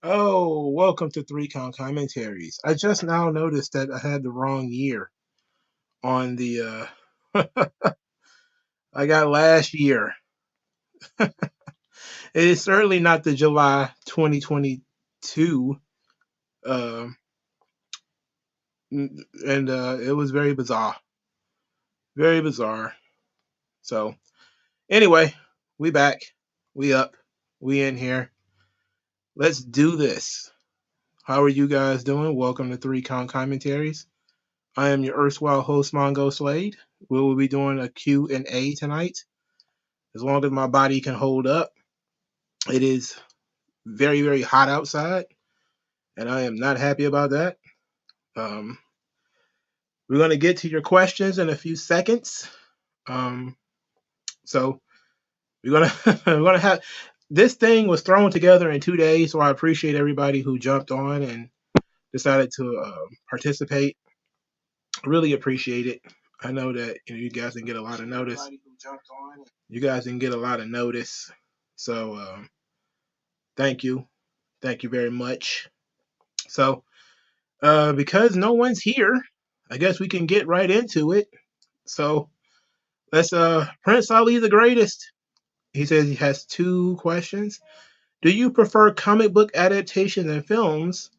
Oh, welcome to 3 Count Commentaries. I just now noticed that I had the wrong year on the I got last year. It is certainly not the July 2022. Um and it was very bizarre. Very bizarre. So, anyway, we back. We up. We in here. Let's do this. How are you guys doing? Welcome to 3 Count Commentaries. I am your erstwhile host, MagMongoSlade. We will be doing a Q&A tonight. As long as my body can hold up. It is very, very hot outside, and I am not happy about that. Um, we're going to get to your questions in a few seconds. So we're gonna have this thing was thrown together in 2 days, so I appreciate everybody who jumped on and decided to participate. Really appreciate it. I know that you guys can get a lot of notice. You guys can get a lot of notice. So thank you. Thank you very much. So because no one's here, I guess we can get right into it. So let's Prince Ali the Greatest. He says he has 2 questions. Do you prefer comic book adaptations and films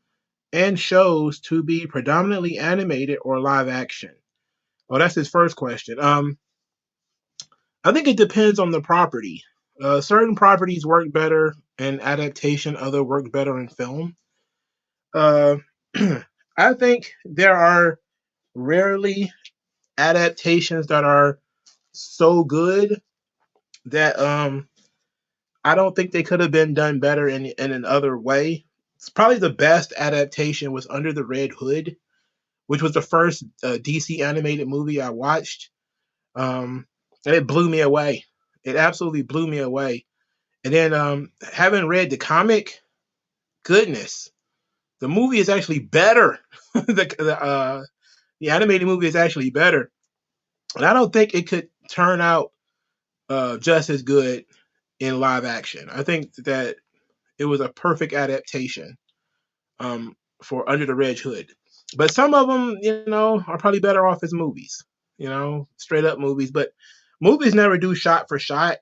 and shows to be predominantly animated or live action? Well, that's his first question. I think it depends on the property. Certain properties work better in adaptation, other work better in film. Uh, I think there are rarely adaptations that are so good that I don't think they could have been done better in another way. It's probably the best adaptation was Under the Red Hood, which was the first DC animated movie I watched. And it blew me away. It absolutely blew me away. And then having read the comic, goodness, the movie is actually better. The animated movie is actually better. And I don't think it could turn out just as good in live action. I think that it was a perfect adaptation for Under the Red Hood. But some of them, are probably better off as movies, straight up movies. But movies never do shot for shot.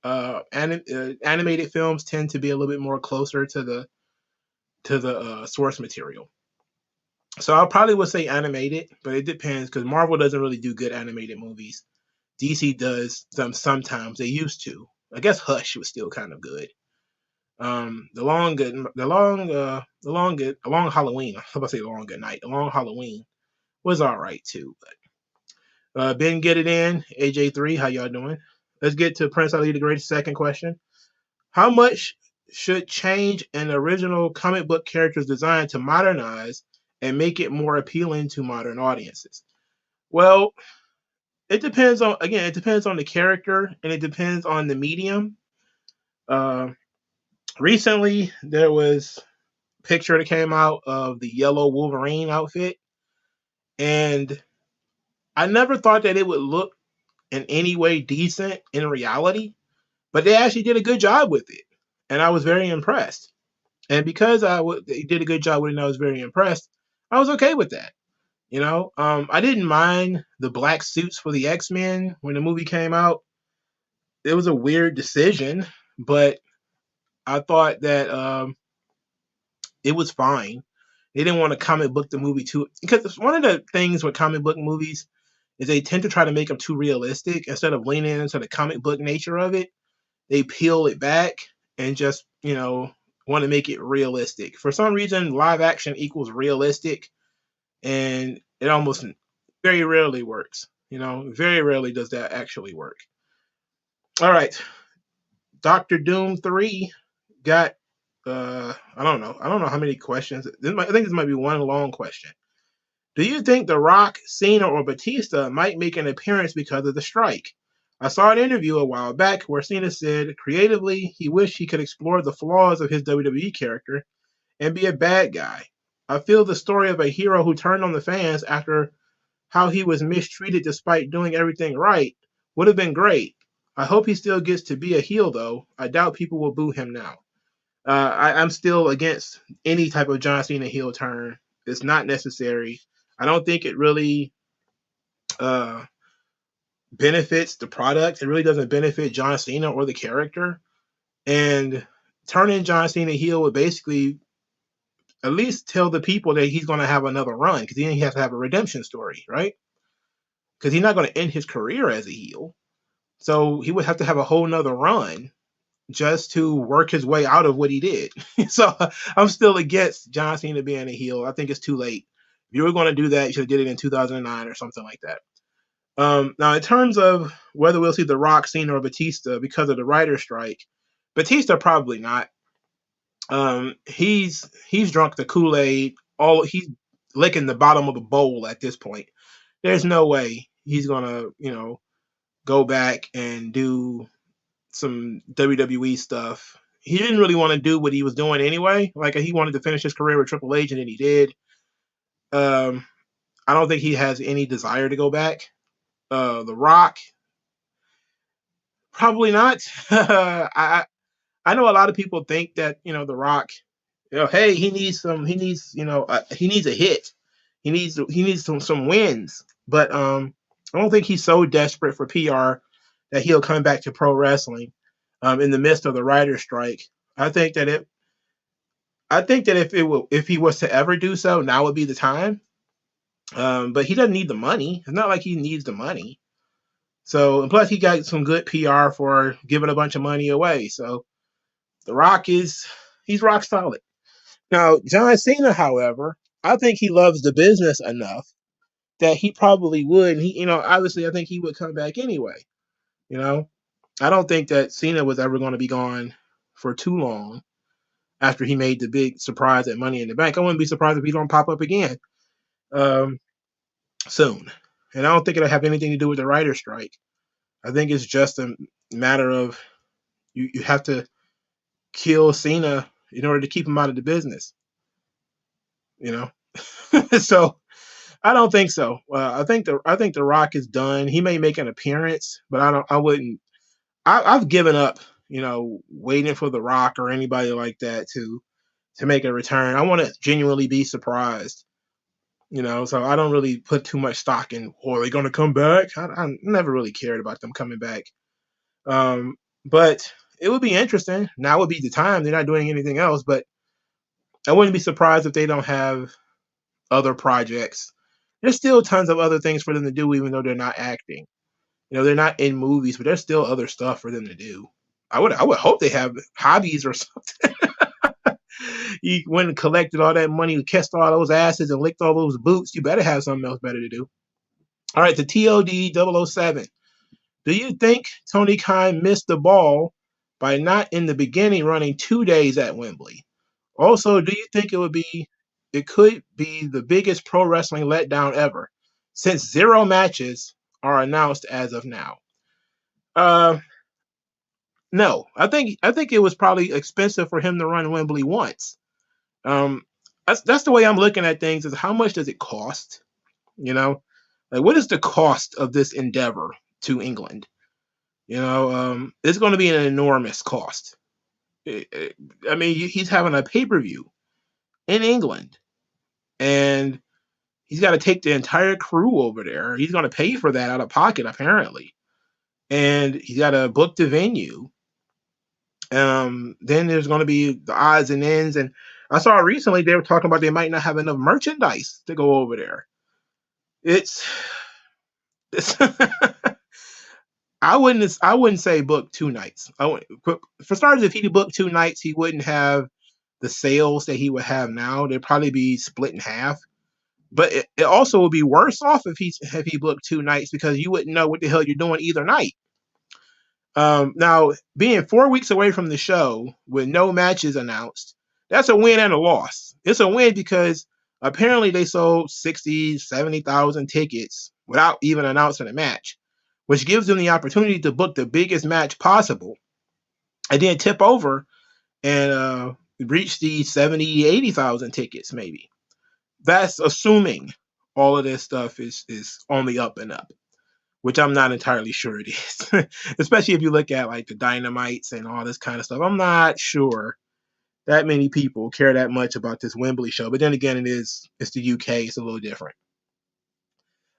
Animated films tend to be a little bit more closer to the source material. So I probably would say animated, but it depends because Marvel doesn't really do good animated movies. DC does them sometimes. They used to. I guess Hush was still kind of good. The long Halloween. I was about to say long good night. The long Halloween was all right too. But Ben, get it in. AJ3, how y'all doing? Let's get to Prince Ali the Great's second question. How much should change an original comic book character's design to modernize and make it more appealing to modern audiences? Well, it depends on the character and it depends on the medium. Recently, there was a picture that came out of the yellow Wolverine outfit, and I never thought that it would look in any way decent in reality, but they actually did a good job with it, and I was very impressed. And because they did a good job with it, and I was very impressed, I was okay with that. I didn't mind the black suits for the X-Men when the movie came out. It was a weird decision, but I thought that it was fine. They didn't want to comic book the movie too, because one of the things with comic book movies is they tend to try to make them too realistic instead of leaning into the comic book nature of it. They peel it back and just want to make it realistic. For some reason, live action equals realistic, and it almost very rarely works. Very rarely does that actually work. All right, Doctor Doom 3 got I don't know how many questions. I think this might be one long question. Do you think The Rock, Cena, or Batista might make an appearance because of the strike? I saw an interview a while back where Cena said creatively he wished he could explore the flaws of his WWE character and be a bad guy. I feel the story of a hero who turned on the fans after how he was mistreated despite doing everything right would have been great. I hope he still gets to be a heel though. I doubt people will boo him now. I'm still against any type of John Cena heel turn. It's not necessary. I don't think it really uh, benefits the product. It really doesn't benefit John Cena or the character. And turning John Cena heel would basically at least tell the people that he's going to have another run, because then he has to have a redemption story, right? Because he's not going to end his career as a heel. So he would have to have a whole nother run just to work his way out of what he did. So I'm still against John Cena being a heel. I think it's too late. If you were going to do that, you should have did it in 2009 or something like that. Now, in terms of whether we'll see The Rock, Cena, or Batista because of the writer's strike, Batista probably not. He's drunk the Kool-Aid. He's licking the bottom of the bowl at this point. There's no way he's gonna, go back and do some WWE stuff. He didn't really want to do what he was doing anyway. Like, he wanted to finish his career with Triple H, and then he did. I don't think he has any desire to go back. The Rock, probably not. I know a lot of people think that The Rock, hey, he needs a hit. He needs some wins. But I don't think he's so desperate for PR that he'll come back to pro wrestling in the midst of the writer's strike. I think that if he was to ever do so, now would be the time. But he doesn't need the money. It's not like he needs the money. So, and plus he got some good PR for giving a bunch of money away. So The Rock he's rock solid. Now, John Cena, however, I think he loves the business enough that he probably would. And obviously, I think he would come back anyway. I don't think that Cena was ever going to be gone for too long after he made the big surprise at Money in the Bank. I wouldn't be surprised if he don't pop up again soon. And I don't think it'll have anything to do with the writer's strike. I think it's just a matter of you have to kill Cena in order to keep him out of the business. So I don't think so. I think the Rock is done. He may make an appearance, but I wouldn't. I've given up, waiting for the Rock or anybody like that to make a return. I want to genuinely be surprised. So I don't really put too much stock in, are they going to come back? I never really cared about them coming back. But it would be interesting. Now would be the time. They're not doing anything else, but I wouldn't be surprised if they don't have other projects. There's still tons of other things for them to do, even though they're not acting. They're not in movies, but there's still other stuff for them to do. I would hope they have hobbies or something. You went and collected all that money, kissed all those asses, and licked all those boots. You better have something else better to do. All right, the TOD 007. Do you think Tony Khan missed the ball by not in the beginning running 2 days at Wembley? Also, do you think it could be the biggest pro wrestling letdown ever, since 0 matches are announced as of now? No. I think it was probably expensive for him to run Wembley once. That's the way I'm looking at things, is how much does it cost? Like, what is the cost of this endeavor to England? It's going to be an enormous cost. I mean, he's having a pay-per-view in England, and he's got to take the entire crew over there. He's going to pay for that out of pocket, apparently, and he's got to book the venue. Then there's going to be the odds and ends, and I saw recently they were talking about they might not have enough merchandise to go over there. It's I wouldn't say book 2 nights. For starters, if he booked 2 nights, he wouldn't have the sales that he would have now. They'd probably be split in half. But it also would be worse off if he booked 2 nights, because you wouldn't know what the hell you're doing either night. Now, being 4 weeks away from the show with no matches announced, that's a win and a loss. It's a win because apparently they sold 60, 70,000 tickets without even announcing a match, which gives them the opportunity to book the biggest match possible and then tip over and reach the 70, 80,000 tickets maybe. That's assuming all of this stuff is on the up and up, which I'm not entirely sure it is. Especially if you look at like the Dynamites and all this kind of stuff. I'm not sure that many people care that much about this Wembley show. But then again, it's the UK, it's a little different.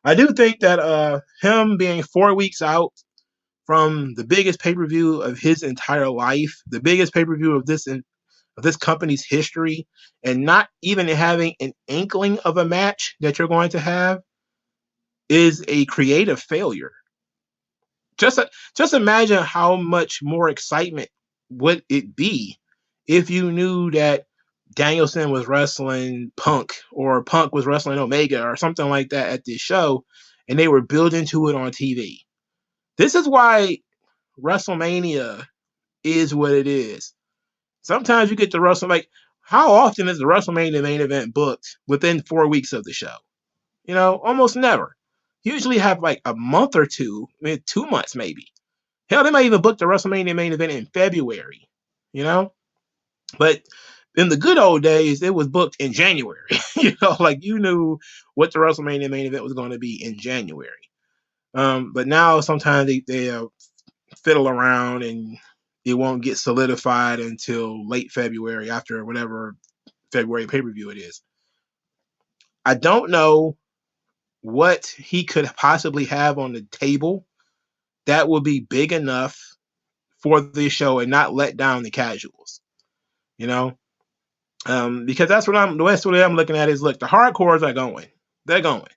I do think that him being 4 weeks out from the biggest pay-per-view of his entire life, the biggest pay-per-view of this company's history, and not even having an inkling of a match that you're going to have is a creative failure. Just imagine how much more excitement would it be if you knew that Danielson was wrestling Punk or Punk was wrestling Omega or something like that at this show, and they were building to it on TV. This is why WrestleMania is what it is. Sometimes you get to Wrestle, like, how often is the WrestleMania main event booked within 4 weeks of the show? Almost never. Usually have like a month or two, 2 months maybe. Hell, they might even book the WrestleMania main event in February, But in the good old days, it was booked in January. Like you knew what the WrestleMania main event was going to be in January. But now sometimes they fiddle around and it won't get solidified until late February after whatever February pay-per-view it is. I don't know what he could possibly have on the table that will be big enough for this show and not let down the casuals, because that's what I'm looking at is, look, the hardcores are going. They're going.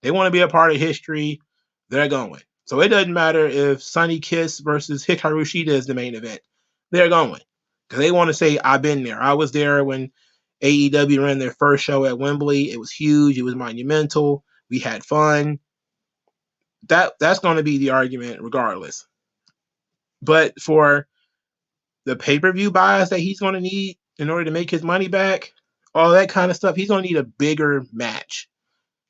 They want to be a part of history. They're going. So it doesn't matter if Sonny Kiss versus Hikaru Shida is the main event. They're going because they want to say, I've been there. I was there when AEW ran their first show at Wembley. It was huge. It was monumental. We had fun. That's going to be the argument regardless. But for the pay-per-view buys that he's going to need in order to make his money back, all that kind of stuff, he's going to need a bigger match.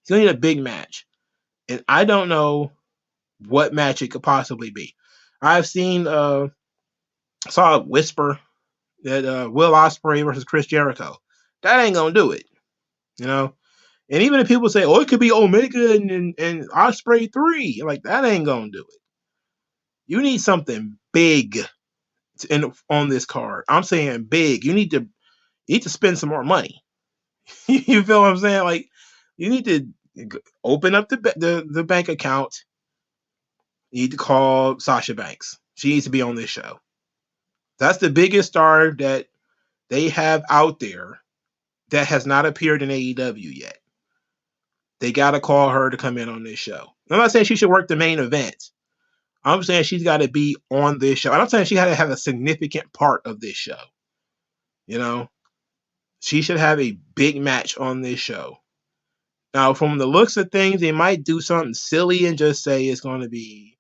He's going to need a big match. And I don't know what match it could possibly be. I've saw a whisper that Will Ospreay versus Chris Jericho. That ain't going to do it, And even if people say, oh, it could be Omega and Ospreay 3, like, that ain't going to do it. You need something big on this card. I'm saying big. You need to spend some more money. You feel what I'm saying? Like, you need to open up the bank account. You need to call Sasha Banks. She needs to be on this show. That's the biggest star that they have out there that has not appeared in AEW yet. They got to call her to come in on this show. I'm not saying she should work the main event. I'm saying she's got to be on this show. I'm saying she had to have a significant part of this show. She should have a big match on this show. Now, from the looks of things, they might do something silly and just say it's going to be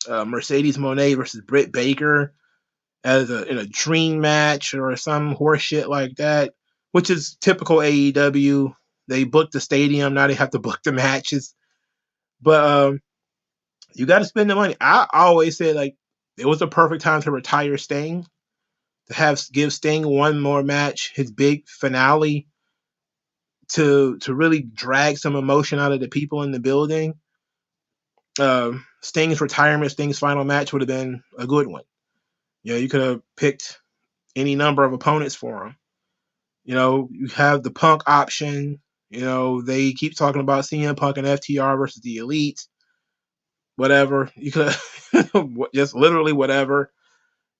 Mercedes Moné versus Britt Baker in a dream match or some horse shit like that, which is typical AEW. They booked the stadium, now they have to book the matches. But you got to spend the money. I always said, like, it was the perfect time to retire Sting, to give Sting one more match, his big finale, to really drag some emotion out of the people in the building. Sting's retirement, Sting's final match would have been a good one. You could have picked any number of opponents for him. You have the Punk option. They keep talking about CM Punk and FTR versus the Elite. Whatever. You could have just literally whatever.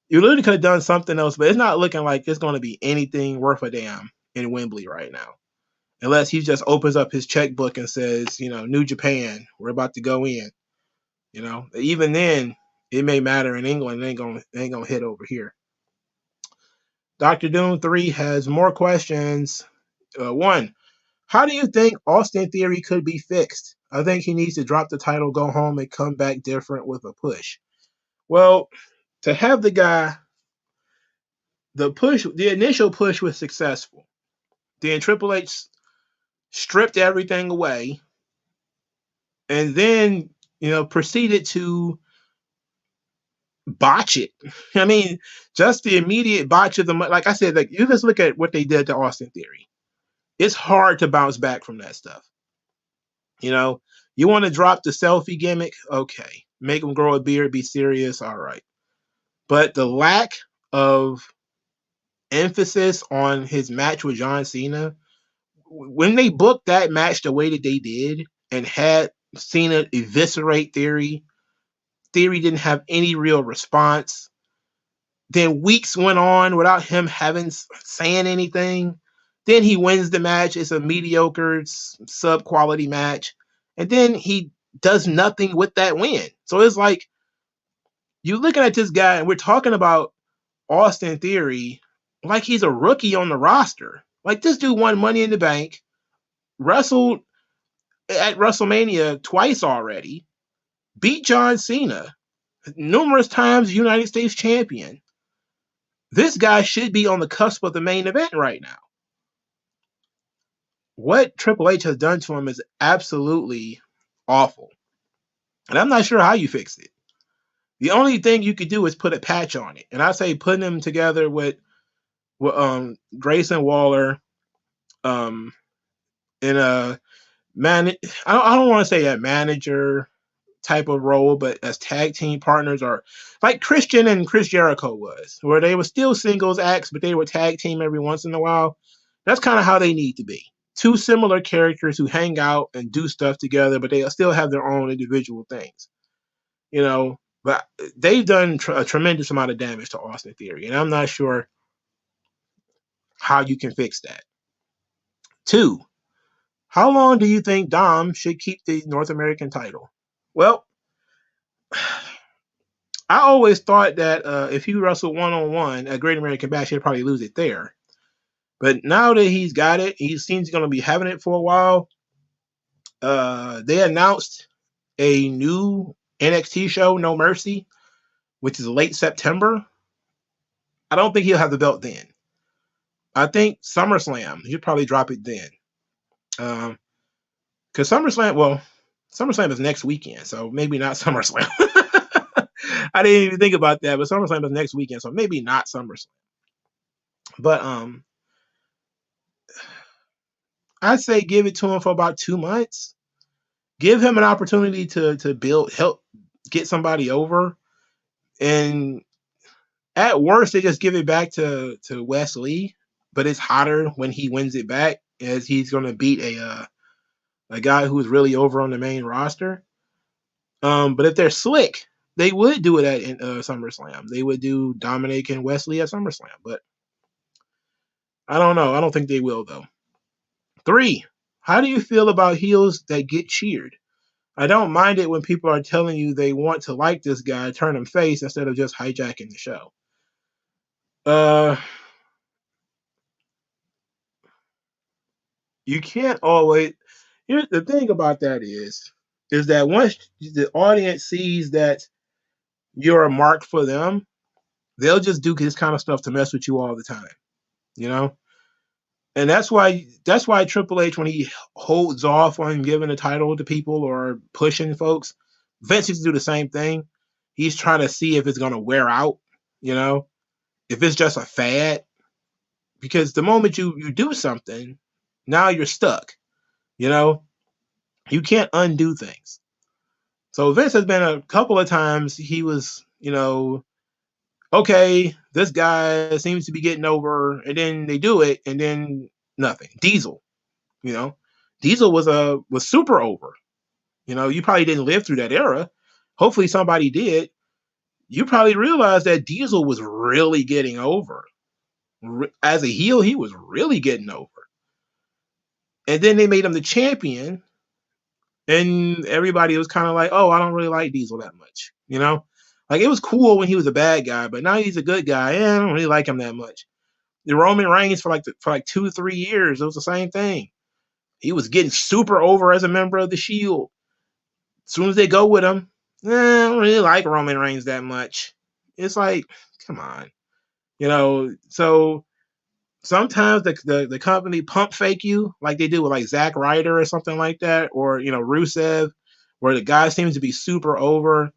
You literally could have done something else, but it's not looking like it's going to be anything worth a damn in Wembley right now. Unless he just opens up his checkbook and says, New Japan, we're about to go in. Even then, it may matter in England. It ain't gonna hit over here. Dr. Doom 3 has more questions. 1, how do you think Austin Theory could be fixed? I think he needs to drop the title, go home, and come back different with a push. Well, to have the guy, the initial push was successful. Then Triple H stripped everything away and then, proceeded to botch it. I mean, just the immediate botch of like I said, like, you just look at what they did to Austin Theory. It's hard to bounce back from that stuff. You want to drop the selfie gimmick? Okay. Make him grow a beard, be serious, all right. But the lack of emphasis on his match with John Cena. When they booked that match the way that they did and had Cena eviscerate Theory, Theory didn't have any real response. Then weeks went on without him saying anything. Then he wins the match. It's a mediocre sub quality match. And then he does nothing with that win. So it's like you're looking at this guy and we're talking about Austin Theory like he's a rookie on the roster. Like this dude won Money in the Bank, wrestled at WrestleMania twice already, beat John Cena, numerous times United States champion. This guy should be on the cusp of the main event right now. What Triple H has done to him is absolutely awful. And I'm not sure how you fix it. The only thing you could do is put a patch on it. And I say putting him together with Grayson Waller in a I don't want to say a manager type of role, but as tag team partners, or like Christian and Chris Jericho was, where they were still singles acts, but they were tag team every once in a while. That's kind of how they need to be. Two similar characters who hang out and do stuff together, but they still have their own individual things. You know, but they've done a tremendous amount of damage to Austin Theory, and I'm not sure how you can fix that. 2, how long do you think Dom should keep the North American title? Well, I always thought that if he wrestled one-on-one at Great American Bash, he'd probably lose it there. But now that he's got it, he seems going to be having it for a while. They announced a new NXT show, No Mercy, which is late September. I don't think he'll have the belt then. I think SummerSlam, he'll probably drop it then. Because SummerSlam is next weekend, so maybe not SummerSlam. I didn't even think about that, but SummerSlam is next weekend, so maybe not SummerSlam. But I'd say give it to him for about 2 months. Give him an opportunity to help get somebody over. And at worst, they just give it back to Wes Lee, but it's hotter when he wins it back, as he's going to beat a guy who's really over on the main roster. But if they're slick, they would do it at SummerSlam. They would do Dominic and Wesley at SummerSlam, but I don't know. I don't think they will, though. 3, how do you feel about heels that get cheered? I don't mind it when people are telling you they want to like this guy, turn him face instead of just hijacking the show. You can't always. Here's the thing about that is that once the audience sees that you're a mark for them, they'll just do this kind of stuff to mess with you all the time, you know? And that's why Triple H, when he holds off on giving the title to people or pushing folks, Vince used to do the same thing. He's trying to see if it's going to wear out, you know, if it's just a fad. Because the moment you do something, now you're stuck, you know? You can't undo things. So Vince has been a couple of times he was, you know, okay, this guy seems to be getting over, and then they do it, and then nothing. Diesel, you know, Diesel was super over. You know, you probably didn't live through that era. Hopefully somebody did. You probably realized that Diesel was really getting over. As a heel, he was really getting over. And then they made him the champion, and everybody was kind of like, oh, I don't really like Diesel that much, you know? Like, it was cool when he was a bad guy, but now he's a good guy. I don't really like him that much. The Roman Reigns for like 2 or 3 years, it was the same thing. He was getting super over as a member of the Shield. As soon as they go with him, I don't really like Roman Reigns that much. It's like, come on. You know, so sometimes the company pump fake you like they do with like Zack Ryder or something like that, or, you know, Rusev, where the guy seems to be super over.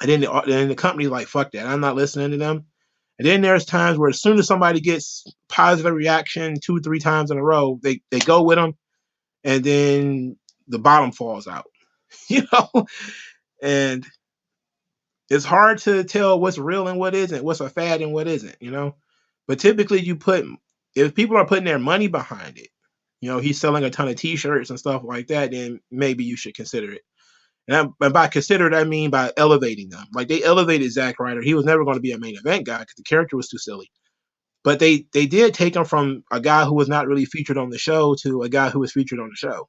And then the company's like, fuck that, I'm not listening to them. And then there's times where as soon as somebody gets positive reaction 2 or 3 times in a row, they go with them, and then the bottom falls out, you know? And it's hard to tell what's real and what isn't, what's a fad and what isn't, you know? But typically, if people are putting their money behind it, he's selling a ton of T-shirts and stuff like that, then maybe you should consider it. And by consider it, I mean by elevating them. Like they elevated Zack Ryder. He was never going to be a main event guy because the character was too silly. But they did take him from a guy who was not really featured on the show to a guy who was featured on the show.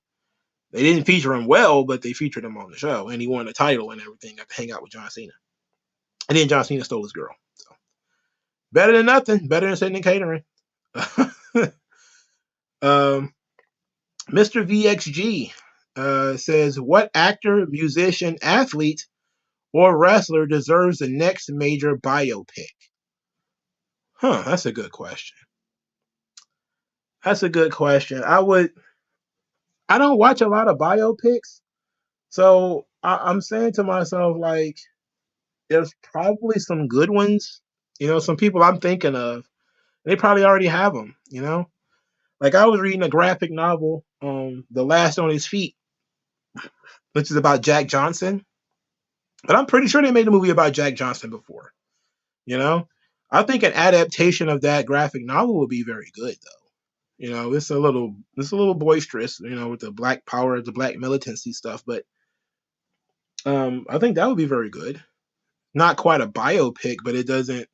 They didn't feature him well, but they featured him on the show, and he won the title and everything. Got to hang out with John Cena, and then John Cena stole his girl. So better than nothing. Better than sitting in catering. Mr. VXG says, what actor, musician, athlete, or wrestler deserves the next major biopic? That's a good question. That's a good question. I don't watch a lot of biopics, so I'm saying to myself, like, there's probably some good ones. Some people I'm thinking of, they probably already have them. Like I was reading a graphic novel, The Last on His Feet, which is about Jack Johnson. But I'm pretty sure they made a movie about Jack Johnson before. I think an adaptation of that graphic novel would be very good, though. It's a little boisterous, with the black power, the black militancy stuff. But I think that would be very good. Not quite a biopic, but it doesn't.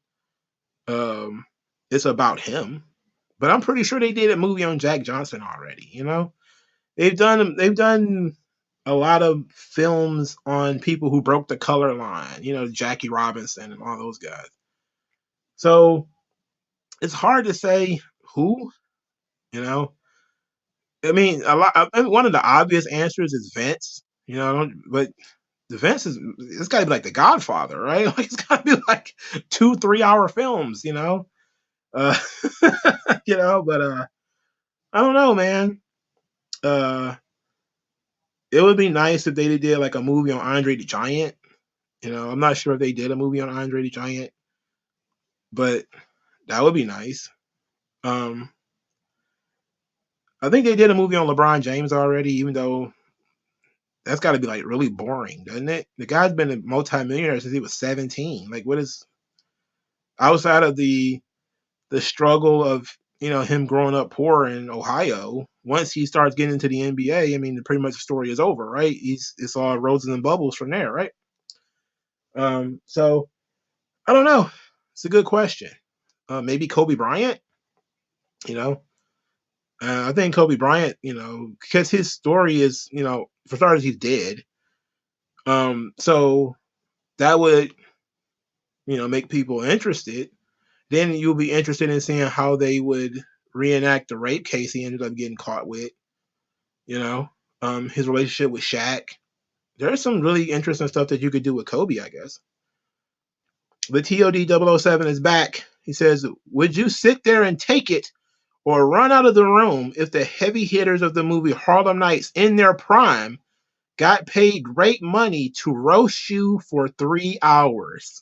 It's about him. But I'm pretty sure they did a movie on Jack Johnson already. They've done a lot of films on people who broke the color line. Jackie Robinson and all those guys. So it's hard to say who. I mean, one of the obvious answers is Vince. But the Vince it's got to be like The Godfather, right? Like it's got to be like 2-3 hour films. But I don't know, man. It would be nice if they did like a movie on Andre the Giant. I'm not sure if they did a movie on Andre the Giant, but that would be nice. I think they did a movie on LeBron James already, even though that's got to be like really boring, doesn't it? The guy's been a multimillionaire since he was 17. Like, what is outside of the struggle of him growing up poor in Ohio? Once he starts getting into the NBA, I mean, pretty much the story is over, right? It's all roses and bubbles from there, right? So I don't know. It's a good question. Maybe Kobe Bryant. I think Kobe Bryant, because his story is, for starters, he's dead. So that would, make people interested. Then you'll be interested in seeing how they would reenact the rape case he ended up getting caught with. His relationship with Shaq. There's some really interesting stuff that you could do with Kobe, I guess. The TOD 007 is back. He says, would you sit there and take it or run out of the room if the heavy hitters of the movie Harlem Nights in their prime got paid great money to roast you for 3 hours?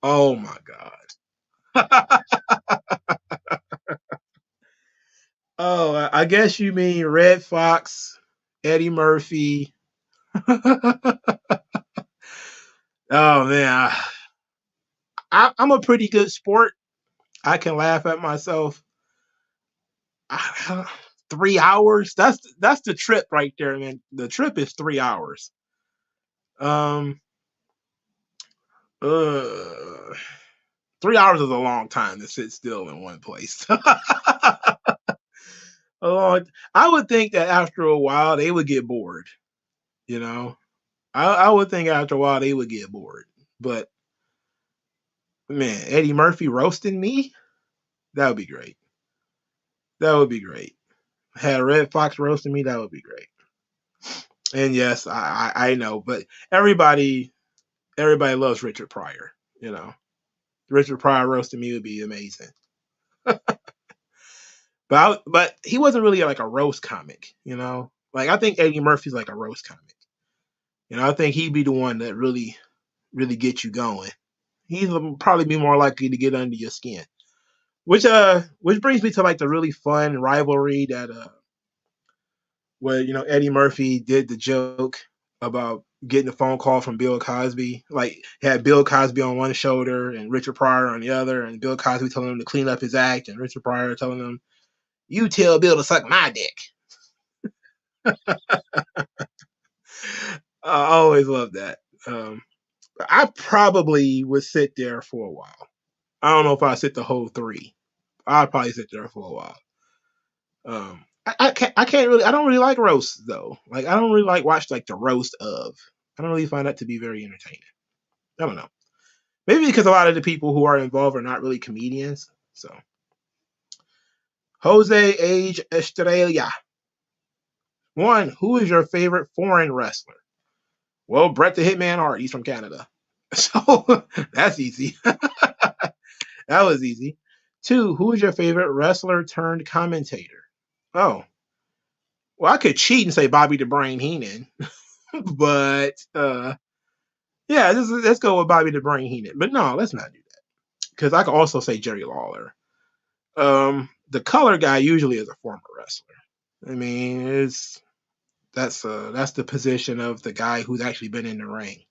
Oh my God. Oh, I guess you mean Red Fox, Eddie Murphy. Oh man, I'm a pretty good sport. I can laugh at myself. 3 hours. That's the trip right there, man. The trip is 3 hours. Um. 3 hours is a long time to sit still in one place. I would think that after a while they would get bored. I would think after a while they would get bored. But man, Eddie Murphy roasting me, that would be great. That would be great. Had Red Fox roasting me, that would be great. And yes, I know, but everybody loves Richard Pryor. Richard Pryor roasting me would be amazing. But he wasn't really like a roast comic. Like I think Eddie Murphy's like a roast comic. I think he'd be the one that really gets you going. He'd probably be more likely to get under your skin. Which brings me to like the really fun rivalry that where Eddie Murphy did the joke about getting a phone call from Bill Cosby. Like, had Bill Cosby on one shoulder and Richard Pryor on the other, and Bill Cosby telling him to clean up his act, and Richard Pryor telling him, "You tell Bill to suck my dick." I always loved that. I probably would sit there for a while. I don't know if I'd sit the whole three. I'd probably sit there for a while. I can't really. I don't really like roasts though. Like, I don't really like watch like the roast of. I don't really find that to be very entertaining. I don't know. Maybe because a lot of the people who are involved are not really comedians. So, Jose Age Estrella. One, who is your favorite foreign wrestler? Well, Bret the Hitman Hart. He's from Canada. So that's easy. That was easy. Two, who is your favorite wrestler turned commentator? Oh, well, I could cheat and say Bobby the Brain Heenan, but yeah, let's go with Bobby the Brain Heenan. But no, let's not do that because I could also say Jerry Lawler. The color guy usually is a former wrestler. I mean, that's the position of the guy who's actually been in the ring.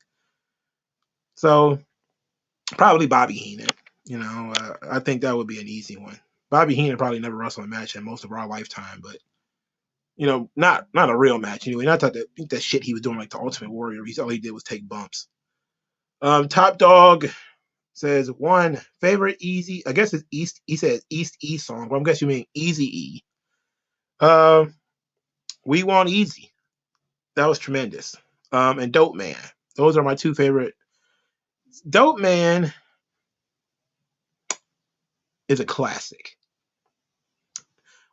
So probably Bobby Heenan. I think that would be an easy one. Bobby Heenan probably never wrestled a match in most of our lifetime, but not a real match anyway. Not that shit he was doing like the Ultimate Warrior. All he did was take bumps. Top Dog says one favorite easy. I guess it's East. He says East E song, but I'm guessing you mean Easy E. We Want Easy. That was tremendous. And Dope Man. Those are my two favorite. Dope Man is a classic.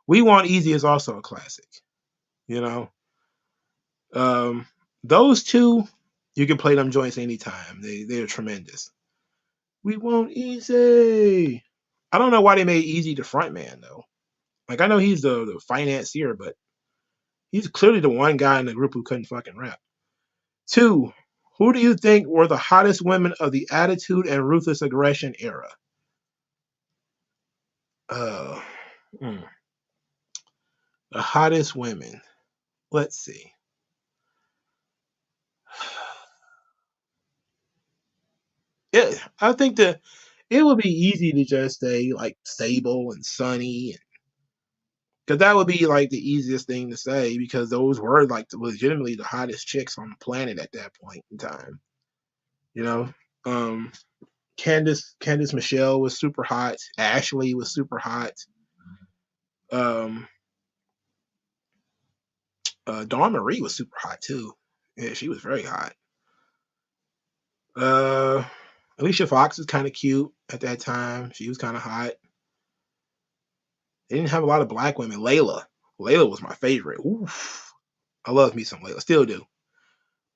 We Want Easy is also a classic. Those two, you can play them joints anytime. They're tremendous. We Want Easy. I don't know why they made Easy the front man though. Like, I know he's the financier, but he's clearly the one guy in the group who couldn't fucking rap. Two, who do you think were the hottest women of the Attitude and Ruthless Aggression era? Uh, hmm. The hottest women. Let's see. Yeah, I think that it would be easy to just say like Sable and Sunny, because that would be like the easiest thing to say because those were like legitimately the hottest chicks on the planet at that point in time. You know, um, Candice Michelle was super hot. Ashley was super hot. Um, Dawn Marie was super hot too. Yeah, she was very hot. Uh, Alicia Fox was kind of cute at that time. She was kind of hot. They didn't have a lot of black women. Layla was my favorite. Oof. I love me some Layla. Still do.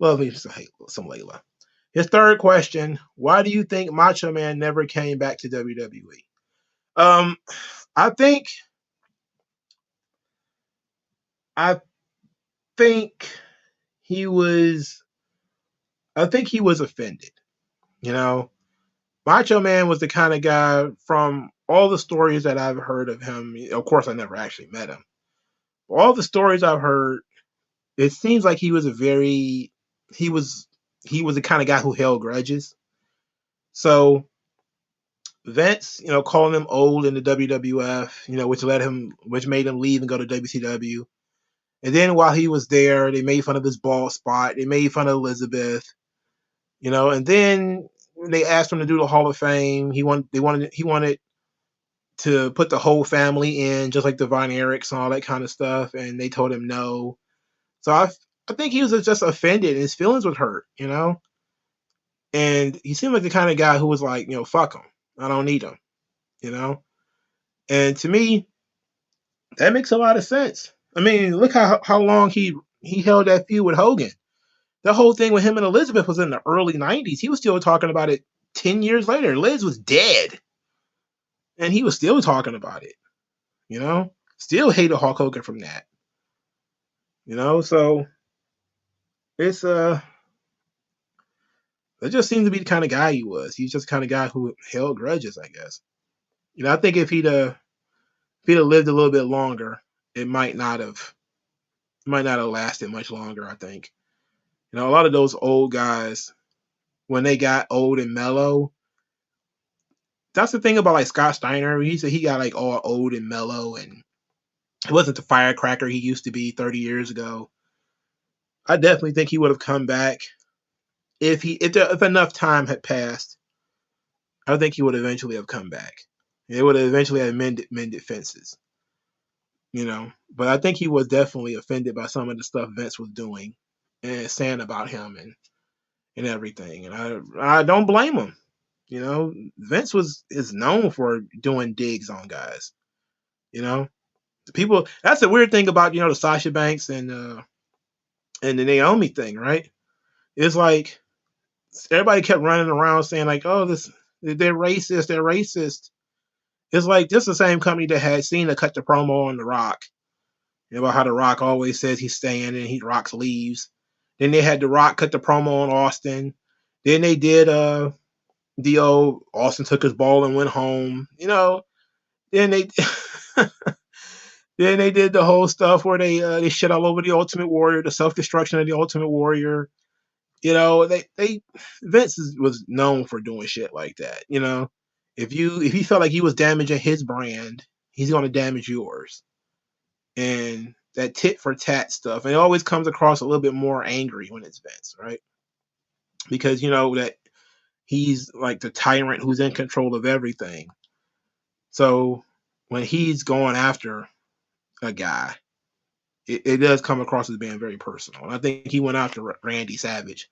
Love me some Layla. His third question: why do you think Macho Man never came back to WWE? I think I think he was offended. You know, Macho Man was the kind of guy, from all the stories that I've heard of him. Of course, I never actually met him. All the stories I've heard, it seems like he was he was the kind of guy who held grudges. So Vince, calling him old in the WWF, which made him leave and go to WCW. And then while he was there, they made fun of his bald spot. They made fun of Elizabeth, and then when they asked him to do the Hall of Fame, he wanted to put the whole family in, just like the Von Erichs and all that kind of stuff, and they told him no. So I think he was just offended and his feelings were hurt, and he seemed like the kind of guy who was like, fuck him, I don't need him, you know. And to me, that makes a lot of sense. I mean, look how long he held that feud with Hogan. The whole thing with him and Elizabeth was in the early '90s. He was still talking about it 10 years later. Liz was dead, and he was still talking about it. Still hated Hulk Hogan from that. So it's it just seemed to be the kind of guy he was. He's just the kind of guy who held grudges, I guess. I think if he'd lived a little bit longer, it might not have lasted much longer, I think. You know, a lot of those old guys, when they got old and mellow, that's the thing about like Scott Steiner. He said he got like all old and mellow, and he wasn't the firecracker he used to be 30 years ago. I definitely think he would have come back if enough time had passed. I think he would eventually have come back. They would have eventually have mended fences, you know. But I think he was definitely offended by some of the stuff Vince was doing and saying about him and everything. And I don't blame him. You know, Vince is known for doing digs on guys. You know, people. That's the weird thing about the Sasha Banks and the Naomi thing, right? It's like everybody kept running around saying like, "Oh, they're racist, they're racist." It's like this is the same company that had Cena cut the promo on The Rock, about how The Rock always says he's staying and he Rock leaves. Then they had The Rock cut the promo on Austin. Then they did the old Austin took his ball and went home. Then they then they did the whole stuff where they shit all over the Ultimate Warrior, the self destruction of the Ultimate Warrior. They Vince was known for doing shit like that. If he felt like he was damaging his brand, he's gonna damage yours. And that tit for tat stuff, and it always comes across a little bit more angry when it's Vince, right? Because that he's like the tyrant who's in control of everything. So when he's going after a guy, it does come across as being very personal. And I think he went after Randy Savage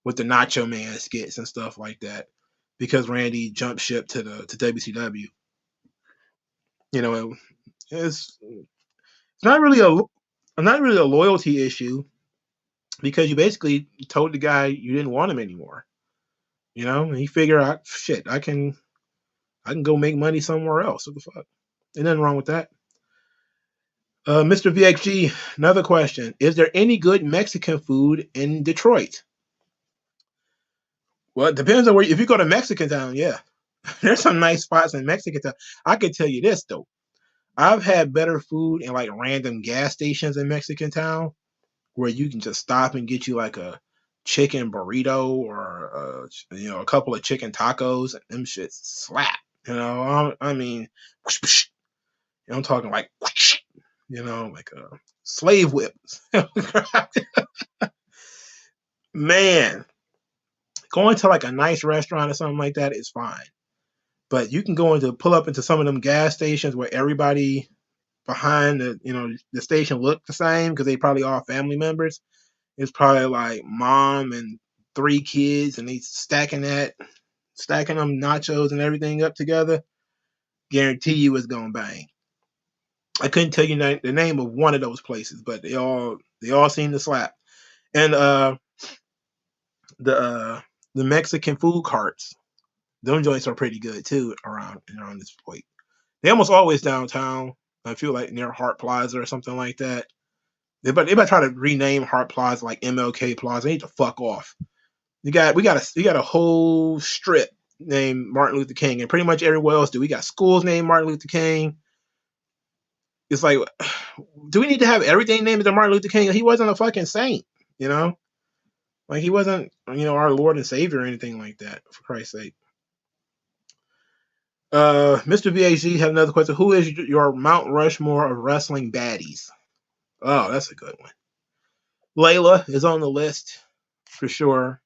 with the Nacho Man skits and stuff like that because Randy jumped ship to WCW. It's not really a loyalty issue because you basically told the guy you didn't want him anymore. And he figured out, shit, I can go make money somewhere else. What the fuck? Ain't nothing wrong with that. Mr. VXG, another question. Is there any good Mexican food in Detroit? Well, it depends on where. If you go to Mexican Town, yeah. There's some nice spots in Mexican Town. I can tell you this, though. I've had better food in like random gas stations in Mexican Town where you can just stop and get you like a chicken burrito or a couple of chicken tacos. And them shits slap. I mean, I'm talking like, like a slave whip. Man, going to like a nice restaurant or something like that is fine. But you can pull up into some of them gas stations where everybody behind the station look the same because they probably all family members. It's probably like mom and 3 kids, and they stacking them nachos and everything up together. Guarantee you it's gonna bang. I couldn't tell you the name of one of those places, but they all seem to slap. And the Mexican food carts, them joints are pretty good too around this point. They almost always downtown. I feel like near Hart Plaza or something like that. They might try to rename Hart Plaza like MLK Plaza. They need to fuck off. We got a whole strip named Martin Luther King, and pretty much everywhere else we got schools named Martin Luther King. It's like, do we need to have everything named after Martin Luther King? He wasn't a fucking saint, like he wasn't, our Lord and Savior or anything like that. For Christ's sake. Mr. VAG had another question. Who is your Mount Rushmore of wrestling baddies? Oh, that's a good one. Layla is on the list for sure.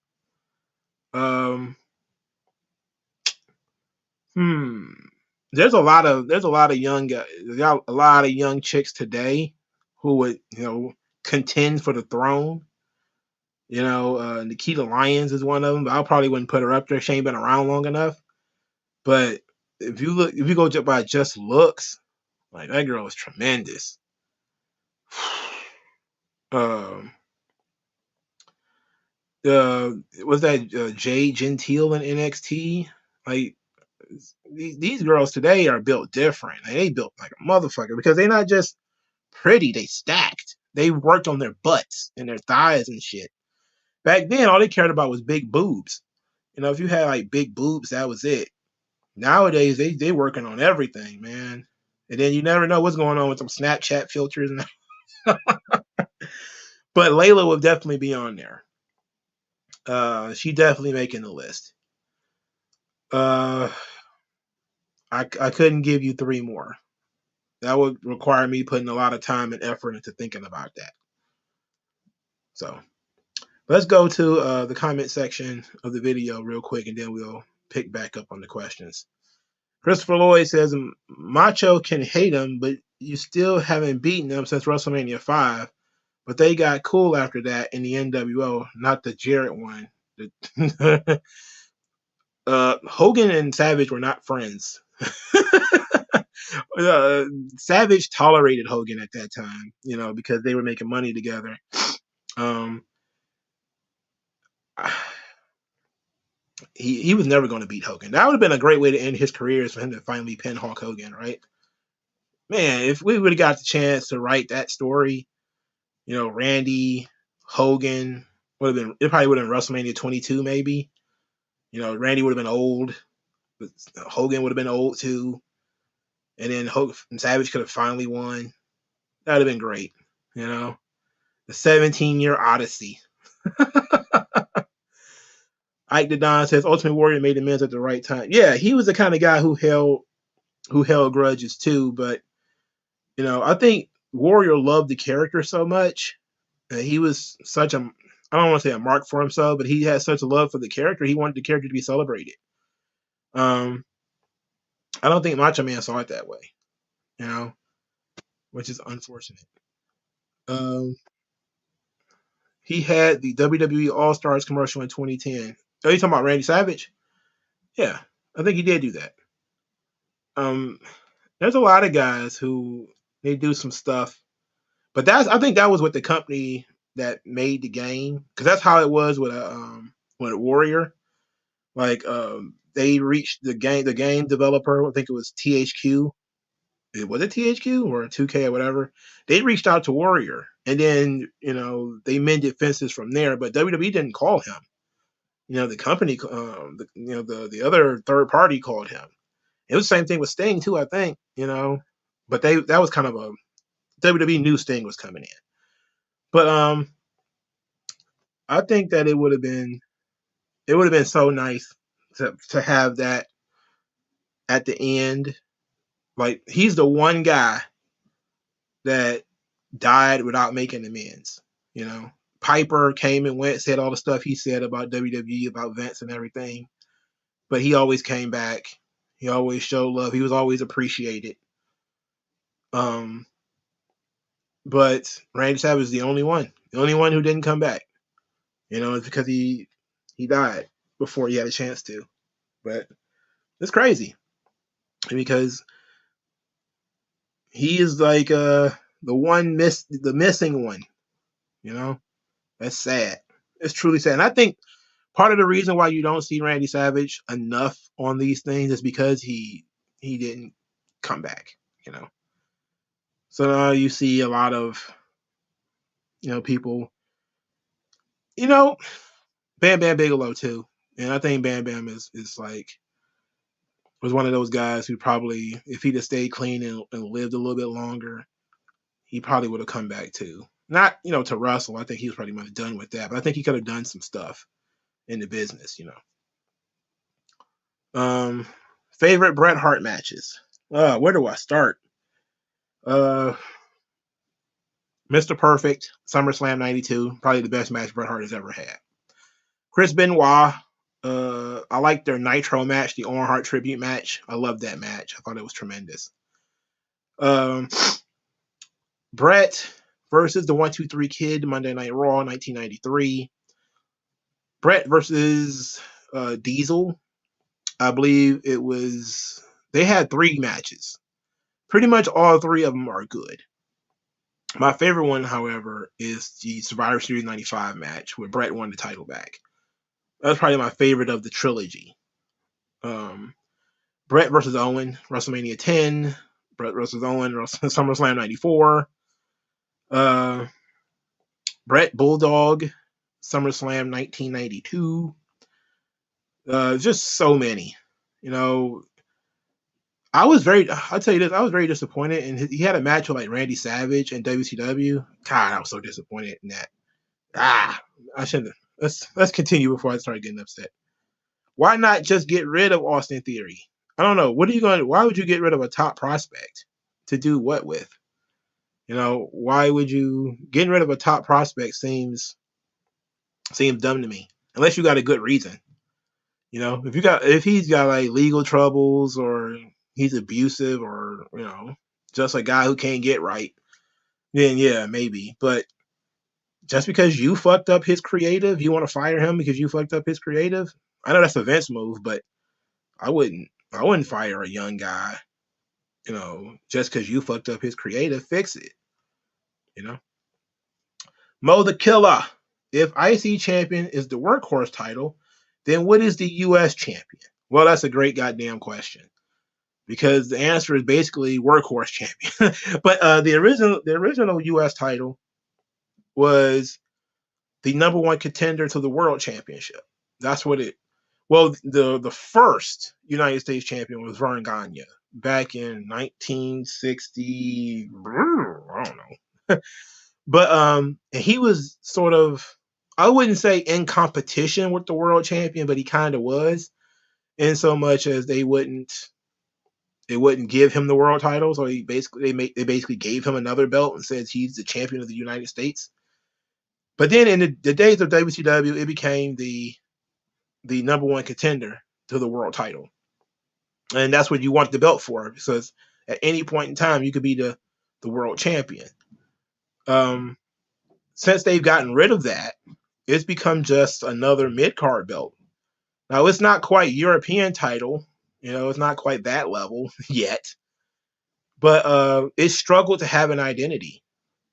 There's a lot of young guys, a lot of young chicks today who would contend for the throne. Nikita Lyons is one of them, but I probably wouldn't put her up there. She ain't been around long enough. But if you go by just looks, like that girl is tremendous. Was that Jade Gentile in NXT? Like these girls today are built different. Like, they built like a motherfucker because they're not just pretty; they stacked. They worked on their butts and their thighs and shit. Back then, all they cared about was big boobs. If you had like big boobs, that was it. Nowadays, they working on everything, man. And then you never know what's going on with some Snapchat filters. But Layla will definitely be on there. She definitely making the list. I couldn't give you three more. That would require me putting a lot of time and effort into thinking about that. So let's go to the comment section of the video real quick, and then we'll pick back up on the questions. Christopher Lloyd says, Macho can hate him, but you still haven't beaten them since WrestleMania 5. But they got cool after that in the NWO, not the Jarrett one. Hogan and Savage were not friends. Savage tolerated Hogan at that time, because they were making money together. He was never going to beat Hogan. That would have been a great way to end his career, is for him to finally pin Hulk Hogan, right? Man, if we would have got the chance to write that story, Randy, Hogan, it probably would have been WrestleMania 22, maybe. Randy would have been old, but Hogan would have been old too. And then Savage could have finally won. That would have been great, The 17-year odyssey. Ike the Don says Ultimate Warrior made amends at the right time. Yeah, he was the kind of guy who held grudges too, but I think Warrior loved the character so much. He was such a, I don't want to say a mark for himself, but he had such a love for the character. He wanted the character to be celebrated. I don't think Macho Man saw it that way, which is unfortunate. He had the WWE All-Stars commercial in 2010. Are you talking about Randy Savage? Yeah, I think he did do that. There's a lot of guys who they do some stuff, but I think that was with the company that made the game, because that's how it was with a Warrior. Like they reached the game developer. I think it was THQ. Was it THQ or 2K or whatever? They reached out to Warrior, and then they mended fences from there. But WWE didn't call him. The company, the other third party called him. It was the same thing with Sting too, I think. But that was kind of a WWE knew Sting was coming in. But I think that it would have been so nice to have that at the end. Like, he's the one guy that died without making amends. Piper came and went, said all the stuff he said about WWE, about Vince and everything, but he always came back. He always showed love. He was always appreciated. But Randy Savage is the only one who didn't come back. It's because he died before he had a chance to. But it's crazy, because he is like the missing one. That's sad. It's truly sad. And I think part of the reason why you don't see Randy Savage enough on these things is because he didn't come back. So now you see a lot of people. Bam Bam Bigelow too, and I think Bam Bam is was one of those guys who probably, if he'd have stayed clean and lived a little bit longer, he probably would have come back too. Not, to wrestle. I think he was pretty much done with that. But I think he could have done some stuff in the business, Favorite Bret Hart matches. Where do I start? Mr. Perfect, SummerSlam 92. Probably the best match Bret Hart has ever had. Chris Benoit. I liked their Nitro match, the Owen Hart tribute match. I loved that match. I thought it was tremendous. Bret versus the 1-2-3 Kid, Monday Night Raw, 1993. Bret versus Diesel. I believe it was. They had 3 matches. Pretty much all 3 of them are good. My favorite one, however, is the Survivor Series 95 match where Bret won the title back. That's probably my favorite of the trilogy. Bret versus Owen, WrestleMania 10. Bret versus Owen, SummerSlam 94. Bret Bulldog, SummerSlam 1992. Just so many. I'll tell you this, I was very disappointed. And he had a match with like Randy Savage in WCW. God, I was so disappointed in that. I shouldn't have. let's continue before I start getting upset. Why not just get rid of Austin Theory? I don't know. What are you going to, why would you get rid of a top prospect? To do what with? You know, why would you, getting rid of a top prospect seems dumb to me. Unless you got a good reason. You know, if he's got like legal troubles or he's abusive or, you know, just a guy who can't get right, then yeah, maybe. But just because you fucked up his creative, you want to fire him because you fucked up his creative? I know that's a Vince move, but I wouldn't fire a young guy, you know, just because you fucked up his creative. Fix it, you know. Mo the Killer. If IC champion is the workhorse title, then what is the US champion? Well, that's a great goddamn question. Because the answer is basically workhorse champion. But the original US title was the number one contender to the world championship. That's what it. Well, the first United States champion was Vern Gagne back in 1960. I don't know, but he was sort of, I wouldn't say in competition with the world champion, but he kind of was, in so much as they wouldn't give him the world title, so they basically gave him another belt and said he's the champion of the United States. But then in the days of WCW, it became the number one contender to the world title. And that's what you want the belt for, because at any point in time you could be the world champion. Since they've gotten rid of that, it's become just another mid-card belt. Now it's not quite European title, you know, it's not quite that level yet, but it struggled to have an identity.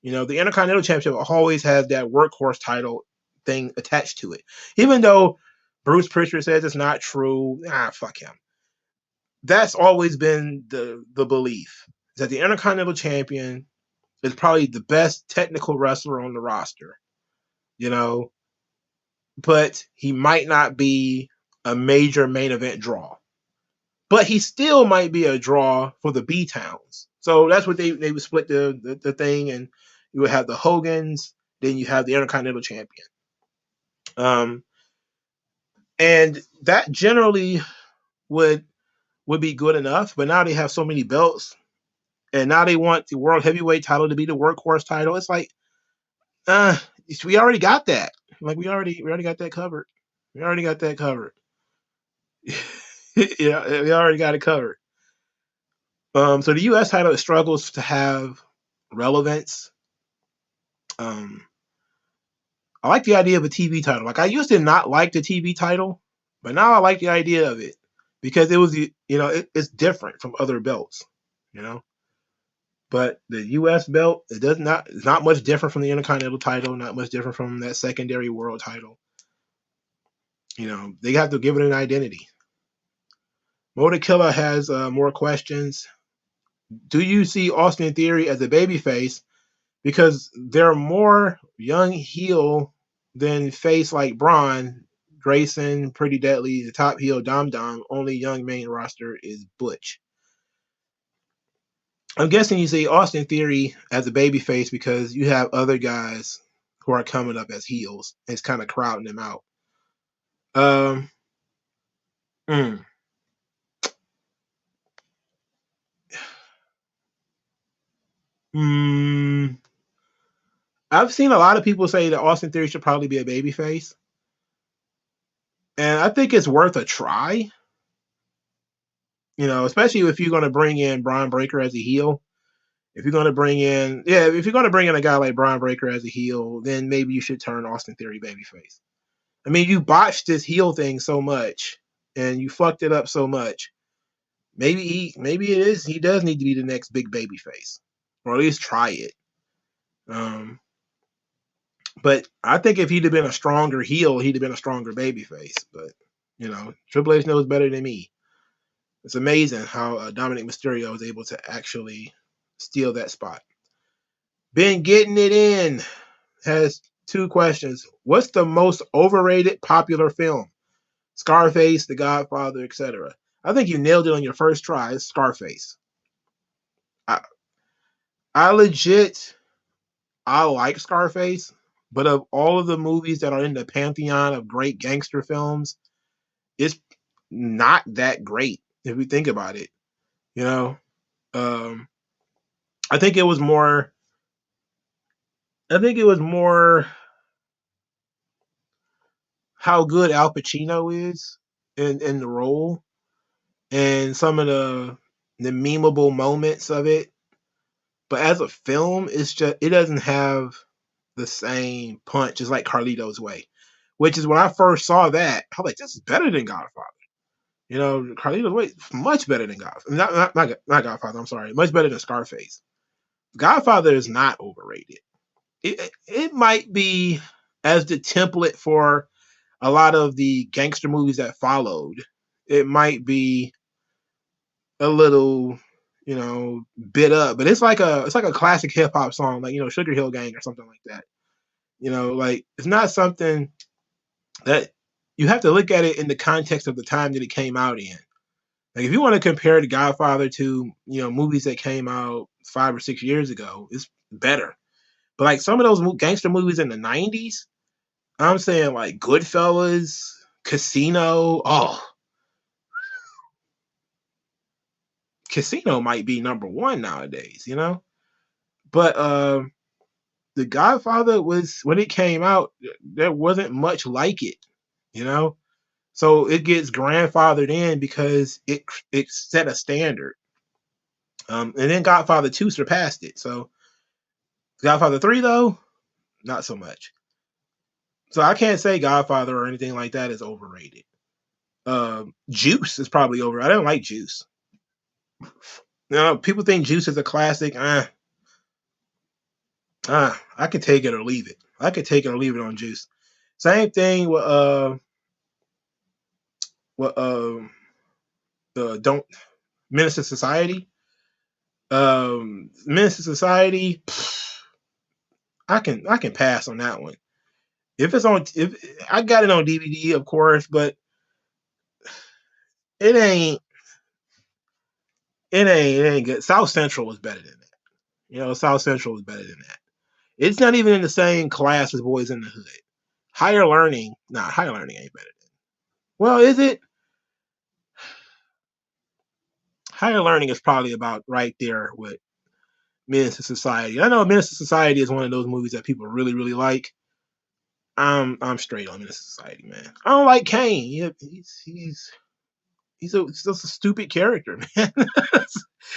You know, the Intercontinental Championship always has that workhorse title thing attached to it. Even though Bruce Prichard says it's not true, fuck him. That's always been the belief, that the Intercontinental Champion is probably the best technical wrestler on the roster, you know, but he might not be a major main event draw. But he still might be a draw for the B towns. So that's what they would split the thing, and you would have the Hogans, then you have the Intercontinental Champion. And that generally would be good enough, but now they have so many belts, and now they want the World Heavyweight title to be the workhorse title. It's like, we already got that. Like we already got that covered. We already got that covered. Yeah, we already got it covered. So the U.S. title struggles to have relevance. I like the idea of a TV title. Like I used to not like the TV title, but now I like the idea of it because it was, it's different from other belts, you know. But the U.S. belt, it's not much different from the Intercontinental title, not much different from that secondary world title. You know, they have to give it an identity. Motor Killer has more questions. Do you see Austin Theory as a babyface? Because they're more young heel than face like Braun, Grayson, Pretty Deadly, the top heel Dom Dom. Only young main roster is Butch. I'm guessing you see Austin Theory as a babyface because you have other guys who are coming up as heels. And it's kind of crowding them out. Mm. Mm. I've seen a lot of people say that Austin Theory should probably be a babyface. And I think it's worth a try. You know, especially if you're going to bring in Braun Breaker as a heel. If you're going to bring in a guy like Braun Breaker as a heel, then maybe you should turn Austin Theory babyface. I mean, you botched this heel thing so much, and you fucked it up so much. Maybe he does need to be the next big babyface, or at least try it. But I think if he'd have been a stronger heel, he'd have been a stronger babyface. But you know, Triple H knows better than me. It's amazing how Dominic Mysterio was able to actually steal that spot. Been getting it in has two questions. What's the most overrated popular film? Scarface, The Godfather, etc. I think you nailed it on your first try. It's Scarface. I like Scarface, But of all of the movies that are in the pantheon of great gangster films, it's not that great if we think about it. You know, um, I think it was more. I think it was more how good Al Pacino is in the role and some of the memeable moments of it. But as a film, it doesn't have the same punch as like Carlito's Way, which is when I first saw that, I was like, this is better than Godfather. You know, Carlito's Way is much better than Godfather. Not Godfather, I'm sorry. Much better than Scarface. Godfather is not overrated. It might be as the template for a lot of the gangster movies that followed. It might be a little, bit up, but it's like a classic hip hop song, like Sugar Hill Gang or something like that. Like it's not something that you have to look at it in the context of the time that it came out in. Like if you want to compare The Godfather to movies that came out 5 or 6 years ago, it's better. But like some of those gangster movies in the '90s, I'm saying like Goodfellas, Casino. Oh, Casino might be number one nowadays. But The Godfather was when it came out, there wasn't much like it. You know, so it gets grandfathered in because it set a standard. And then Godfather 2 surpassed it. So Godfather 3 though, not so much. So I can't say Godfather or anything like that is overrated. Juice is probably over. I don't like Juice. People think Juice is a classic. I could take it or leave it. I could take it or leave it on Juice. Same thing with what don't Menace to Society. Menace to Society. I can pass on that one. If I got it on DVD, of course, but it ain't it ain't good. South Central was better than that. South Central was better than that. It's not even in the same class as Boys in the Hood. Higher Learning, Higher Learning ain't better than. Well, is it? Higher Learning is probably about right there with Menace to Society. I know Menace to Society is one of those movies that people really, really like. I'm straight on Menace to Society, man. I don't like Kane. He's just a stupid character, man.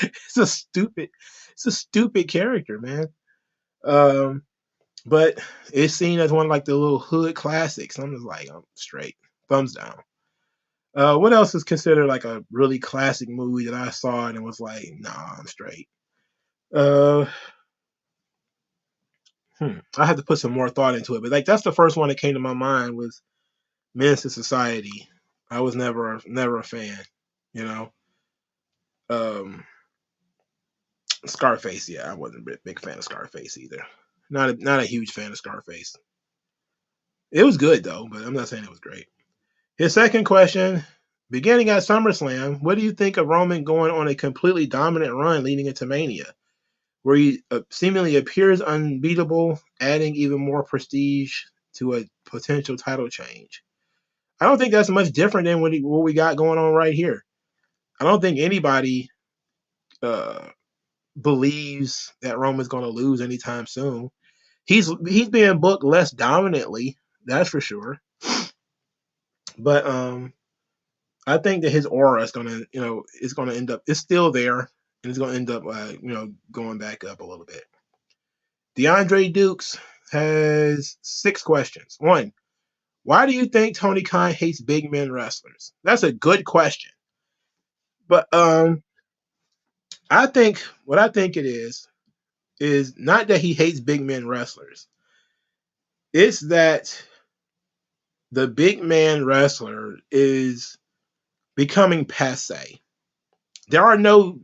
it's a stupid character, man. But it's seen as one of like the little hood classics. I'm just like, I'm straight. Thumbs down. What else is considered like a really classic movie that I saw and it was like, nah, I'm straight. Uh, I had to put some more thought into it, but like that's the first one that came to my mind was Menace to Society. I was never a fan, you know. Um, Scarface, yeah, I wasn't a big fan of Scarface either. Not a huge fan of Scarface. It was good though, but I'm not saying it was great. His second question, beginning at SummerSlam, what do you think of Roman going on a completely dominant run leading into Mania, where he seemingly appears unbeatable, adding even more prestige to a potential title change? I don't think that's much different than what we got going on right here. I don't think anybody believes that Roman's going to lose anytime soon. He's being booked less dominantly, that's for sure. But I think that his aura is gonna, end up, it's still there, and it's gonna end up, going back up a little bit. DeAndre Dukes has 6 questions. 1, why do you think Tony Khan hates big men wrestlers? That's a good question. But I think it is not that he hates big men wrestlers. It's that the big man wrestler is becoming passe. There are no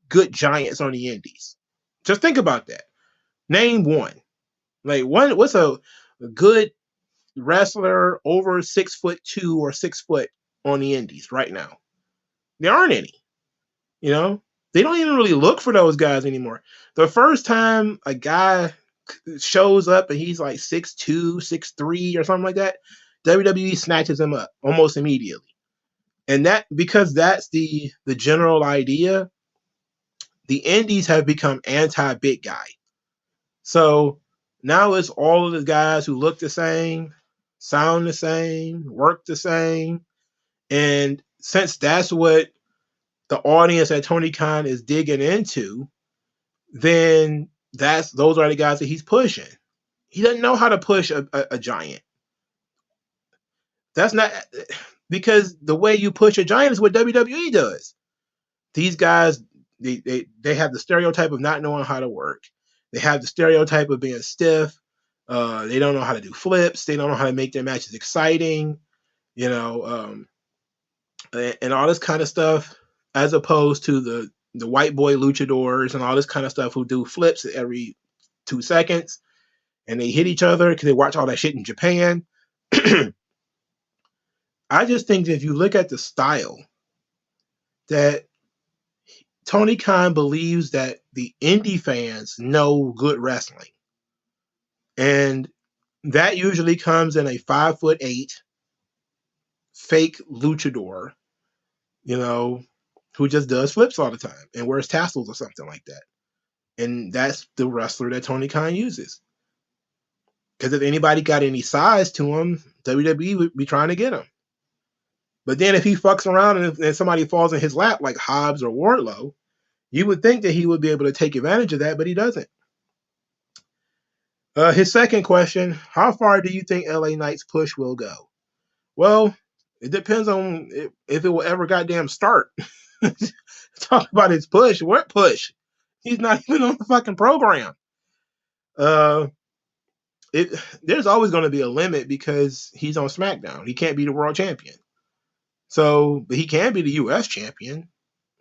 good giants on the indies. Just think about that. Name one. Like what's a good wrestler over 6'2" or 6 foot on the indies right now? There aren't any. They don't even really look for those guys anymore. The first time a guy shows up and he's like 6'2", 6'3", or something like that, WWE snatches him up almost immediately. And that, because that's the general idea, the indies have become anti-big guy. So now it's all of the guys who look the same, sound the same, work the same. And since that's what the audience at Tony Khan is digging into, then those are the guys that he's pushing. He doesn't know how to push a giant. That's not, because the way you push a giant is what WWE does. These guys, they have the stereotype of not knowing how to work. They have the stereotype of being stiff. They don't know how to do flips. They don't know how to make their matches exciting, you know, and all this kind of stuff, as opposed to the white boy luchadors and all this kind of stuff who do flips every 2 seconds and they hit each other because they watch all that shit in Japan. I just think that if you look at the style, that Tony Khan believes that the indie fans know good wrestling. And that usually comes in a 5'8" fake luchador, you know, who just does flips all the time and wears tassels or something like that. And that's the wrestler that Tony Khan uses. Because if anybody got any size to him, WWE would be trying to get him. But then if he fucks around and somebody falls in his lap like Hobbs or Wardlow, you would think that he would be able to take advantage of that, but he doesn't. His second question, how far do you think LA Knight's push will go? Well, it depends on if it will ever goddamn start. Talk about his push. What push? He's not even on the fucking program. There's always going to be a limit because he's on SmackDown. He can't be the world champion. So, but he can be the U.S. champion.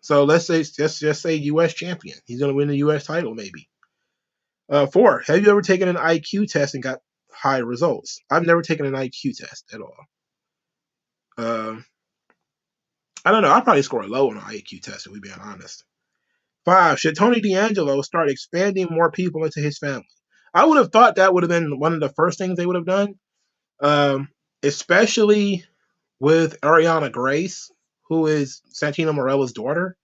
So let's just say U.S. champion. He's going to win the U.S. title maybe. 4, have you ever taken an IQ test and got high results? I've never taken an IQ test at all. I don't know. I'd probably score low on an IQ test if we're being honest. 5, should Tony D'Angelo start expanding more people into his family? I would have thought that would have been one of the first things they would have done, especially with Ariana Grace, who is Santino Marella's daughter.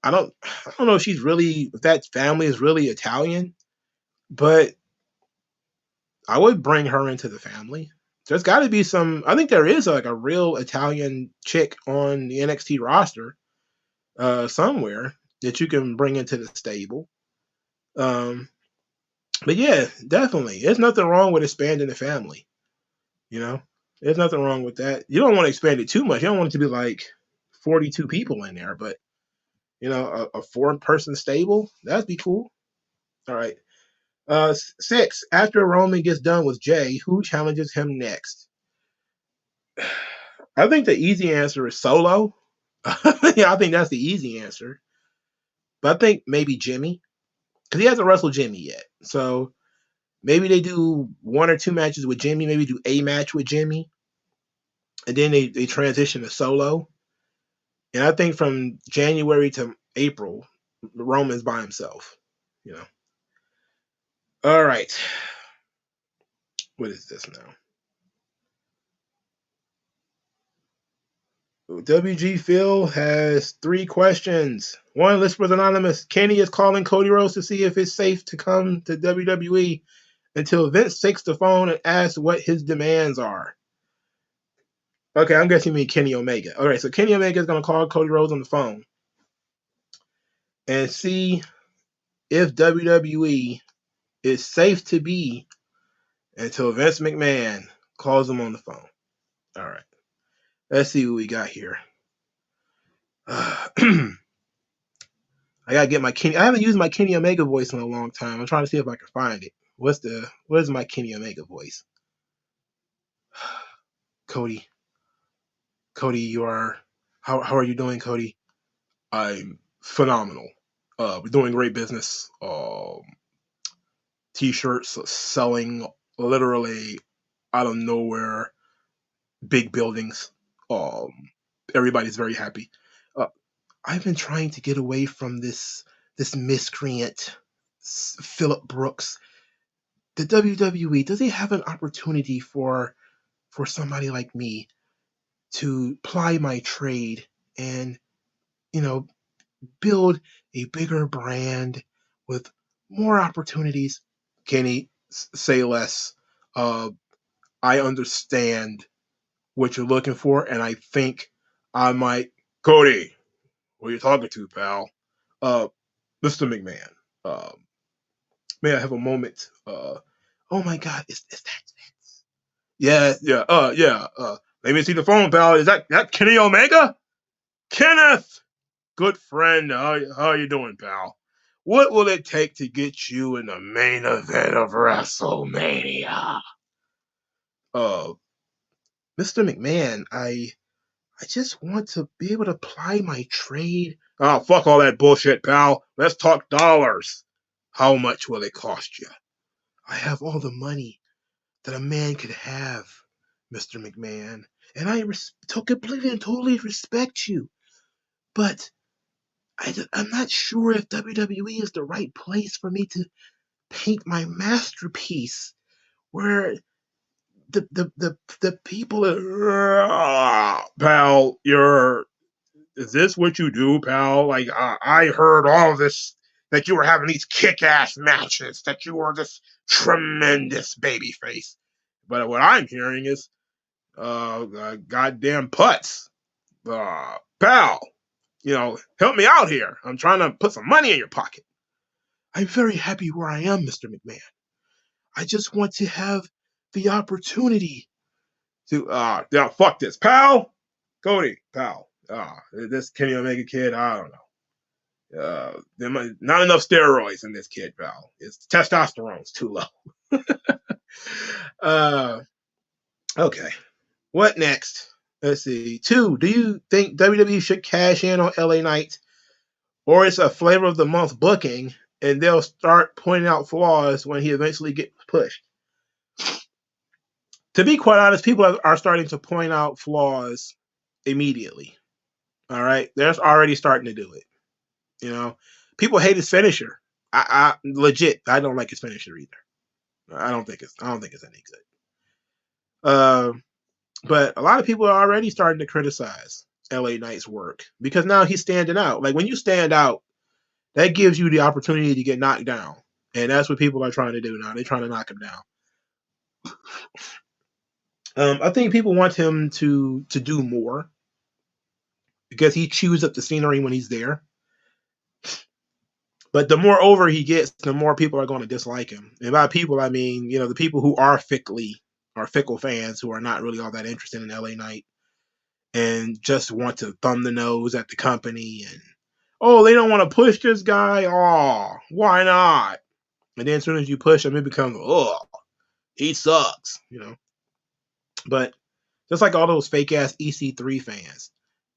I don't know if that family is really Italian, but I would bring her into the family. There's got to be I think there is like a real Italian chick on the NXT roster somewhere that you can bring into the stable. But yeah, definitely. There's nothing wrong with expanding the family. You know, there's nothing wrong with that. You don't want to expand it too much. You don't want it to be like 42 people in there, but you know, a 4-person stable, that'd be cool. All right. 6, after Roman gets done with Jay, who challenges him next? I think the easy answer is Solo. Yeah, I think that's the easy answer. But I think maybe Jimmy, because he hasn't wrestled Jimmy yet. So maybe they do 1 or 2 matches with Jimmy, maybe do a match with Jimmy, and then they transition to Solo. And I think from January to April, Roman's by himself, you know. All right. What is this now? WG Phil has 3 questions. 1, list was anonymous. Kenny is calling Cody Rhodes to see if it's safe to come to WWE until Vince takes the phone and asks what his demands are. Okay, I'm guessing you mean Kenny Omega. All right, so Kenny Omega is going to call Cody Rhodes on the phone and see if WWE is safe to be until Vince McMahon calls him on the phone. All right, let's see what we got here. I gotta get my Kenny. I haven't used my Kenny Omega voice in a long time. I'm trying to see if I can find it. What is my Kenny Omega voice? Cody, you are. How are you doing, Cody? I'm phenomenal. We're doing great business. T-shirts selling literally out of nowhere. Big buildings. Everybody's very happy. I've been trying to get away from this miscreant Phillip Brooks, the WWE, does it have an opportunity for somebody like me to ply my trade and, build a bigger brand with more opportunities? Kenny, say less. I understand what you're looking for, and I think I might. Cody, who are you talking to, pal? Mr. McMahon. May I have a moment? Oh my God, is that Vince? Yeah, yeah, yeah. Let me see the phone, pal. Is that Kenny Omega? Kenneth, good friend. How you doing, pal? What will it take to get you in the main event of WrestleMania? Uh, Mr. McMahon, I just want to be able to ply my trade. Oh, fuck all that bullshit, pal. Let's talk dollars. How much will it cost you? I have all the money that a man could have, Mr. McMahon, and I completely and totally respect you. But I'm not sure if WWE is the right place for me to paint my masterpiece, where the people are, pal, is this what you do, pal? Like, I heard all this, that you were having these kick-ass matches, that you were this tremendous babyface. But what I'm hearing is, goddamn putts. Pal, help me out here. I'm trying to put some money in your pocket. I'm very happy where I am, Mr. McMahon. I just want to have the opportunity to, yeah, fuck this, pal. Cody, pal. This Kenny Omega kid, I don't know. Not enough steroids in this kid, pal. His testosterone's too low. Okay. What next? Let's see. 2, do you think WWE should cash in on LA Knight, or it's a flavor of the month booking and they'll start pointing out flaws when he eventually gets pushed? To be quite honest, people are starting to point out flaws immediately. All right, they're already starting to do it. People hate his finisher. I legit, I don't like his finisher either. I don't think it's any good. But a lot of people are already starting to criticize LA Knight's work because now he's standing out. Like, when you stand out, that gives you the opportunity to get knocked down, and that's what people are trying to do now. They're trying to knock him down. I think people want him to do more because he chews up the scenery when he's there. But the more over he gets, the more people are going to dislike him. And by people, I mean, the people who are fickle fans who are not really all that interested in LA Knight and just want to thumb the nose at the company and, oh, they don't want to push this guy. Oh, why not? And then as soon as you push him, it becomes, oh, he sucks, But just like all those fake ass EC3 fans,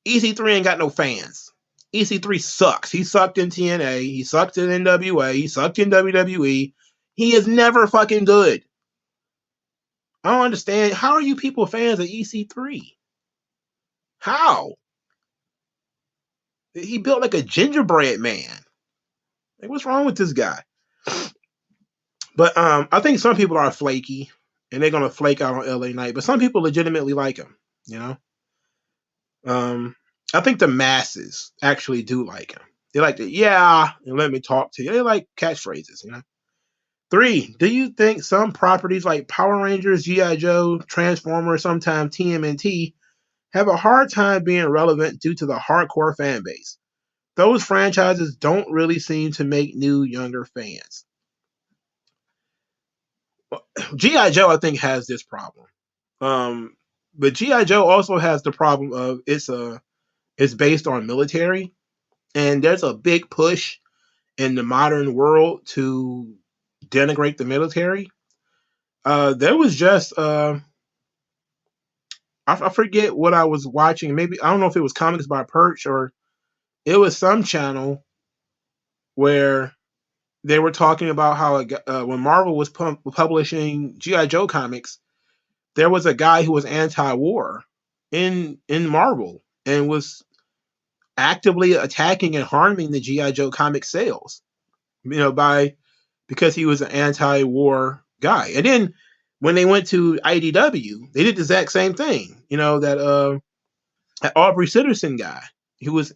EC3 ain't got no fans. EC3 sucks. He sucked in TNA. He sucked in NWA. He sucked in WWE. He is never fucking good. I don't understand. How are you people fans of EC3? How? He built like a gingerbread man. Like, what's wrong with this guy? But I think some people are flaky, and they're gonna flake out on LA Knight. But some people legitimately like him. I think the masses actually do like him. They like to, yeah, and let me talk to you. They like catchphrases. 3, do you think some properties like Power Rangers, G.I. Joe, Transformers, sometimes TMNT, have a hard time being relevant due to the hardcore fan base? Those franchises don't really seem to make new, younger fans. G.I. Joe, I think, has this problem. But G.I. Joe also has the problem of it's based on military, and there's a big push in the modern world to denigrate the military. There was just I forget what I was watching. Maybe, I don't know if it was Comics by Perch or it was some channel where they were talking about how when Marvel was publishing G.I. Joe comics, there was a guy who was anti-war in Marvel and was actively attacking and harming the G.I. Joe comic sales, by because he was an anti-war guy. And then when they went to IDW, they did the exact same thing. That Aubrey Sitterson guy, who was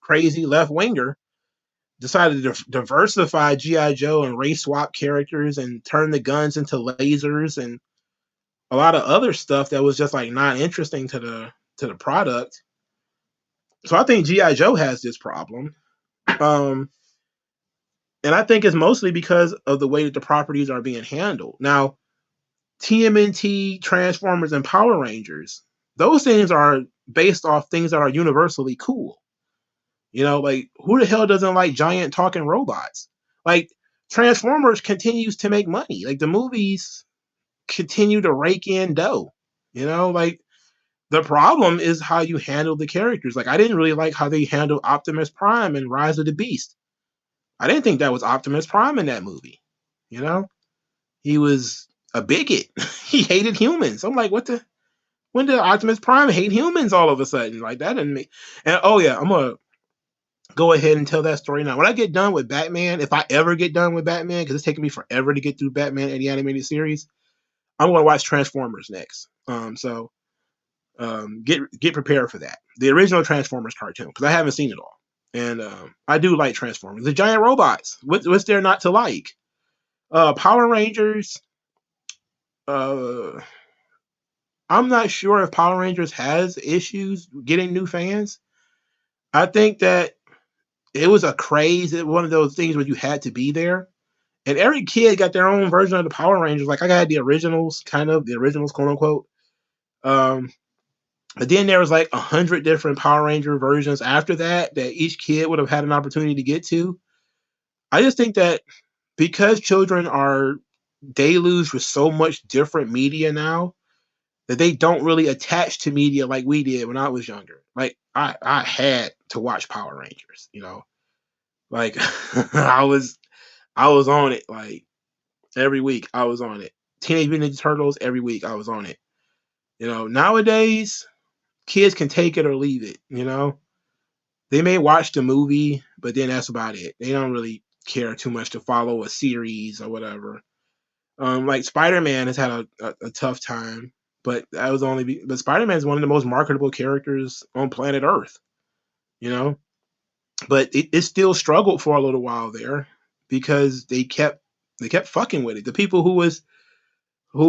crazy left winger, decided to diversify GI Joe and race swap characters and turn the guns into lasers and a lot of other stuff that was just like not interesting to the product. So I think GI Joe has this problem. And I think it's mostly because of the way that the properties are being handled. Now, TMNT, Transformers, and Power Rangers, those things are based off things that are universally cool. Like who the hell doesn't like giant talking robots? Like Transformers continues to make money. Like the movies continue to rake in dough. Like the problem is how you handle the characters. Like I didn't really like how they handled Optimus Prime and Rise of the Beast. I didn't think that was Optimus Prime in that movie. He was a bigot. He hated humans. I'm like, when did Optimus Prime hate humans all of a sudden? Like that didn't make. And oh yeah, I'm gonna go ahead and tell that story now. When I get done with Batman, if I ever get done with Batman, because it's taking me forever to get through Batman and the animated series, I'm gonna watch Transformers next. Get prepared for that. The original Transformers cartoon, because I haven't seen it all. And I do like Transformers. The giant robots. What's there not to like? Power Rangers. I'm not sure if Power Rangers has issues getting new fans. I think that it was a craze. One of those things where you had to be there. And every kid got their own version of the Power Rangers. Like I got the originals, quote unquote. But then there was like 100 different Power Ranger versions after that each kid would have had an opportunity to get to. I just think that because children are deluged with so much different media now, that they don't really attach to media like we did when I was younger. Like I had to watch Power Rangers, like I was on it like every week. I was on it. Teenage Mutant Ninja Turtles every week. I was on it. Nowadays kids can take it or leave it. They may watch the movie, but then that's about it. They don't really care too much to follow a series or whatever. Like Spider-Man has had a tough time, but that was but Spider-Man is one of the most marketable characters on planet Earth, but it still struggled for a little while there because they kept fucking with it. The people who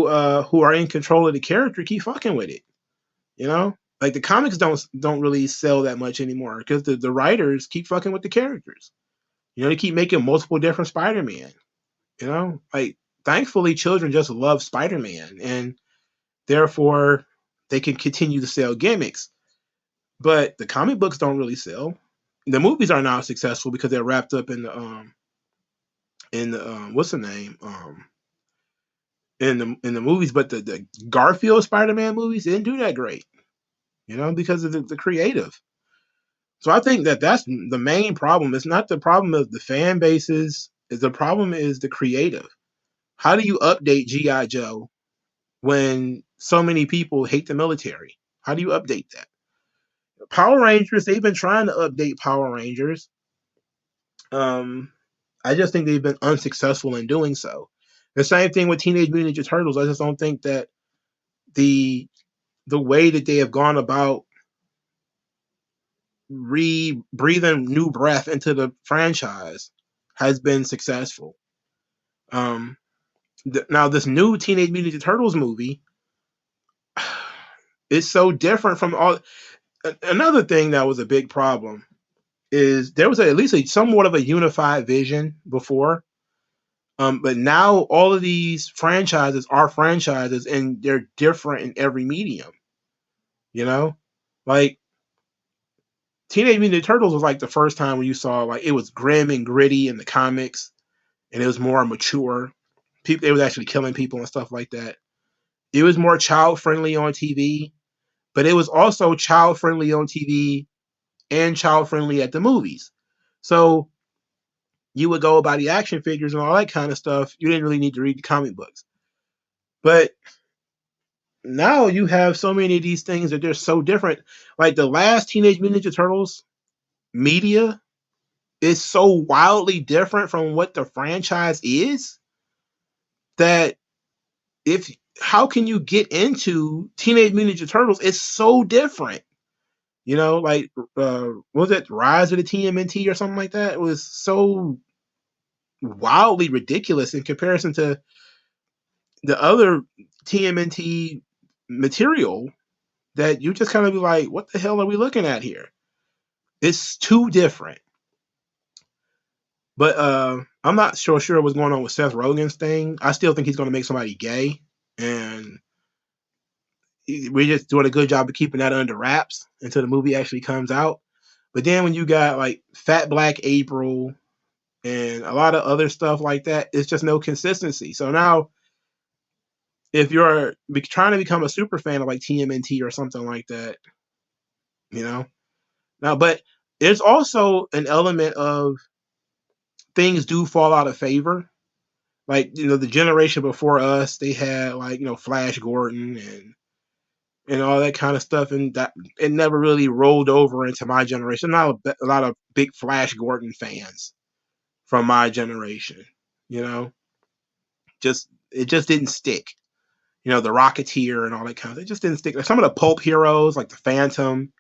are in control of the character keep fucking with it, like the comics don't really sell that much anymore because the writers keep fucking with the characters. They keep making multiple different Spider-Man. Like thankfully children just love Spider-Man and therefore they can continue to sell gimmicks. But the comic books don't really sell. The movies are not successful because they're wrapped up in the what's the name? In the movies, but the Garfield Spider-Man movies didn't do that great. Because of the creative. So I think that's the main problem. It's not the problem of the fan bases. The problem is the creative. How do you update G.I. Joe when so many people hate the military? How do you update that? Power Rangers, they've been trying to update Power Rangers. I just think they've been unsuccessful in doing so. The same thing with Teenage Mutant Ninja Turtles. I just don't think that the way that they have gone about breathing new breath into the franchise has been successful. Now this new Teenage Mutant Ninja Turtles movie is so different from all. Another thing that was a big problem is there was at least somewhat of a unified vision before, but now all of these franchises are franchises and they're different in every medium. Like Teenage Mutant Ninja Turtles was like the first time when you saw like it was grim and gritty in the comics, and it was more mature. They was actually killing people and stuff like that. It was more child friendly on TV, but it was also child friendly on TV and child friendly at the movies. So you would go by the action figures and all that kind of stuff. You didn't really need to read the comic books. But now you have so many of these things that they're so different. Like the last Teenage Mutant Ninja Turtles media is so wildly different from what the franchise is that how can you get into Teenage Mutant Ninja Turtles? It's so different. You know, like what was it, Rise of the TMNT or something like that? It was so wildly ridiculous in comparison to the other TMNT material that you just kind of be like, what the hell are we looking at here? It's too different. But I'm not sure what's going on with Seth Rogen's thing. I still think he's going to make somebody gay, and we're just doing a good job of keeping that under wraps until the movie actually comes out. But then when you got like Fat Black April and a lot of other stuff like that, it's just no consistency. So now, if you're trying to become a super fan of like TMNT or something like that, you know, now, but there's also an element of things do fall out of favor. Like, you know, the generation before us, they had like, you know, Flash Gordon and all that kind of stuff, and that it never really rolled over into my generation. Not a lot of big Flash Gordon fans from my generation, you know. It just didn't stick. You know, the Rocketeer and all that kind of, it just didn't stick. Like some of the pulp heroes, like the Phantom,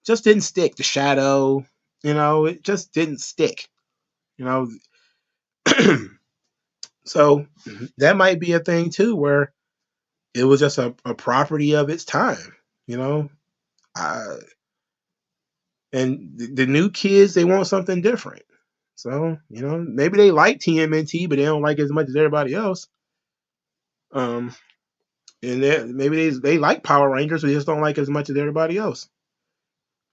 just didn't stick. The Shadow, you know, it just didn't stick. You know, so that might be a thing too, where it was just a property of its time, you know. And the new kids, they want something different. So, you know, maybe they like TMNT, but they don't like it as much as everybody else. And maybe they like Power Rangers, but they just don't like it as much as everybody else.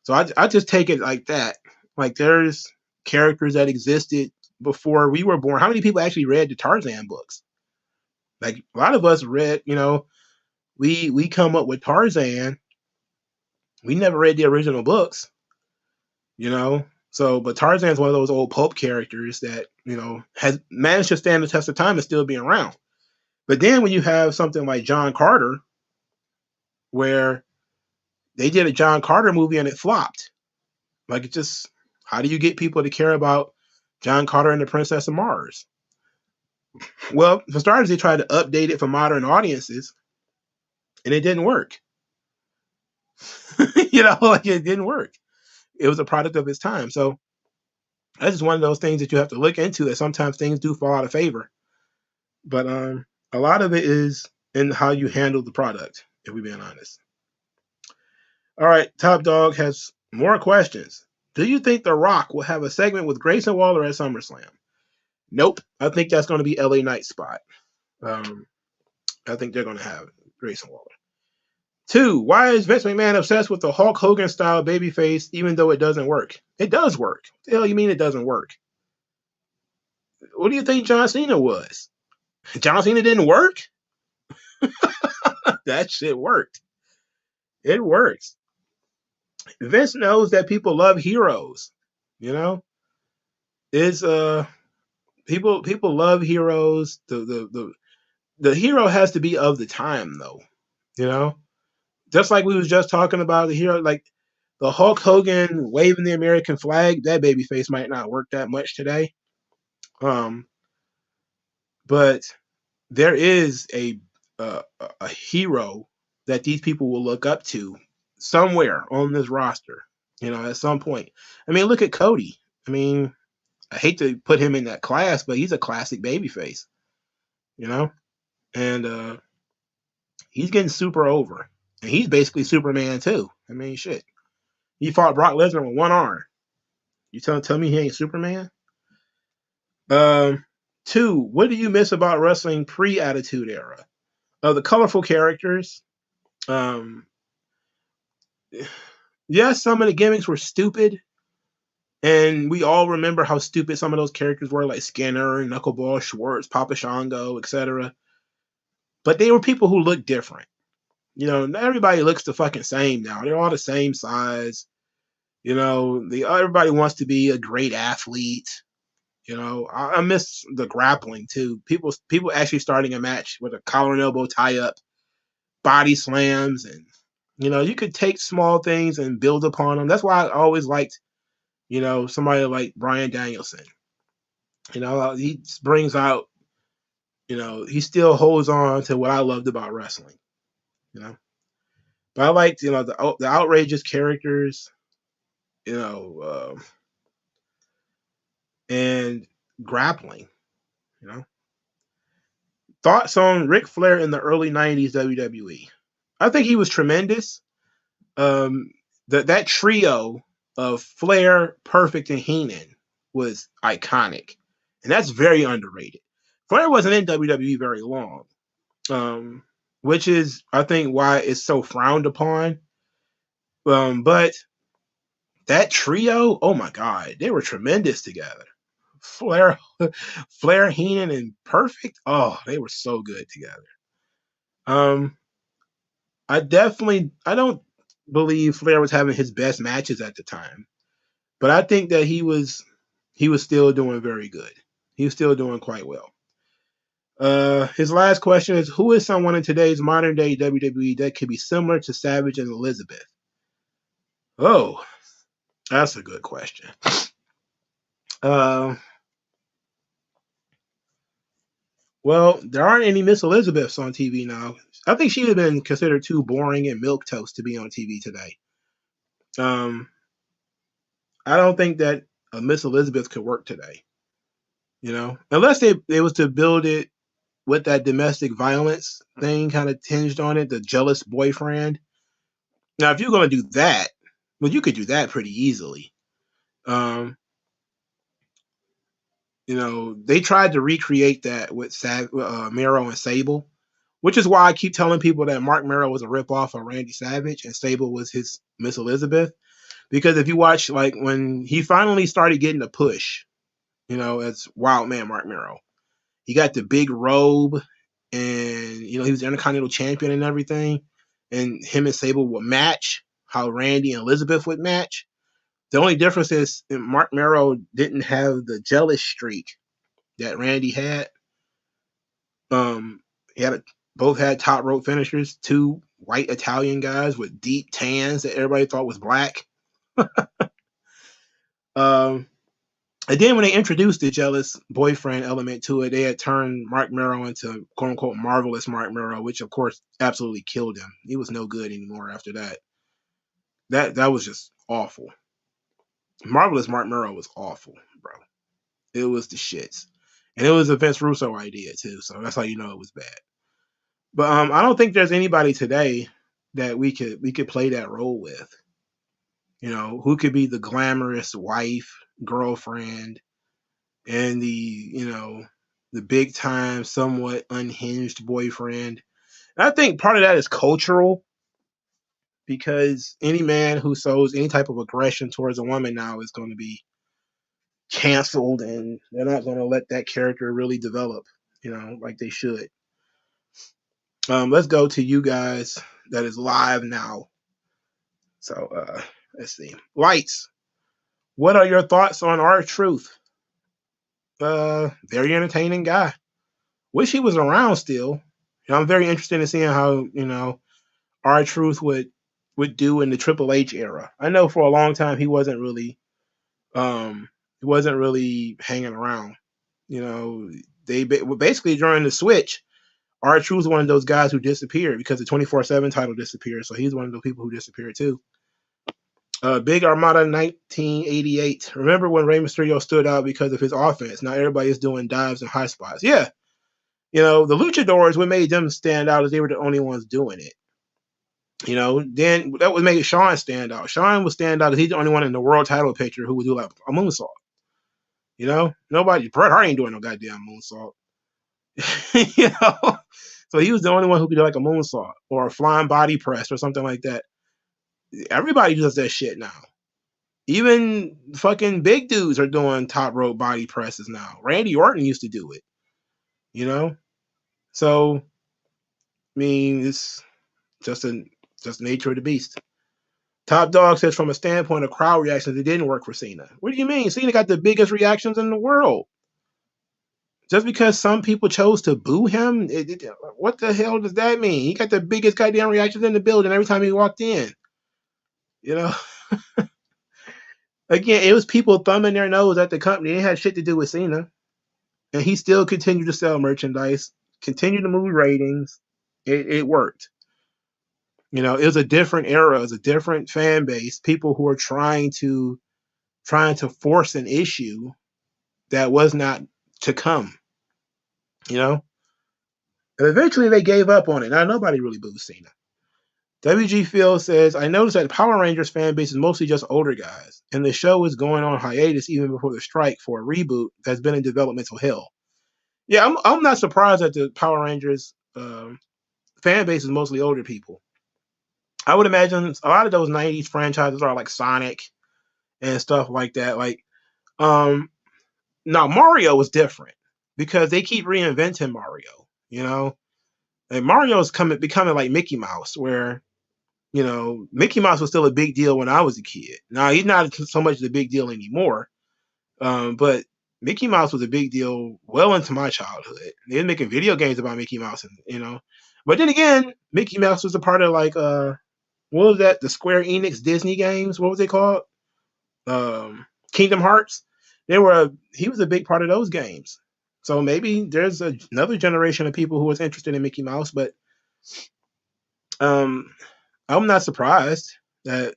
So I just take it like that. Like there's characters that existed before we were born. How many people actually read the Tarzan books? Like a lot of us read, you know, we come up with Tarzan. We never read the original books, you know. So, but Tarzan's one of those old pulp characters that, you know, has managed to stand the test of time and still be around. But then when you have something like John Carter, where they did a John Carter movie and it flopped. Like it just, how do you get people to care about John Carter and the Princess of Mars? Well, for starters, they tried to update it for modern audiences, and it didn't work. You know, like it didn't work. It was a product of its time. So that's just one of those things that you have to look into. That sometimes things do fall out of favor, but a lot of it is in how you handle the product. If we're being honest. All right, Top Dog has more questions. Do you think The Rock will have a segment with Grayson Waller at SummerSlam? Nope. I think that's going to be LA Knight's spot. I think they're going to have Grayson Waller. 2, why is Vince McMahon obsessed with the Hulk Hogan style babyface even though it doesn't work? It does work. What the hell you mean it doesn't work? What do you think John Cena was? John Cena didn't work? That shit worked. It works. Vince knows that people love heroes. You know? It's people love heroes. The hero has to be of the time though. You know? Just like we was just talking about the hero, like the Hulk Hogan waving the American flag, that baby face might not work that much today. But there is a hero that these people will look up to somewhere on this roster, you know, at some point. I mean, look at Cody. I mean, I hate to put him in that class, but he's a classic babyface, you know, and he's getting super over, and he's basically Superman too. I mean, shit, he fought Brock Lesnar with one arm. You tell me he ain't Superman? 2, what do you miss about wrestling pre-Attitude Era? The colorful characters. Yes, some of the gimmicks were stupid, and we all remember how stupid some of those characters were, like Skinner, Knuckleball, Schwartz, Papa Shango, etc. But they were people who looked different. You know, everybody looks the fucking same now. They're all the same size. You know, everybody wants to be a great athlete. You know, I miss the grappling too. People actually starting a match with a collar and elbow tie up, body slams, and you know, you could take small things and build upon them. That's why I always liked, somebody like Bryan Danielson. He brings out, he still holds on to what I loved about wrestling. But I liked, the outrageous characters, and grappling. You know, thoughts on Ric Flair in the early '90s WWE? I think he was tremendous. That trio of Flair, Perfect, and Heenan was iconic, and that's very underrated. Flair wasn't in WWE very long, which is, I think, why it's so frowned upon. But that trio, oh my God, they were tremendous together. Flair, Flair, Heenan, and Perfect. Oh, they were so good together. I don't believe Flair was having his best matches at the time, but I think that he was still doing very good. He was still doing quite well. His last question is, who is someone in today's modern day WWE that could be similar to Savage and Elizabeth? Oh, that's a good question. Well, there aren't any Miss Elizabeths on TV now. I think she'd have been considered too boring and milquetoast to be on TV today. I don't think that a Miss Elizabeth could work today. Unless they was to build it with that domestic violence thing kind of tinged on it, the jealous boyfriend. Now, if you're going to do that, well, you could do that pretty easily. They tried to recreate that with Mero and Sable, which is why I keep telling people that Mark Mero was a ripoff of Randy Savage and Sable was his Miss Elizabeth. Because if you watch, like, when he finally started getting a push, as Wild Man Mark Mero, he got the big robe and, he was the Intercontinental Champion and everything. And him and Sable would match how Randy and Elizabeth would match. The only difference is Mark Mero didn't have the jealous streak that Randy had. Both had top rope finishers, two white Italian guys with deep tans that everybody thought was black. And then when they introduced the jealous boyfriend element to it, they had turned Mark Mero into quote unquote marvelous Mark Mero, which of course absolutely killed him. He was no good anymore after that. That was just awful. Marvelous Mark Mero was awful, bro. It was the shits. And it was a Vince Russo idea too, so that's how you know it was bad. But I don't think there's anybody today that we could play that role with. Who could be the glamorous wife, girlfriend, and the big time, somewhat unhinged boyfriend. And I think part of that is cultural, because any man who shows any type of aggression towards a woman now is going to be canceled, and they're not going to let that character really develop, like they should. Let's go to you guys that is live now. So let's see. Lights. What are your thoughts on R-Truth? Very entertaining guy. Wish he was around still. I'm very interested in seeing how R-Truth would do in the Triple H era. I know for a long time he wasn't really hanging around. They basically during the switch, R-Truth was one of those guys who disappeared because the 24/7 title disappeared. So he's one of those people who disappeared too. Big Armada 1988. Remember when Rey Mysterio stood out because of his offense? Now everybody is doing dives and high spots. Yeah. The luchadors, what made them stand out is they were the only ones doing it. Then that would make Shawn stand out. Shawn would stand out because he's the only one in the world title picture who would do like a moonsault. Nobody, Bret Hart ain't doing no goddamn moonsault. So he was the only one who could do like a moonsault or a flying body press or something like that. Everybody does that shit now. Even fucking big dudes are doing top rope body presses now. Randy Orton used to do it. So, I mean, it's just nature of the beast. Top Dog says, from a standpoint of crowd reactions, it didn't work for Cena. What do you mean? Cena got the biggest reactions in the world. Just because some people chose to boo him, what the hell does that mean? He got the biggest goddamn reactions in the building every time he walked in. Again, it was people thumbing their nose at the company. It had shit to do with Cena, and he still continued to sell merchandise, continued to move ratings. It worked. It was a different era. It was a different fan base. People who were trying to force an issue that was not to come. You know, and eventually they gave up on it. Now nobody really boos Cena. WG Phil says, I noticed that Power Rangers fan base is mostly just older guys, and the show is going on hiatus even before the strike for a reboot that's been in developmental hell. Yeah, I'm not surprised that the Power Rangers fan base is mostly older people. I would imagine a lot of those '90s franchises are like Sonic and stuff like that. Like, now Mario is different because they keep reinventing Mario. And Mario's becoming like Mickey Mouse, where Mickey Mouse was still a big deal when I was a kid. Now he's not so much a big deal anymore, but Mickey Mouse was a big deal well into my childhood. They were making video games about Mickey Mouse, and. But then again, Mickey Mouse was a part of like what was that? The Square Enix Disney games. What was they called? Kingdom Hearts. He was a big part of those games. So maybe there's another generation of people who was interested in Mickey Mouse, but I'm not surprised that.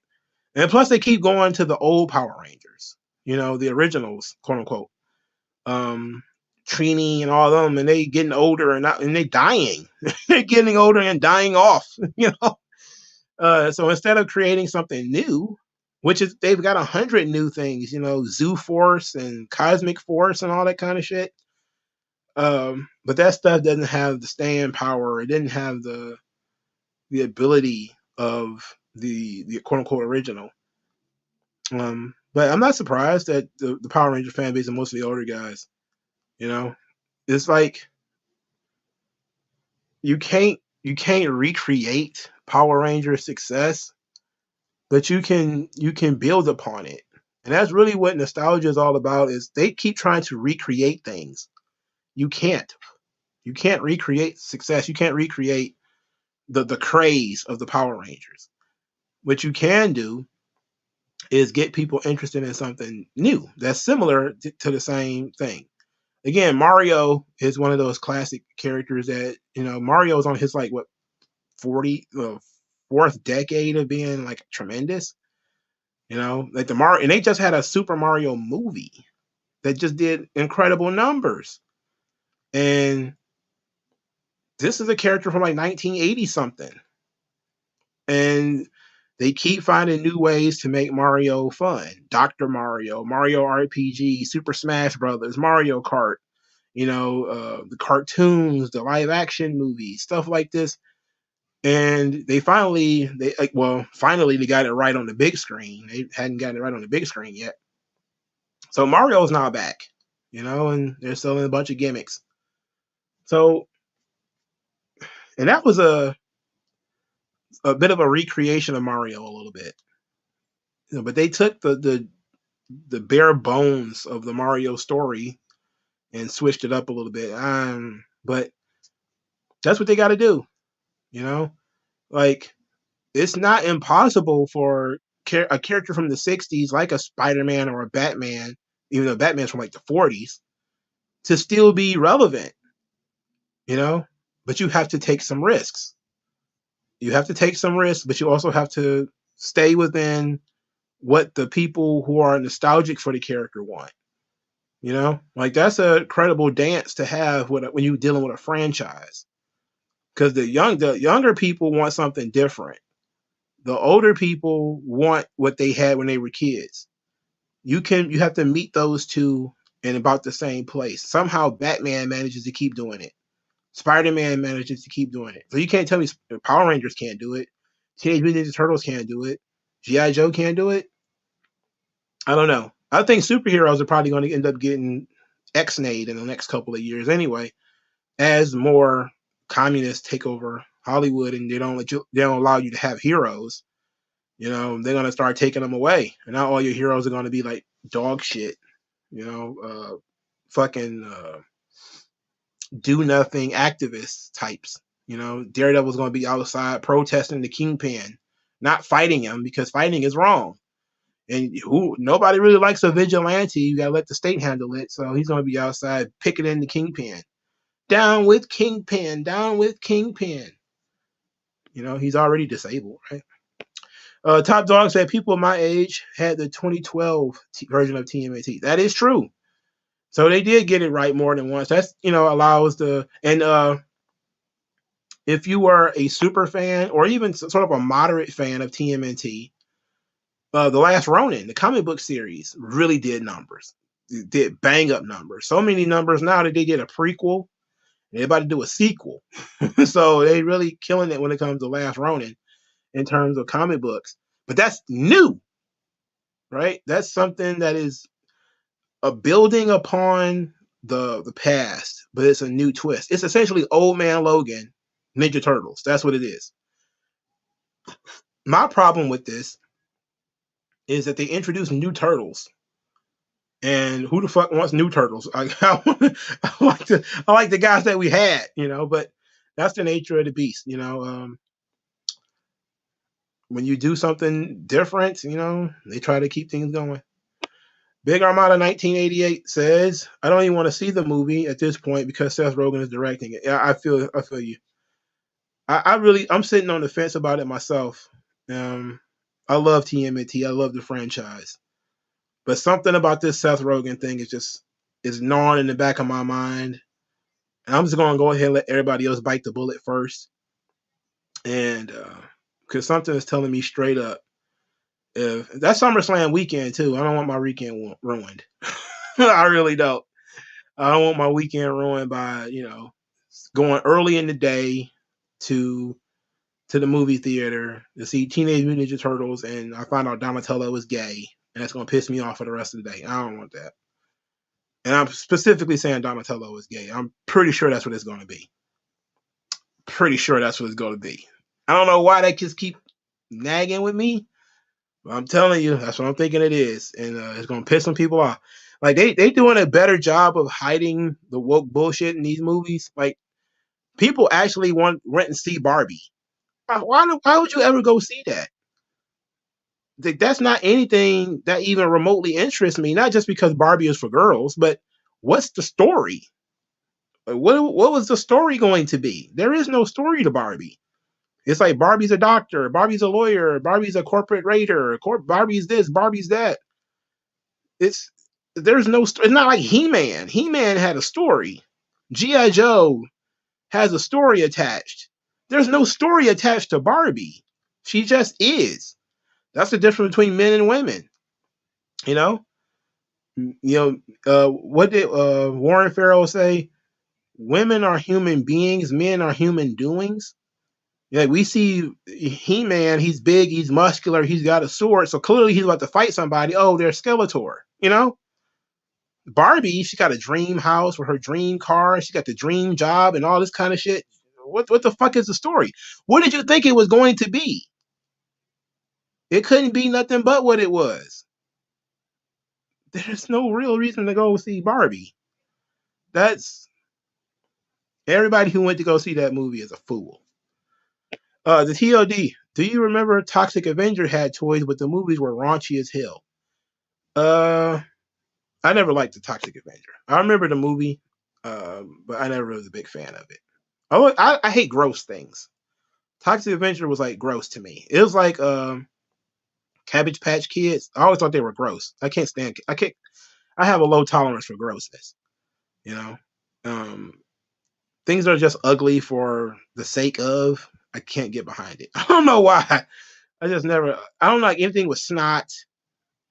And plus, they keep going to the old Power Rangers, the originals, quote unquote. Trini and all of them, and they getting older and they dying. They're getting older and dying off. So instead of creating something new, which is they've got 100 new things, Zoo Force and Cosmic Force and all that kind of shit. But that stuff doesn't have the staying power. It didn't have the ability of the quote unquote original. But I'm not surprised that the Power Ranger fan base are mostly older guys. It's like you can't recreate Power Ranger success, but you can build upon it. And that's really what nostalgia is all about, is they keep trying to recreate things. You can't recreate success. You can't recreate the craze of the Power Rangers. What you can do is get people interested in something new that's similar to the same thing. Again, Mario is one of those classic characters that, Mario is on his like what 4th decade of being like tremendous. Like the Mario, and they just had a Super Mario movie that just did incredible numbers. And this is a character from like 1980 something. And they keep finding new ways to make Mario fun. Dr. Mario, Mario RPG, Super Smash Brothers, Mario Kart, the cartoons, the live action movies, stuff like this. And finally they got it right on the big screen. They hadn't gotten it right on the big screen yet. So Mario's now back, and they're selling a bunch of gimmicks. So, and that was a bit of a recreation of Mario a little bit. But they took the bare bones of the Mario story and switched it up a little bit. But that's what they got to do, Like, it's not impossible for a character from the 60s, like a Spider-Man or a Batman, even though Batman's from like the 40s, to still be relevant, But you have to take some risks. But you also have to stay within what the people who are nostalgic for the character want. Like that's a credible dance to have when you're dealing with a franchise, because the younger people want something different. The older people want what they had when they were kids. You have to meet those two in about the same place. Somehow Batman manages to keep doing it. Spider-Man manages to keep doing it. So you can't tell me Power Rangers can't do it. Teenage Mutant Ninja Turtles can't do it. G.I. Joe can't do it. I don't know. I think superheroes are probably going to end up getting X-nayed in the next couple of years anyway, as more communists take over Hollywood and they don't allow you to have heroes. They're going to start taking them away. And now all your heroes are going to be like dog shit, fucking do nothing activist types. Daredevil's going to be outside protesting the Kingpin, not fighting him because fighting is wrong. And nobody really likes a vigilante. You gotta let the state handle it. So he's gonna be outside picketing the Kingpin. Down with Kingpin, down with Kingpin. He's already disabled, right? Top Dog said people my age had the 2012 version of TMNT. That is true. So they did get it right more than once. That's allows the and if you were a super fan or even sort of a moderate fan of TMNT, The Last Ronin, the comic book series, really did numbers. It did bang up numbers. So many numbers now that they did a prequel. They're about to do a sequel. So they really killing it when it comes to Last Ronin in terms of comic books. But that's new, right? That's something that is a building upon the past, but it's a new twist. It's essentially Old Man Logan, Ninja Turtles. That's what it is. My problem with this is that they introduced new turtles. And who the fuck wants new turtles? I like the guys that we had, but that's the nature of the beast, when you do something different, they try to keep things going. Big Armada 1988 says, I don't even want to see the movie at this point because Seth Rogen is directing it. Yeah, I feel you. I'm sitting on the fence about it myself. I love TMNT. I love the franchise. But something about this Seth Rogen thing is gnawing in the back of my mind. And I'm just going to go ahead and let everybody else bite the bullet first. And because something is telling me straight up, if that's SummerSlam weekend too, I don't want my weekend ruined. I really don't. I don't want my weekend ruined by, going early in the day to the movie theater to see Teenage Mutant Ninja Turtles and I find out Donatello is gay and that's going to piss me off for the rest of the day. I don't want that. And I'm specifically saying Donatello is gay. I'm pretty sure that's what it's going to be. Pretty sure that's what it's going to be. I don't know why they just keep nagging with me, but I'm telling you, that's what I'm thinking it is. And it's going to piss some people off. Like, they doing a better job of hiding the woke bullshit in these movies. Like, people actually went and see Barbie. Why would you ever go see that? Like, that's not anything that even remotely interests me. Not just because Barbie is for girls, but what's the story? What was the story going to be? There is no story to Barbie. It's like Barbie's a doctor, Barbie's a lawyer, Barbie's a corporate raider, Barbie's this, Barbie's that. There's no. It's not like He-Man. He-Man had a story. G.I. Joe has a story attached. There's no story attached to Barbie. She just is. That's the difference between men and women. What did Warren Farrell say? Women are human beings, men are human doings. Yeah, we see He-Man, he's big, he's muscular, he's got a sword, so clearly he's about to fight somebody. Oh, they're Skeletor, Barbie, she got a dream house with her dream car, she got the dream job and all this kind of shit. What the fuck is the story? What did you think it was going to be? It couldn't be nothing but what it was. There's no real reason to go see Barbie. That's everybody who went to go see that movie is a fool. The TOD. Do you remember Toxic Avenger had toys, but the movies were raunchy as hell? I never liked the Toxic Avenger. I remember the movie, but I never was a big fan of it. I hate gross things. Toxic Avenger was like gross to me. It was like Cabbage Patch Kids. I always thought they were gross. I have a low tolerance for grossness. Things that are just ugly for the sake of. I can't get behind it. I don't know why. I don't like anything with snot,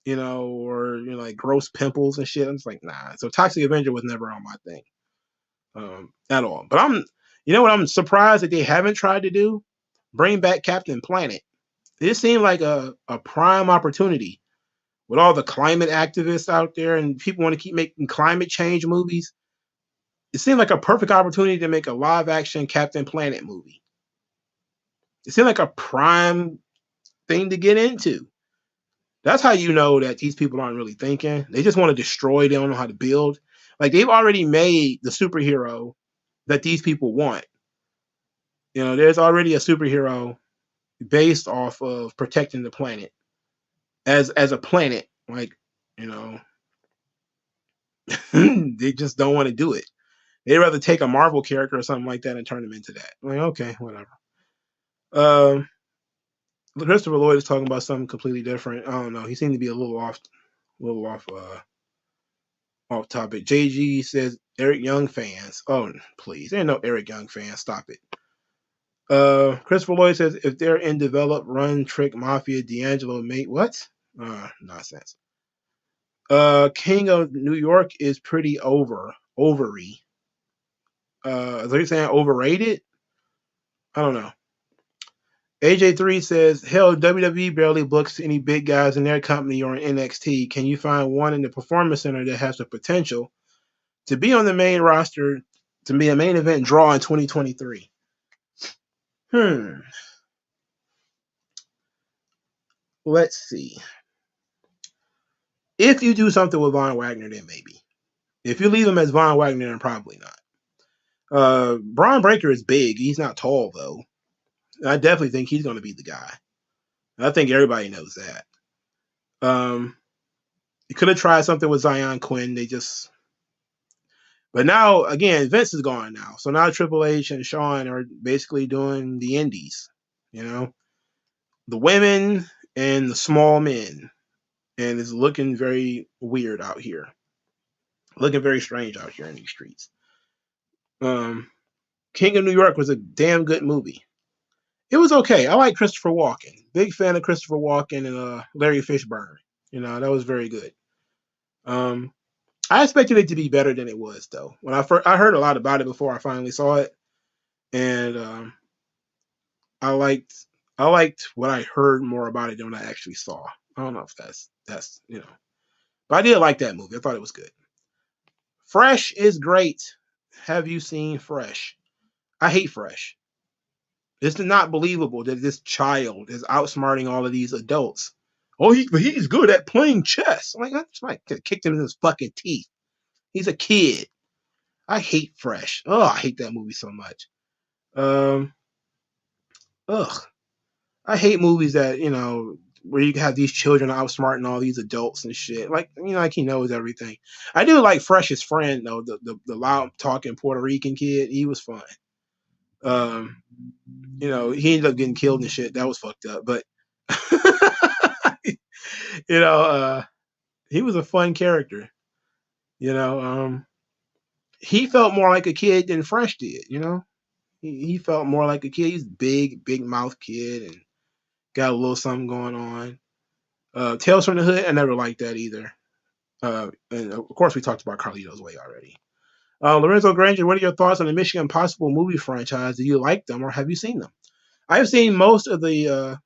or like gross pimples and shit. I'm just like, nah. So Toxic Avenger was never on my thing, at all. But I'm surprised that they haven't tried to do? Bring back Captain Planet. It seemed like a prime opportunity with all the climate activists out there and people want to keep making climate change movies. It seemed like a perfect opportunity to make a live action Captain Planet movie. It seemed like a prime thing to get into. That's how you know that these people aren't really thinking. They just want to destroy. They don't know how to build. Like, they've already made the superhero that these people want. There's already a superhero based off of protecting the planet. as a planet. Like, you know, they just don't want to do it. They'd rather take a Marvel character or something like that and turn them into that. Like, okay, whatever. Um, Christopher Lloyd is talking about something completely different. I don't know. He seemed to be a little off topic. JG says Eric Young fans. Oh, please, there ain't no Eric Young fans. Stop it. Christopher Lloyd says if they're in develop, run, trick, mafia, D'Angelo, mate, what? Nonsense. King of New York is pretty ovary. Is he saying overrated? I don't know. AJ3 says, hell, WWE barely books any big guys in their company or in NXT. Can you find one in the Performance Center that has the potential to be on the main roster, to be a main event draw in 2023? Let's see. If you do something with Von Wagner, then maybe. If you leave him as Von Wagner, then probably not. Braun Breaker is big. He's not tall, though. I definitely think he's going to be the guy. I think everybody knows that. You could have tried something with Zion Quinn. But now, again, Vince is gone now. So now Triple H and Shawn are basically doing the indies, you know, the women and the small men. And it's looking very weird out here. Looking very strange out here in these streets. King of New York was a damn good movie. It was okay. I like Christopher Walken. Big fan of Christopher Walken and Larry Fishburne. You know, that was very good. I expected it to be better than it was, though. When I heard a lot about it before I finally saw it, and I liked what I heard more about it than what I actually saw. I don't know if that's you know, but I did like that movie. I thought it was good. Fresh is great. Have you seen Fresh? I hate Fresh. It's not believable that this child is outsmarting all of these adults. Oh, he's good at playing chess. I'm like, I might have kicked him in his fucking teeth. He's a kid. I hate Fresh. Oh, I hate that movie so much. I hate movies that, you know, where you have these children outsmarting all these adults and shit. Like, you know, like he knows everything. I do like Fresh's friend though, the loud talking Puerto Rican kid. He was fun. You know, he ended up getting killed and shit. That was fucked up. But you know, he was a fun character. You know, he felt more like a kid than Fresh did, you know? He felt more like a kid. He's big mouth kid and got a little something going on. Tales from the Hood, I never liked that either. And of course, we talked about Carlito's Way already. Lorenzo Granger, what are your thoughts on the Mission Impossible movie franchise? Do you like them or have you seen them? I've seen most of the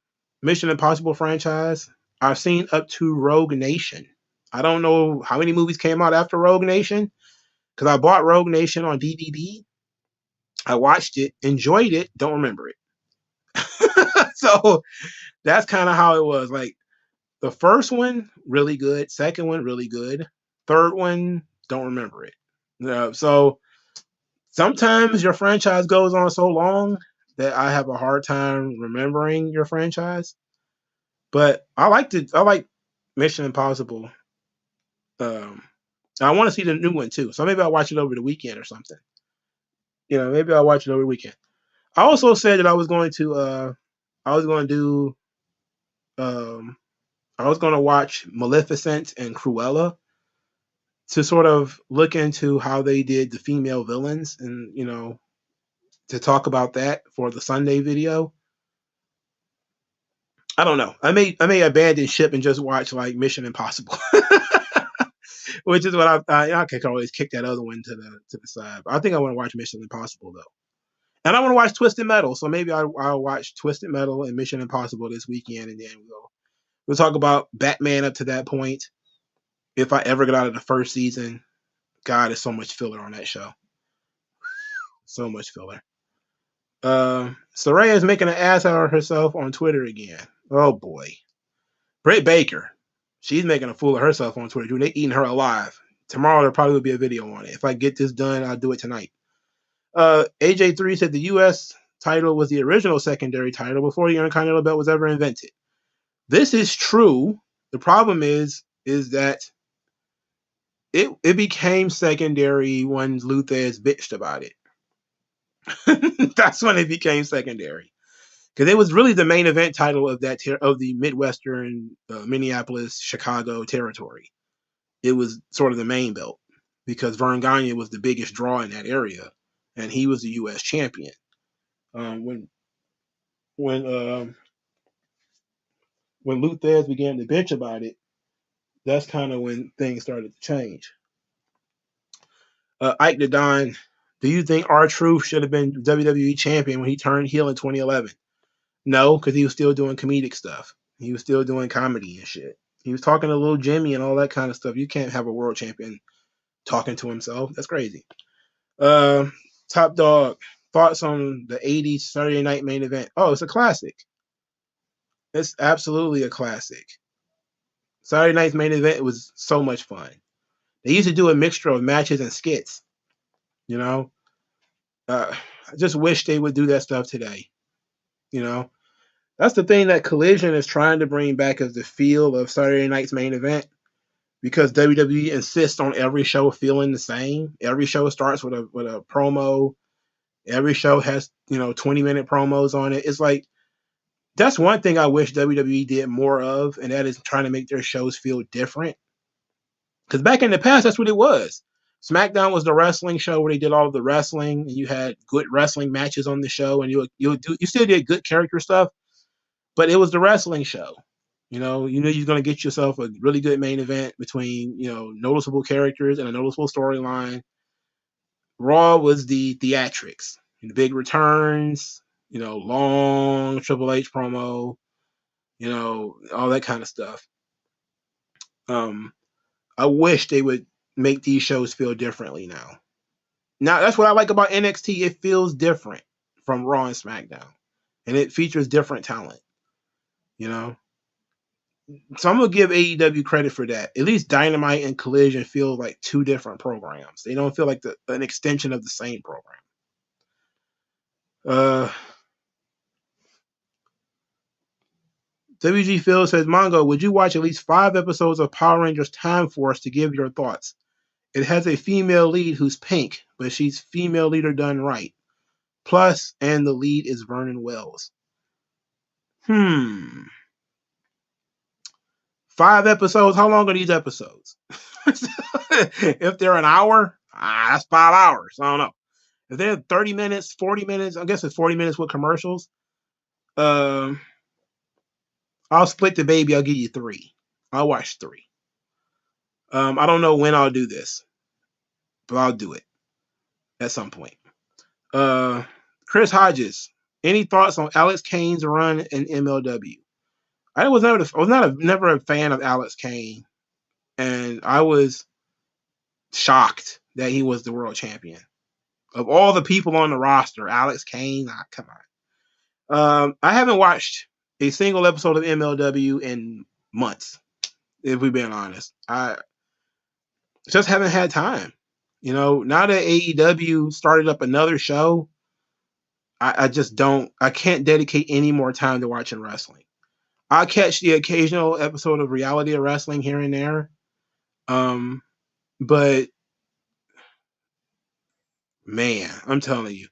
Mission Impossible franchise. I've seen up to Rogue Nation. I don't know how many movies came out after Rogue Nation because I bought Rogue Nation on DVD. I watched it, enjoyed it, don't remember it. So that's kind of how it was. Like the first one, really good. Second one, really good. Third one, don't remember it. So sometimes your franchise goes on so long that I have a hard time remembering your franchise. But I like Mission Impossible. I want to see the new one too. So maybe I'll watch it over the weekend or something. You know, maybe I'll watch it over the weekend. I also said that I was going to watch Maleficent and Cruella to sort of look into how they did the female villains and, you know, to talk about that for the Sunday video. I don't know. I may abandon ship and just watch like Mission Impossible, which is what I can always kick that other one to the side. But I think I want to watch Mission Impossible though, and I want to watch Twisted Metal. So maybe I'll watch Twisted Metal and Mission Impossible this weekend, and then we'll talk about Batman up to that point. If I ever get out of the first season, God, there's so much filler on that show. So much filler. Soraya is making an ass out of herself on Twitter again. Oh boy. Britt Baker. She's making a fool of herself on Twitter. Dude, they eating her alive. Tomorrow there probably will be a video on it. If I get this done, I'll do it tonight. AJ3 said the US title was the original secondary title before the Intercontinental belt was ever invented. This is true, The problem is that it became secondary when Luthez bitched about it. That's when it became secondary, because it was really the main event title of of the Midwestern Minneapolis Chicago territory. It was sort of the main belt because Vern Gagne was the biggest draw in that area, and he was the U.S. champion. When when um, when Luthez began to bitch about it, that's kind of when things started to change. Ike the Don, do you think R-Truth should have been WWE champion when he turned heel in 2011? No, because he was still doing comedic stuff. He was still doing comedy and shit. He was talking to Little Jimmy and all that kind of stuff. You can't have a world champion talking to himself. That's crazy. Top Dog, thoughts on the 80s Saturday night main event? Oh, it's a classic. It's absolutely a classic. Saturday night's main event was so much fun. They used to do a mixture of matches and skits. You know, I just wish they would do that stuff today. You know, that's the thing that Collision is trying to bring back as the feel of Saturday night's main event, because WWE insists on every show feeling the same. Every show starts with a promo. Every show has 20-minute promos on it. It's like, that's one thing I wish WWE did more of, and that is trying to make their shows feel different. Because back in the past, that's what it was. SmackDown was the wrestling show where they did all of the wrestling, and you had good wrestling matches on the show, and you still did good character stuff, but it was the wrestling show. You knew you're going to get yourself a really good main event between noticeable characters and a noticeable storyline. Raw was the theatrics, the big returns, long Triple H promo, all that kind of stuff. I wish they would make these shows feel differently now. Now, that's what I like about NXT. It feels different from Raw and SmackDown, and it features different talent. So I'm gonna give AEW credit for that. At least Dynamite and Collision feel like two different programs. They don't feel like an extension of the same program. WG Phil says, Mongo, would you watch at least 5 episodes of Power Rangers Time Force to give your thoughts? It has a female lead who's pink, but she's female leader done right. Plus, and the lead is Vernon Wells. 5 episodes? How long are these episodes? If they're an hour, that's 5 hours. I don't know. If they're 30 minutes, 40 minutes, I guess it's 40 minutes with commercials. I'll split the baby. I'll give you 3. I'll watch 3. I don't know when I'll do this, but I'll do it at some point. Chris Hodges, any thoughts on Alex Kane's run in MLW? I was never a fan of Alex Kane, and I was shocked that he was the world champion. Of all the people on the roster, Alex Kane, come on. I haven't watched a single episode of MLW in months, if we're being honest. I just haven't had time. Now that AEW started up another show, I can't dedicate any more time to watching wrestling. I'll catch the occasional episode of Reality of Wrestling here and there. But man, I'm telling you,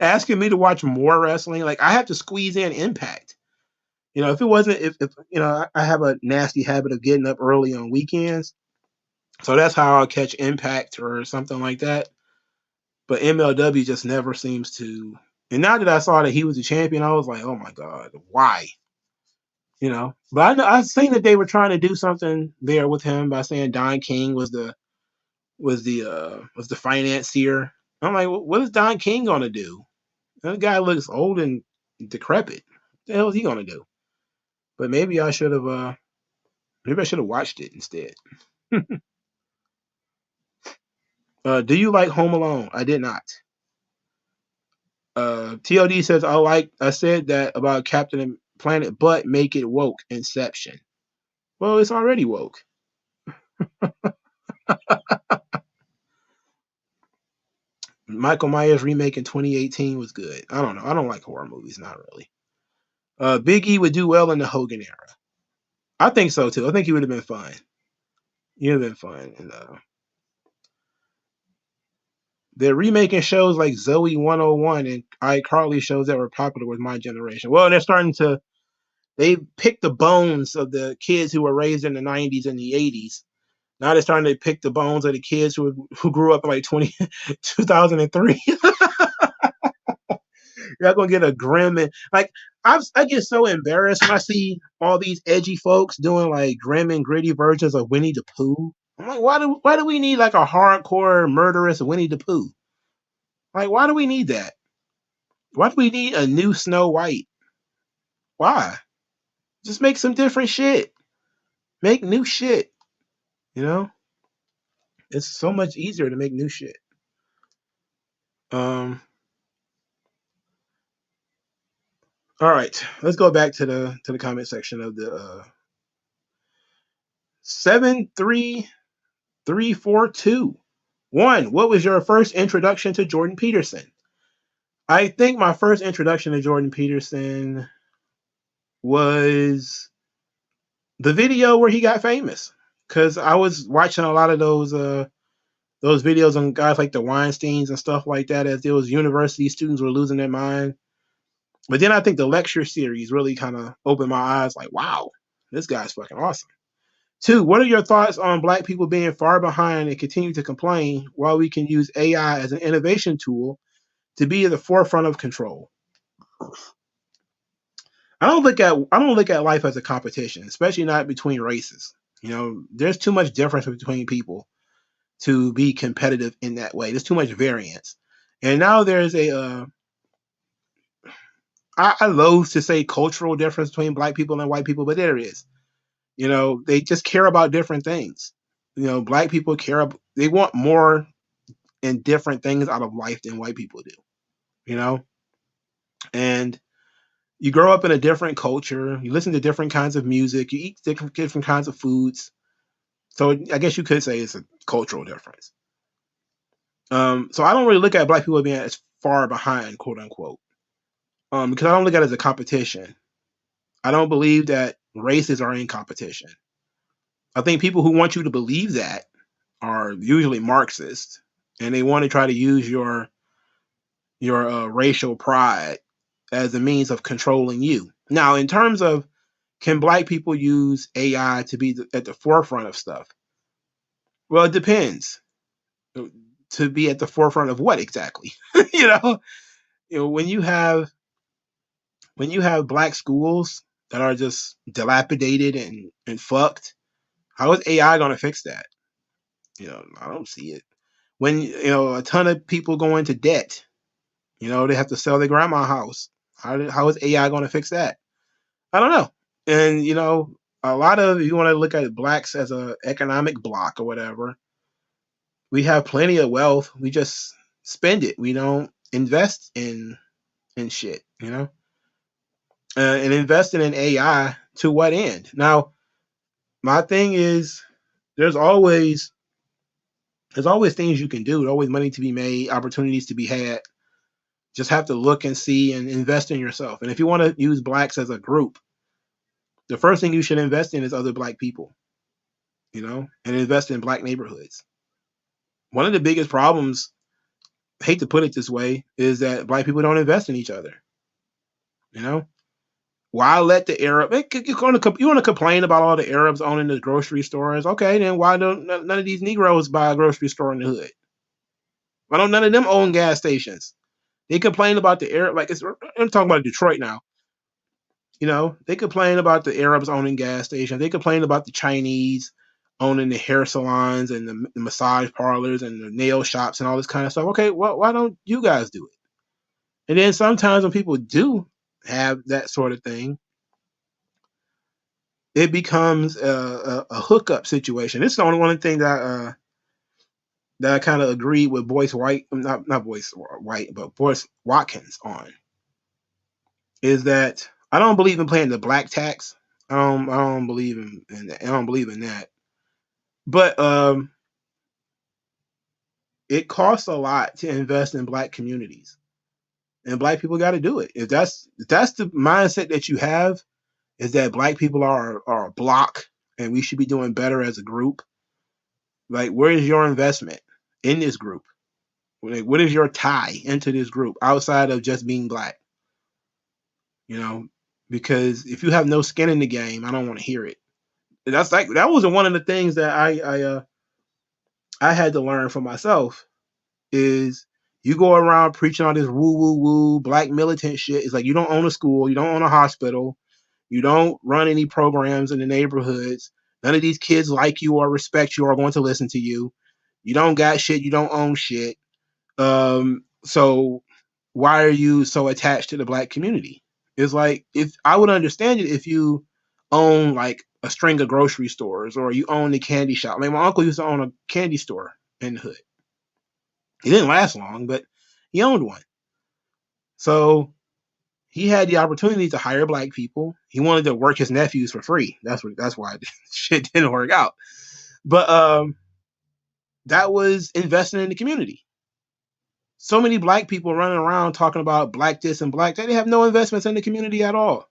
asking me to watch more wrestling, like, I have to squeeze in Impact. If it wasn't, if I have a nasty habit of getting up early on weekends, so that's how I'll catch Impact or something like that. But MLW just never seems to. And now that I saw that he was the champion, I was like, oh my god, why? But I've seen that they were trying to do something there with him by saying Don King was the financier. I'm like, what is Don King gonna do? That guy looks old and decrepit. What the hell is he gonna do? But maybe I should have watched it instead. Do you like Home Alone? I did not. TLD says, I said that about Captain Planet, but make it woke. Inception. Well, it's already woke. Michael Myers remake in 2018 was good. I don't know. I don't like horror movies, not really. Big E would do well in the Hogan era. I think so too. I think he would have been fine. He would have been fine. And they're remaking shows like Zoe 101 and iCarly shows that were popular with my generation. Well, they're starting to. They pick the bones of the kids who were raised in the 90s and the 80s. Now they're starting to pick the bones of the kids who grew up in like 2003. You're gonna get a grim and like I get so embarrassed when I see all these edgy folks doing like grim and gritty versions of Winnie the Pooh. I'm like, why do we need like a hardcore murderous Winnie the Pooh? Like, why do we need that? Why do we need a new Snow White? Why? Just make some different shit. Make new shit. You know? It's so much easier to make new shit. Um all right, let's go back to the comment section of the 73342. One, what was your first introduction to Jordan Peterson? I think my first introduction to Jordan Peterson was the video where he got famous. Because I was watching a lot of those videos on guys like the Weinsteins and stuff like that as those university students were losing their mind. But then I think the lecture series really kind of opened my eyes like, wow, this guy's fucking awesome. Two, what are your thoughts on Black people being far behind and continue to complain while we can use AI as an innovation tool to be at the forefront of control? I don't look at life as a competition, especially not between races. You know, there's too much difference between people to be competitive in that way. There's too much variance. And now there's I loathe to say cultural difference between Black people and white people, but there is. You know, they just care about different things. You know, Black people they want more and different things out of life than white people do. You know, and you grow up in a different culture. You listen to different kinds of music. You eat different kinds of foods. So I guess you could say it's a cultural difference. So I don't really look at Black people being as far behind, quote unquote, because I don't look at it as a competition. I don't believe that races are in competition. I think people who want you to believe that are usually Marxist, and they want to try to use your racial pride as a means of controlling you. Now, in terms of can Black people use AI to be at the forefront of stuff? Well, it depends. To be at the forefront of what exactly? you know, when you have Black schools that are just dilapidated and fucked, how is AI going to fix that? You know, I don't see it. When a ton of people go into debt, they have to sell their grandma house. How is AI going to fix that? I don't know. And a lot of, if you want to look at Blacks as a economic block or whatever, we have plenty of wealth. We just spend it. We don't invest in shit, and investing in AI to what end? Now, my thing is, there's always things you can do. There's always money to be made, opportunities to be had. Just have to look and see and invest in yourself. And if you want to use Blacks as a group, the first thing you should invest in is other Black people, and invest in Black neighborhoods. One of the biggest problems, I hate to put it this way, is that Black people don't invest in each other. Why let the Arab? You want to complain about all the Arabs owning the grocery stores? Okay, then why don't none of these Negroes buy a grocery store in the hood? Why don't none of them own gas stations? They complain about the Arab. I'm talking about Detroit now. They complain about the Arabs owning gas stations. They complain about the Chinese owning the hair salons and the massage parlors and the nail shops and all this kind of stuff. Okay, well, why don't you guys do it? And then sometimes when people do have that sort of thing, it becomes a hookup situation. This is the only one thing that I kind of agreed with Boyce White, not Boyce White, but Boyce Watkins on, is that I don't believe in playing the black tax. I don't believe in that. I don't believe in that. But it costs a lot to invest in Black communities, and Black people got to do it. If that's the mindset that you have, is that black people are a block and we should be doing better as a group. Like, where is your investment in this group? Like, what is your tie into this group outside of just being black? You know, because if you have no skin in the game, I don't want to hear it. That's like that was one of the things that I had to learn for myself is you go around preaching all this woo woo woo black militant shit. It's like you don't own a school, you don't own a hospital, you don't run any programs in the neighborhoods. None of these kids like you or respect you or are going to listen to you. You don't got shit, you don't own shit. So why are you so attached to the black community? It's like if I would understand it if you own like a string of grocery stores or you own a candy shop. Like my uncle used to own a candy store in the hood. He didn't last long, but he owned one. So he had the opportunity to hire black people. He wanted to work his nephews for free. That's why shit didn't work out. But that was investing in the community. So many black people running around talking about black this and black that. They have no investments in the community at all.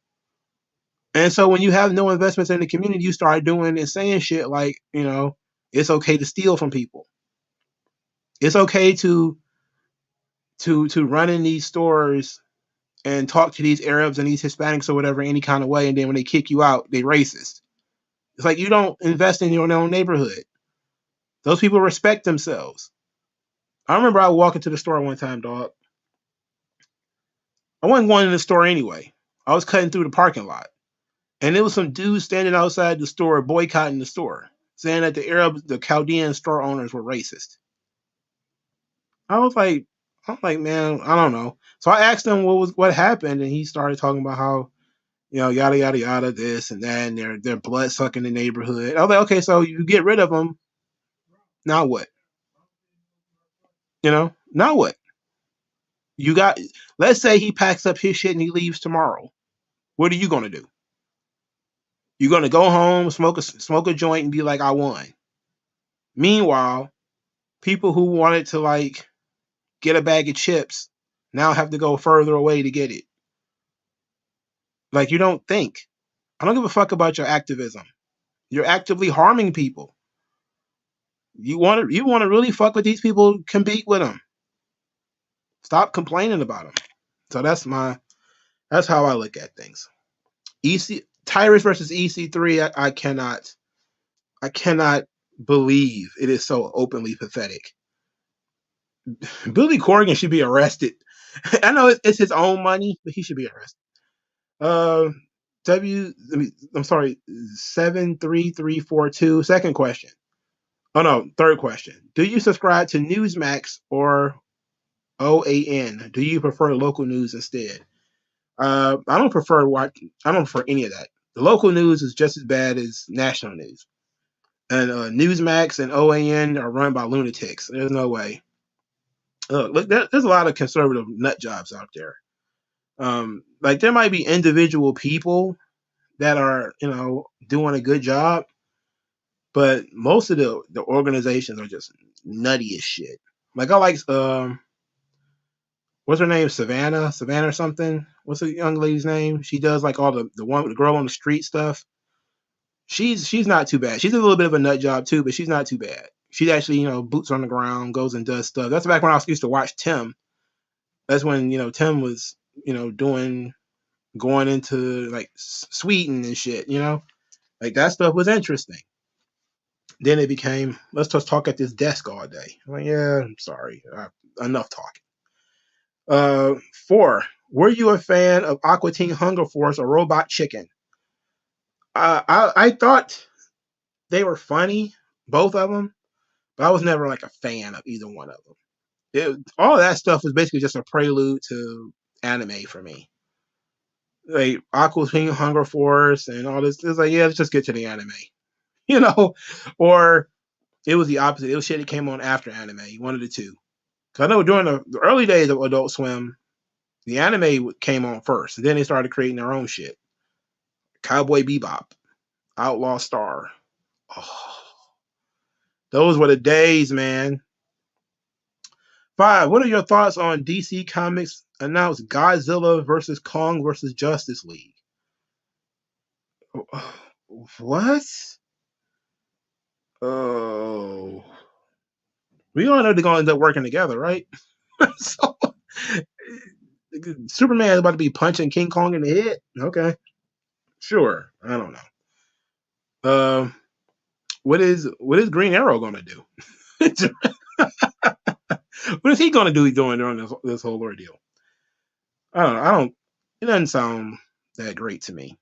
And so when you have no investments in the community, you start doing and saying shit like, you know, it's okay to steal from people. It's okay to run in these stores and talk to these Arabs and these Hispanics or whatever any kind of way, and then when they kick you out, they racist. It's like you don't invest in your own neighborhood. Those people respect themselves. I remember I walked into the store one time, dog. I wasn't going in the store anyway. I was cutting through the parking lot. And there was some dudes standing outside the store boycotting the store, saying that the Arabs, the Chaldean store owners were racist. I'm like, man, I don't know. So I asked him what happened, and he started talking about how, you know, yada yada yada, this and that, and they're blood sucking the neighborhood. I was like, okay, so you get rid of them, now what? You know, now what? You got, let's say he packs up his shit and he leaves tomorrow. What are you gonna do? You're gonna go home, smoke a joint, and be like, I won. Meanwhile, people who wanted to like get a bag of chips now have to go further away to get it. Like, you don't think. I don't give a fuck about your activism. You're actively harming people. You want to really fuck with these people, compete with them. Stop complaining about them. So that's how I look at things. Tyrus versus EC3, I cannot believe it is so openly pathetic. Billy Corgan should be arrested. I know it's his own money, but he should be arrested. I'm sorry, 73342. Second question. Oh no, third question. Do you subscribe to Newsmax or OAN? Do you prefer local news instead? I don't prefer any of that. The local news is just as bad as national news. And Newsmax and OAN are run by lunatics. There's no way. Look, there's a lot of conservative nut jobs out there. Like there might be individual people that are, you know, doing a good job, but most of the organizations are just nutty as shit. Like I like what's her name? Savannah or something. What's the young lady's name? She does like all the girl on the street stuff. She's not too bad. She's a little bit of a nut job too, but she's not too bad. She's actually, you know, boots on the ground, goes and does stuff. That's back when I used to watch Tim. That's when, you know, Tim was, you know, going into like Sweden and shit, you know, like that stuff was interesting. Then it became, let's just talk at this desk all day. I'm like, yeah, I'm sorry, enough talking. 4. Were you a fan of Aqua Teen Hunger Force or Robot Chicken? I thought they were funny, both of them, but I was never like a fan of either one of them. All that stuff was basically just a prelude to anime for me. Like Aqua Teen Hunger Force and all this. It's like, yeah, let's just get to the anime, you know? Or it was the opposite. It was shit that came on after anime. One of the two. Because I know during the early days of Adult Swim, the anime came on first. And then they started creating their own shit. Cowboy Bebop, Outlaw Star. Oh, those were the days, man. 5. What are your thoughts on DC Comics announced Godzilla versus Kong versus Justice League? What? Oh, we all know they're gonna end up working together, right? So Superman is about to be punching King Kong in the head. Okay, sure. I don't know. What is Green Arrow gonna do? What is he gonna do during this whole ordeal? I don't know. I don't. It doesn't sound that great to me.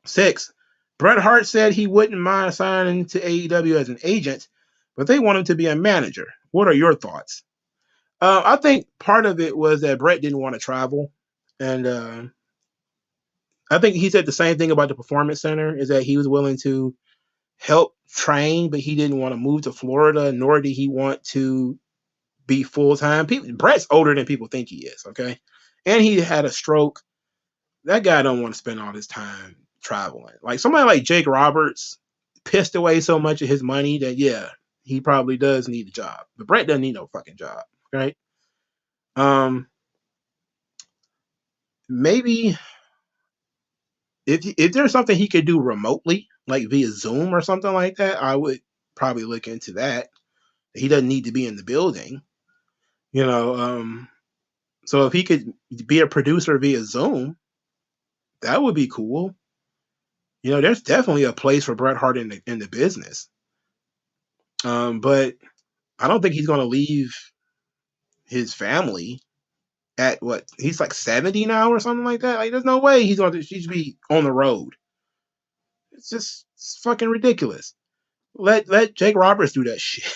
6. Bret Hart said he wouldn't mind signing to AEW as an agent, but they want him to be a manager. What are your thoughts? I think part of it was that Bret didn't want to travel, and I think he said the same thing about the Performance Center, is that he was willing to help train, but he didn't want to move to Florida, nor did he want to be full time. Bret's older than people think he is, okay, and he had a stroke. That guy don't want to spend all his time traveling. Like somebody like Jake Roberts pissed away so much of his money that yeah, he probably does need a job. But Bret doesn't need no fucking job, right? Maybe if there's something he could do remotely, like via Zoom or something like that, I would probably look into that. He doesn't need to be in the building, you know. So if he could be a producer via Zoom, that would be cool. You know, there's definitely a place for Bret Hart in the business. But I don't think he's going to leave his family at what he's like 70 now or something like that. Like, there's no way he's going to be on the road. It's fucking ridiculous. Let Jake Roberts do that shit.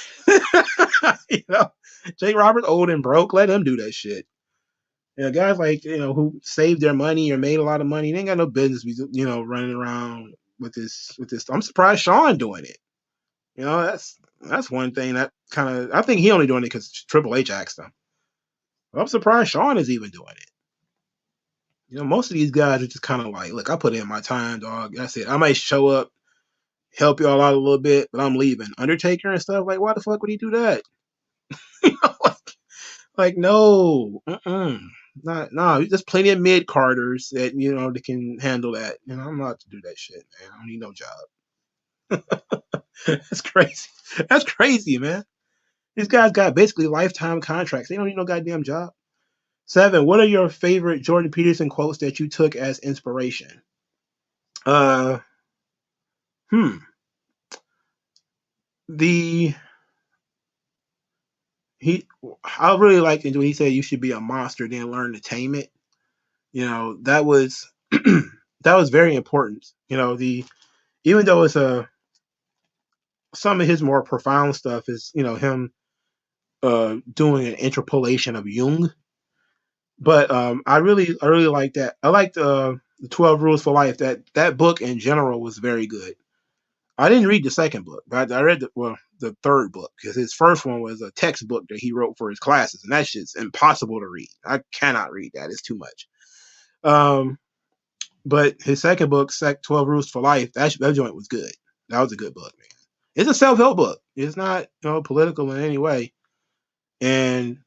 You know, Jake Roberts old and broke. Let him do that shit. You know, guys like who saved their money or made a lot of money, they ain't got no business, running around with this. I'm surprised Sean doing it. You know, that's one thing that kind of, I think he only doing it because Triple H asked him. I'm surprised Sean is even doing it. You know, most of these guys are just kind of like, look, I put in my time, dog. That's it. I might show up, help y'all out a little bit, but I'm leaving. Undertaker and stuff, like, why the fuck would he do that? Like, no, not no. There's plenty of mid carders that that can handle that. I'm not to do that shit, man. I don't need no job. That's crazy. That's crazy, man. These guys got basically lifetime contracts. They don't need no goddamn job. 7. What are your favorite Jordan Peterson quotes that you took as inspiration? Uh, hmm. The I really liked it when he said you should be a monster, then learn to tame it. That was that was very important. Even though it's some of his more profound stuff is him doing an interpolation of Jung. But I really like that. I liked the 12 Rules for Life. That book in general was very good. I didn't read the second book, but I read the third book, because his first one was a textbook that he wrote for his classes, and that shit's impossible to read. I cannot read that; it's too much. But his second book, 12 Rules for Life, that joint was good. That was a good book, man. It's a self-help book. It's not political in any way. And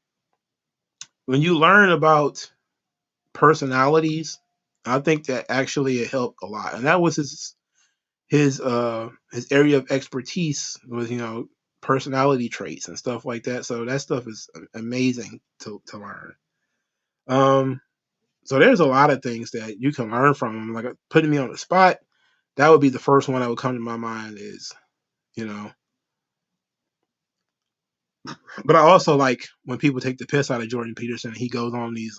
when you learn about personalities, I think that actually it helped a lot. And that was his area of expertise was personality traits and stuff like that. So that stuff is amazing to learn. So there's a lot of things that you can learn from him. Like, putting me on the spot, that would be the first one that would come to my mind is, but I also like when people take the piss out of Jordan Peterson and he goes on these,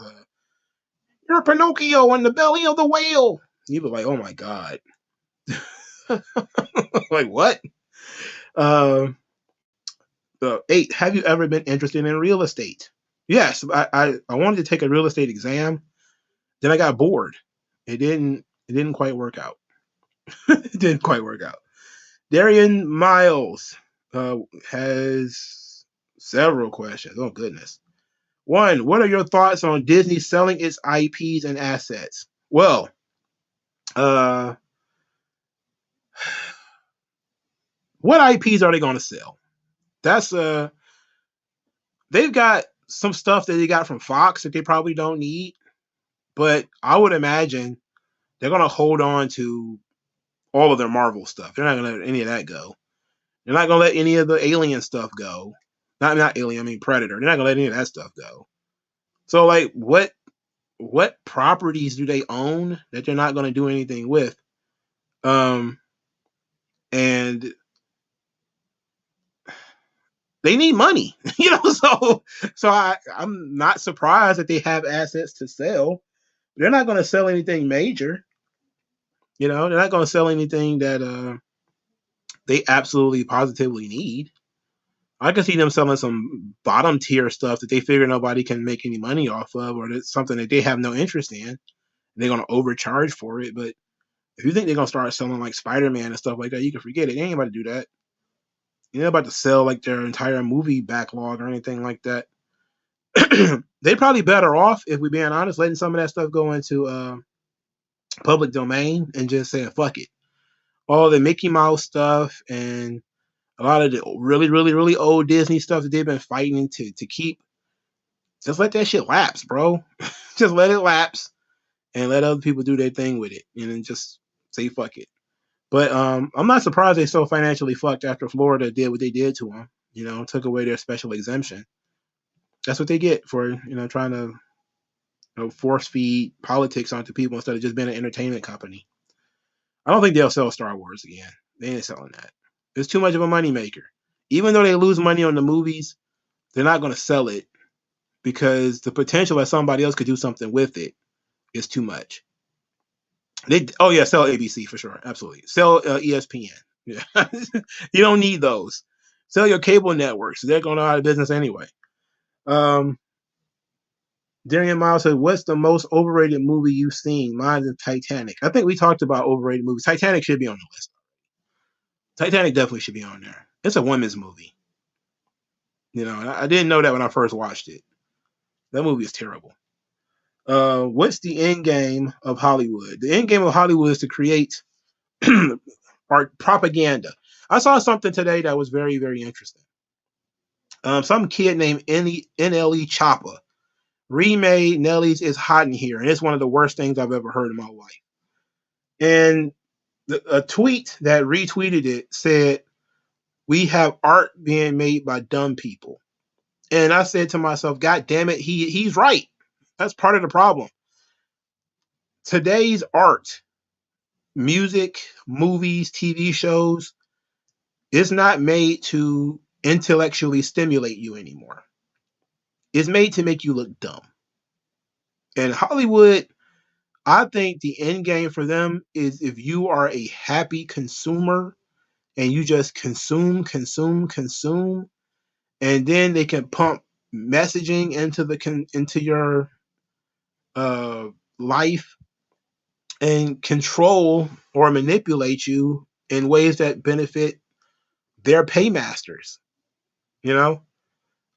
you're Pinocchio in the belly of the whale. You be like, oh my God. Like, what? 8. Have you ever been interested in real estate? Yes, I wanted to take a real estate exam. Then I got bored. It didn't quite work out. It didn't quite work out. Darian Miles has several questions. Oh goodness. 1. What are your thoughts on Disney selling its IPs and assets? Well, what IPs are they going to sell? That's they've got some stuff that they got from Fox that they probably don't need, but I would imagine they're going to hold on to all of their Marvel stuff. They're not going to let any of that go. They're not going to let any of the Alien stuff go. Not Alien, I mean Predator. They're not going to let any of that stuff go. So, like, what properties do they own that they're not going to do anything with? And they need money, So I'm not surprised that they have assets to sell. They're not going to sell anything major. They're not going to sell anything that they absolutely positively need. I can see them selling some bottom tier stuff that they figure nobody can make any money off of, or that's something that they have no interest in. They're going to overcharge for it. But if you think they're going to start selling like Spider-Man and stuff like that, you can forget it. They ain't about to do that. They're not about to sell like their entire movie backlog or anything like that. They're probably better off, if we're being honest, letting some of that stuff go into public domain and just saying, fuck it. All the Mickey Mouse stuff and a lot of the really, really, really old Disney stuff that they've been fighting to keep, just let that shit lapse, bro. Just let it lapse and let other people do their thing with it, and then just say fuck it. But I'm not surprised they're so financially fucked after Florida did what they did to them. Took away their special exemption. That's what they get for trying to force feed politics onto people instead of just being an entertainment company. I don't think they'll sell Star Wars again. They ain't selling that. It's too much of a moneymaker. Even though they lose money on the movies, they're not going to sell it because the potential that somebody else could do something with it is too much. Sell ABC for sure. Absolutely. Sell ESPN. Yeah. You don't need those. Sell your cable networks. They're going out of business anyway. Darian Miles said, what's the most overrated movie you've seen? Mine is Titanic. I think we talked about overrated movies. Titanic should be on the list. Titanic definitely should be on there. It's a women's movie. I didn't know that when I first watched it. That movie is terrible. What's the end game of Hollywood? The end game of Hollywood is to create art propaganda. I saw something today that was very, very interesting. Some kid named NLE Choppa remade Nelly's It's Hot in Here, and it's one of the worst things I've ever heard in my life. And a tweet that retweeted it said, we have art being made by dumb people. And I said to myself, God damn it, he's right. That's part of the problem. Today's art, music, movies, TV shows, is not made to intellectually stimulate you anymore. It's made to make you look dumb. And Hollywood, I think the end game for them is if you are a happy consumer and you just consume, and then they can pump messaging into your life and control or manipulate you in ways that benefit their paymasters.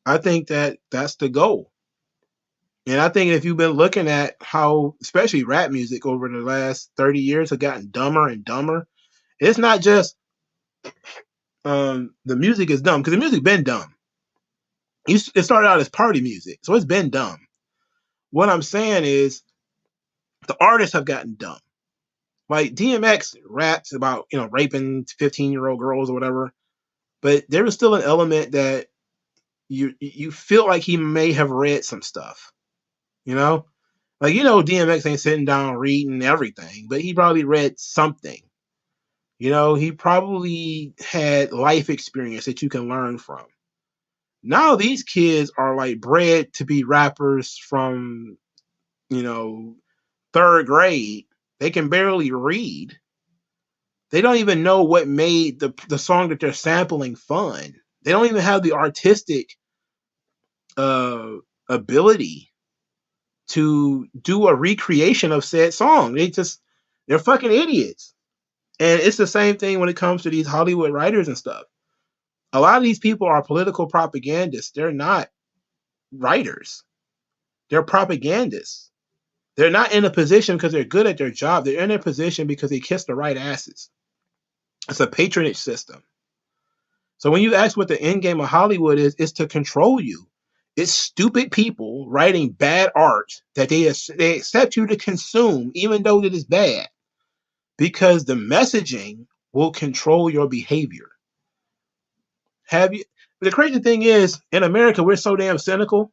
I think that's the goal. And I think if you've been looking at how, especially rap music over the last 30 years have gotten dumber and dumber, it's not just the music is dumb, because the music been dumb. It started out as party music, so it's been dumb. What I'm saying is the artists have gotten dumb. Like DMX raps about, raping 15-year-old girls or whatever, but there was still an element that you feel like he may have read some stuff, Like, DMX ain't sitting down reading everything, but he probably read something. He probably had life experience that you can learn from. Now these kids are like bred to be rappers from, third grade. They can barely read. They don't even know what made the song that they're sampling fun. They don't even have the artistic ability to do a recreation of said song. They're fucking idiots. And it's the same thing when it comes to these Hollywood writers and stuff. A lot of these people are political propagandists. They're not writers. They're propagandists. They're not in a position because they're good at their job. They're in a position because they kiss the right asses. It's a patronage system. So when you ask what the end game of Hollywood is, it's to control you. It's stupid people writing bad art that they accept you to consume, even though it is bad. because the messaging will control your behavior. Have you? The crazy thing is, in America, we're so damn cynical.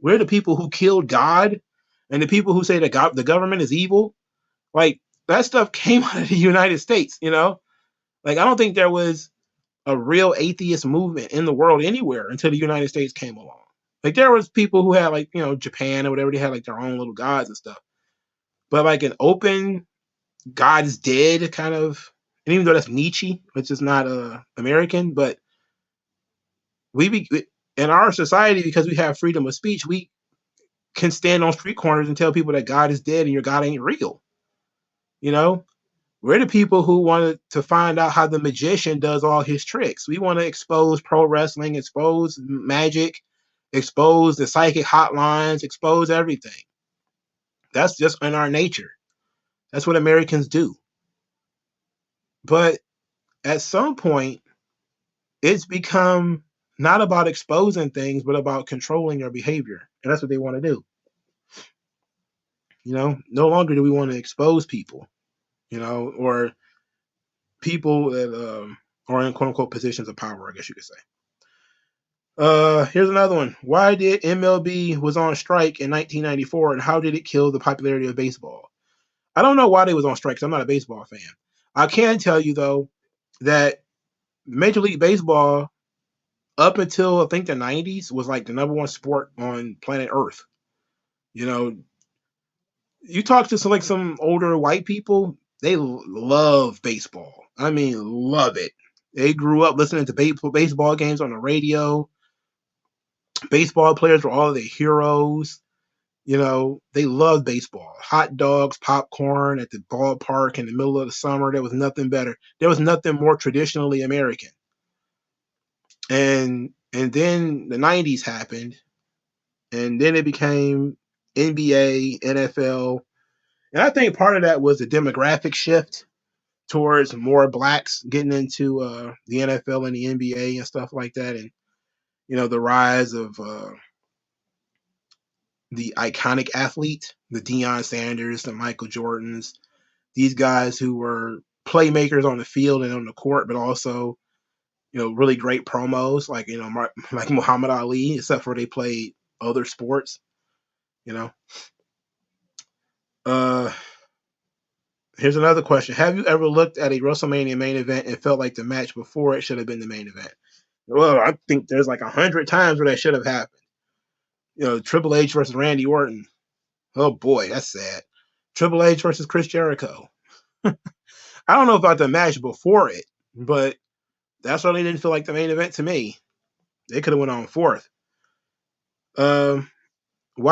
We're the people who killed God, and the people who say that God, the government is evil. Like, that stuff came out of the United States. Like, I don't think there was a real atheist movement in the world anywhere until the United States came along. Like, there was people who had, like, Japan or whatever, they had like their own little gods and stuff. But like an open God is dead kind of, and even though that's Nietzsche, which is not American, but in our society, because we have freedom of speech, we can stand on street corners and tell people that God is dead and your God ain't real. We're the people who wanted to find out how the magician does all his tricks. We want to expose pro wrestling, expose magic, expose the psychic hotlines, expose everything. That's just in our nature. That's what Americans do. But at some point, it's become not about exposing things, but about controlling your behavior. And that's what they want to do. No longer do we want to expose people, or people that are in quote unquote positions of power, I guess you could say. Here's another one. Why did MLB was on strike in 1994, and how did it kill the popularity of baseball? I don't know why they was on strike, because I'm not a baseball fan. I can tell you, though, that Major League Baseball, up until I think the 90s, was like the number one sport on planet Earth. You talk to some older white people, they love baseball. I mean, love it. They grew up listening to baseball games on the radio. Baseball players were all their heroes. They loved baseball. Hot dogs, popcorn at the ballpark in the middle of the summer. There was nothing better. There was nothing more traditionally American. And then the 90s happened, and then it became NBA, NFL. And I think part of that was the demographic shift towards more blacks getting into the NFL and the NBA and stuff like that. And, the rise of the iconic athlete, the Deion Sanders, the Michael Jordans, these guys who were playmakers on the field and on the court, but also, really great promos like, like Muhammad Ali, except for they played other sports, Here's another question. Have you ever looked at a WrestleMania main event and felt like the match before it should have been the main event? Well, I think there's like 100 times where that should have happened. Triple H versus Randy Orton. Oh boy, that's sad. Triple H versus Chris Jericho. I don't know about the match before it, but that certainly didn't feel like the main event to me. They could have went on fourth. Why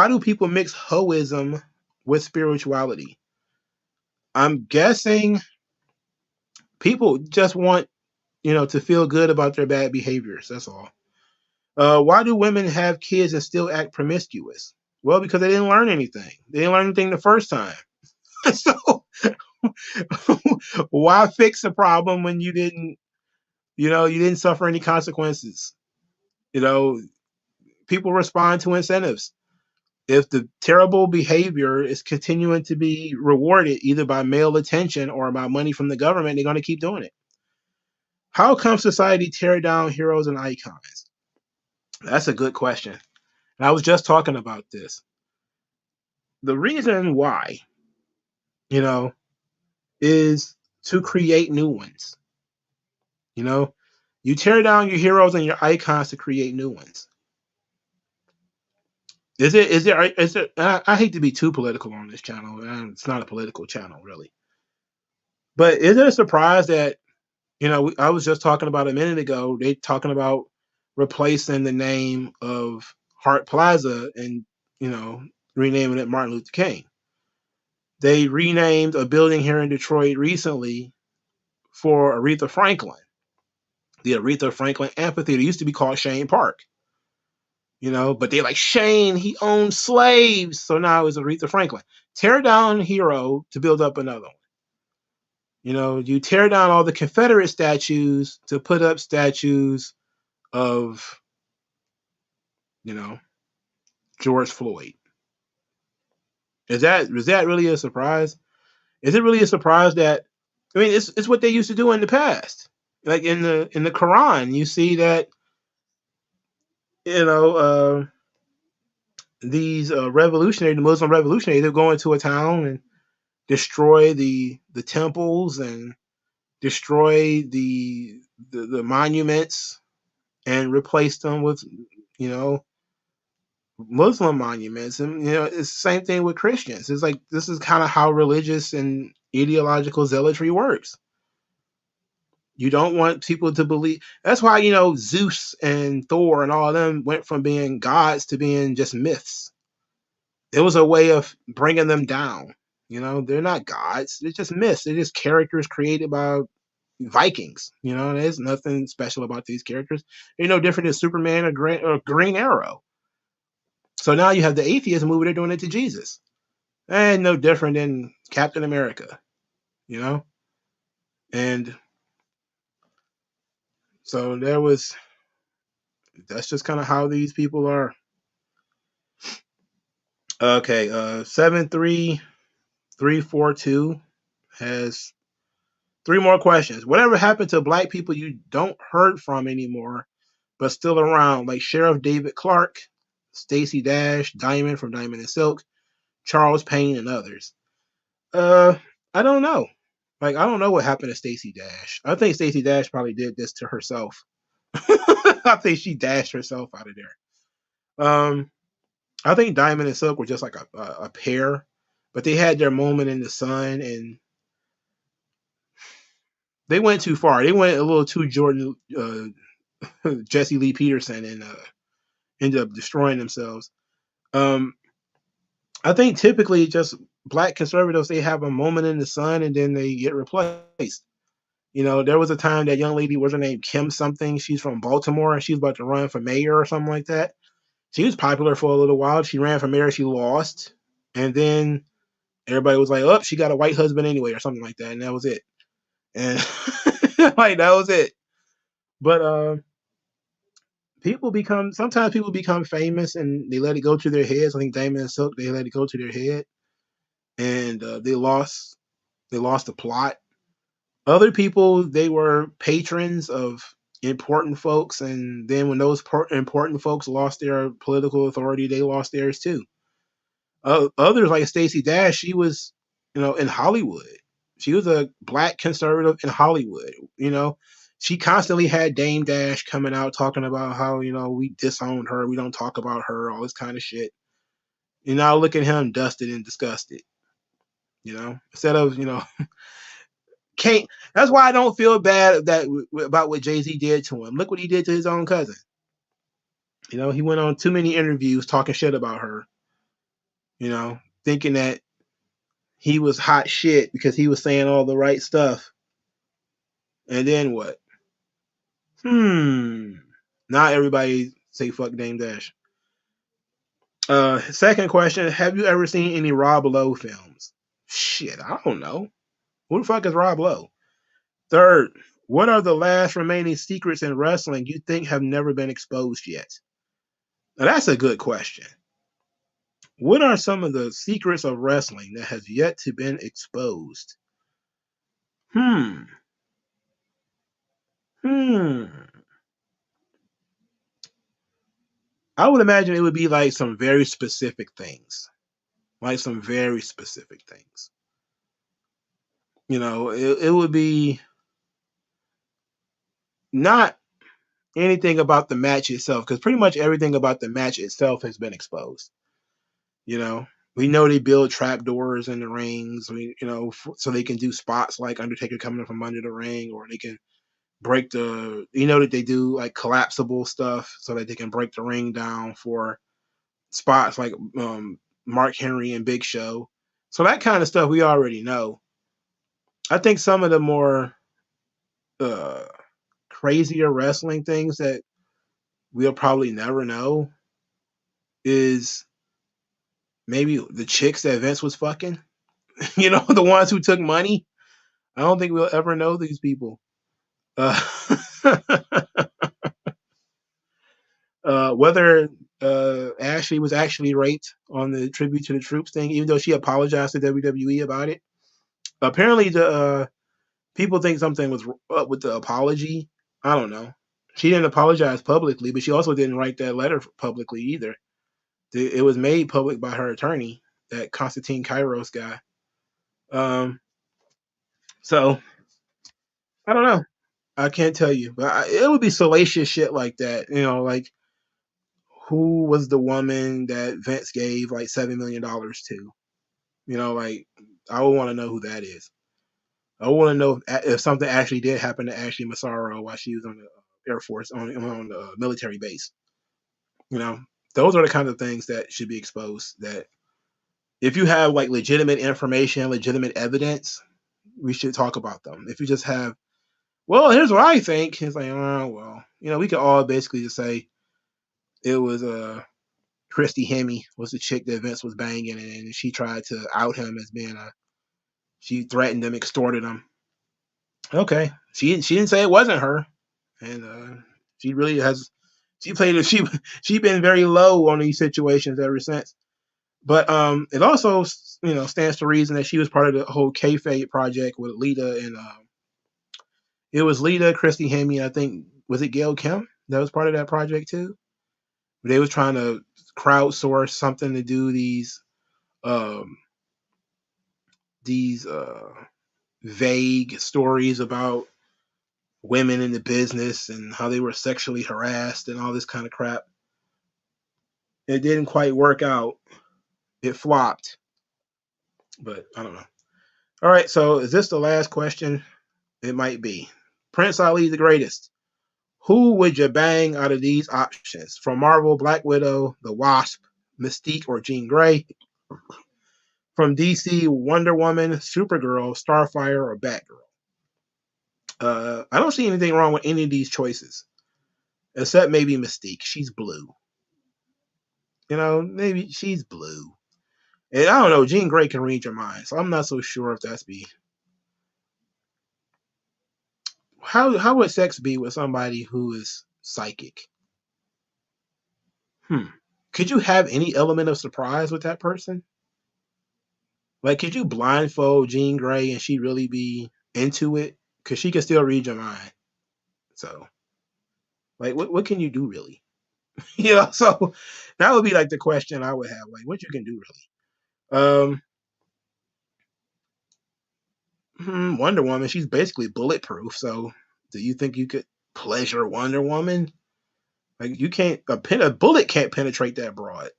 do people mix hoism with spirituality? I'm guessing people just want, to feel good about their bad behaviors. That's all. Why do women have kids and still act promiscuous? Well, because they didn't learn anything. They didn't learn anything the first time. So why fix the problem when you didn't suffer any consequences? People respond to incentives. If the terrible behavior is continuing to be rewarded either by male attention or by money from the government, they're going to keep doing it. How come society tear down heroes and icons? That's a good question. And I was just talking about this. The reason why, is to create new ones. You tear down your heroes and your icons to create new ones. Is it? I hate to be too political on this channel. It's not a political channel, really. But is it a surprise that, I was just talking about a minute ago, they talking about replacing the name of Hart Plaza and, renaming it Martin Luther King. They renamed a building here in Detroit recently for Aretha Franklin. The Aretha Franklin Amphitheater used to be called Shane Park. But they're like, Shane, he owned slaves. So now it's Aretha Franklin. Tear down hero to build up another one. You tear down all the Confederate statues to put up statues of, George Floyd. Is that really a surprise? Is it really a surprise that I mean, it's what they used to do in the past. Like in the Quran, you see that you know these the Muslim revolutionaries, they'll go into a town and destroy the temples and destroy the monuments and replace them with you know Muslim monuments. And it's the same thing with Christians. It's like this is kind of how religious and ideological zealotry works. You don't want people to believe. That's why Zeus and Thor and all of them went from being gods to being just myths. It was a way of bringing them down. They're not gods. They're just myths. They're just characters created by Vikings. There's nothing special about these characters. They're no different than Superman or Green Arrow. So now you have the atheist movie. They're doing it to Jesus. And no different than Captain America. And so that's just kind of how these people are. Okay, 73342 has 3 more questions. Whatever happened to black people you don't heard from anymore, but still around, like Sheriff David Clark, Stacey Dash, Diamond from Diamond and Silk, Charles Payne, and others? I don't know. Like, I don't know what happened to Stacey Dash. I think Stacey Dash probably did this to herself. I think she dashed herself out of there. I think Diamond and Silk were just like a pair, but they had their moment in the sun, and they went too far. They went a little too Jordan, Jesse Lee Peterson, and ended up destroying themselves. I think typically just black conservatives, they have a moment in the sun and then they get replaced. There was a time that young lady, what's her name, Kim something. She's from Baltimore and she's about to run for mayor or something like that. She was popular for a little while. She ran for mayor, she lost, and then everybody was like, "Oh, she got a white husband anyway," or something like that, and that was it. And like that was it. But sometimes people become famous and they let it go to their heads. I think Damon and Silk, they let it go to their head, and they lost the plot. Other people, they were patrons of important folks, and then when those important folks lost their political authority, they lost theirs too. Others like Stacey Dash, she was, in Hollywood. She was a black conservative in Hollywood. She constantly had Dame Dash coming out talking about how we disowned her, we don't talk about her, all this kind of shit. And now look at him, dusted and disgusted. Instead of can't. That's why I don't feel bad about what Jay-Z did to him. Look what he did to his own cousin. He went on too many interviews talking shit about her. Thinking that he was hot shit because he was saying all the right stuff. And then what? Not everybody say fuck Dame Dash. Second question: have you ever seen any Rob Lowe films? Shit, I don't know. Who the fuck is Rob Lowe? Third, what are the last remaining secrets in wrestling you think have never been exposed yet? Now that's a good question. What are some of the secrets of wrestling that has yet to been exposed? I would imagine it would be like some very specific things. Like some very specific things. It would be not anything about the match itself, because pretty much everything about the match itself has been exposed. We know they build trapdoors in the rings, so they can do spots like Undertaker coming from under the ring, or they can break that they do like collapsible stuff so that they can break the ring down for spots like Mark Henry and Big Show. So that kind of stuff we already know. I think some of the more crazier wrestling things that we'll probably never know is maybe the chicks that Vince was fucking. The ones who took money. I don't think we'll ever know these people. Whether Ashley was actually raped on the Tribute to the Troops thing, even though she apologized to WWE about it. Apparently, people think something was up with the apology. I don't know. She didn't apologize publicly, but she also didn't write that letter publicly either. It was made public by her attorney, that Constantine Kairos guy. Um, so I don't know. I can't tell you, but it would be salacious shit like that. Like who was the woman that Vince gave like $7 million to? Like I would want to know who that is. I want to know if something actually did happen to Ashley Massaro while she was on the Air Force on the military base. Those are the kind of things that should be exposed. That if you have like legitimate information, legitimate evidence, we should talk about them. If you just have, well, here's what I think, it's like, oh well, we could all basically just say it was Christy Hemme was the chick that Vince was banging, and she tried to out him as being she threatened him, extorted him. Okay, she didn't say it wasn't her, and she really has. She been very low on these situations ever since. But it also stands to reason that she was part of the whole kayfabe project with Lita, and it was Lita, Christy Hemme, I think, was it Gail Kim that was part of that project too? They was trying to crowdsource something to do these vague stories about women in the business and how they were sexually harassed and all this kind of crap. It didn't quite work out. It flopped. But I don't know. All right, so is this the last question? It might be. Prince Ali the greatest. Who would you bang out of these options? From Marvel, Black Widow, The Wasp, Mystique, or Jean Grey? From DC, Wonder Woman, Supergirl, Starfire, or Batgirl? I don't see anything wrong with any of these choices, except maybe Mystique. She's blue. Maybe she's blue. And I don't know, Jean Grey can read your mind, so I'm not so sure if that's be. How would sex be with somebody who is psychic? Could you have any element of surprise with that person? Like, could you blindfold Jean Grey and she really be into it? Because she can still read your mind. So, like, what can you do really? So that would be like the question I would have. Like, what you can do really? Wonder Woman, she's basically bulletproof. So, do you think you could pleasure Wonder Woman? Like, you can't. A bullet can't penetrate that broad.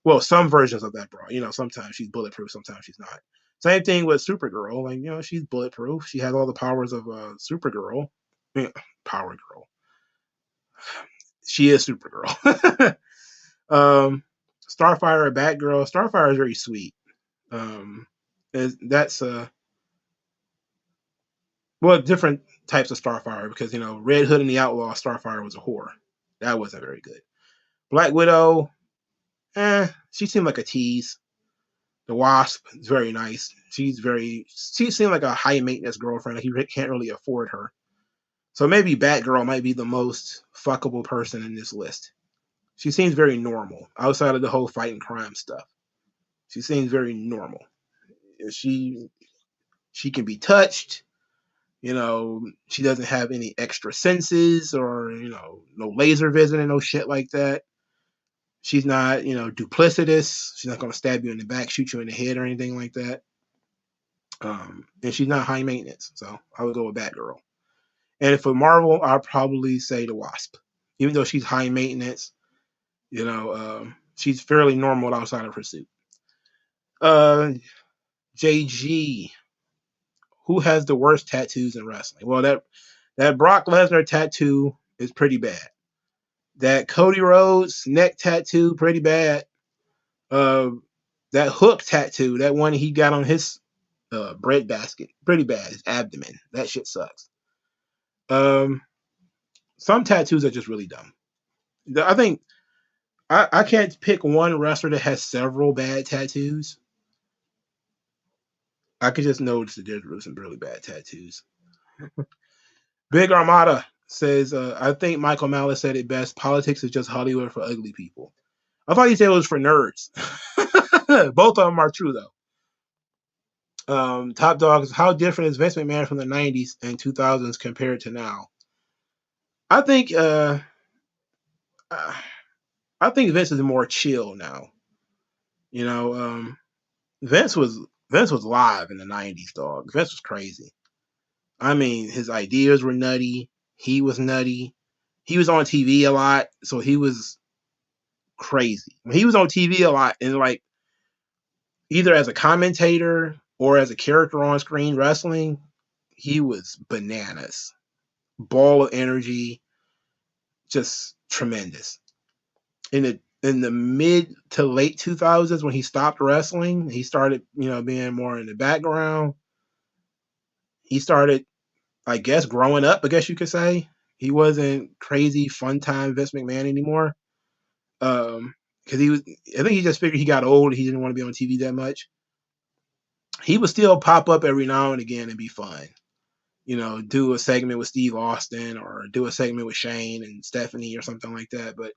Well, some versions of that broad. Sometimes she's bulletproof, sometimes she's not. Same thing with Supergirl. Like, she's bulletproof. She has all the powers of Supergirl. Power Girl. She is Supergirl. Starfire or Batgirl. Starfire is very sweet. That's different types of Starfire, because Red Hood and the Outlaw Starfire was a whore. That wasn't very good. Black Widow, she seemed like a tease. The Wasp is very nice. She seemed like a high maintenance girlfriend. Like, he can't really afford her. So maybe Batgirl might be the most fuckable person in this list. She seems very normal outside of the whole fighting crime stuff. She seems very normal. She can be touched. She doesn't have any extra senses or, no laser vision and no shit like that. She's not, duplicitous. She's not going to stab you in the back, shoot you in the head or anything like that. And she's not high maintenance. So I would go with Batgirl. And for Marvel, I'll probably say the Wasp. Even though she's high maintenance, she's fairly normal outside of her suit. JG. Who has the worst tattoos in wrestling? Well, that Brock Lesnar tattoo is pretty bad. That Cody Rhodes neck tattoo, pretty bad. That hook tattoo, that one he got on his bread basket, pretty bad. His abdomen, that shit sucks. Some tattoos are just really dumb. I think I can't pick one wrestler that has several bad tattoos. I could just notice that there's some really bad tattoos. Big Armada says, I think Michael Malice said it best. Politics is just Hollywood for ugly people. I thought he said it was for nerds. Both of them are true, though. Top Dogs, how different is Vince McMahon from the 90s and 2000s compared to now? I think I think Vince is more chill now. You know, Vince was Vince was live in the 90s, dog. Vince was crazy. I mean, his ideas were nutty. He was nutty. He was on TV a lot, so he was crazy. When he was on TV a lot, and like either as a commentator or as a character on screen wrestling, he was bananas. Ball of energy, just tremendous. In the mid to late 2000s, when he stopped wrestling, he started, being more in the background. He started, I guess, growing up, I guess you could say. He wasn't crazy fun time Vince McMahon anymore. Because I think he just figured he got old. He didn't want to be on TV that much. He would still pop up every now and again and be fun. Do a segment with Steve Austin or do a segment with Shane and Stephanie or something like that. But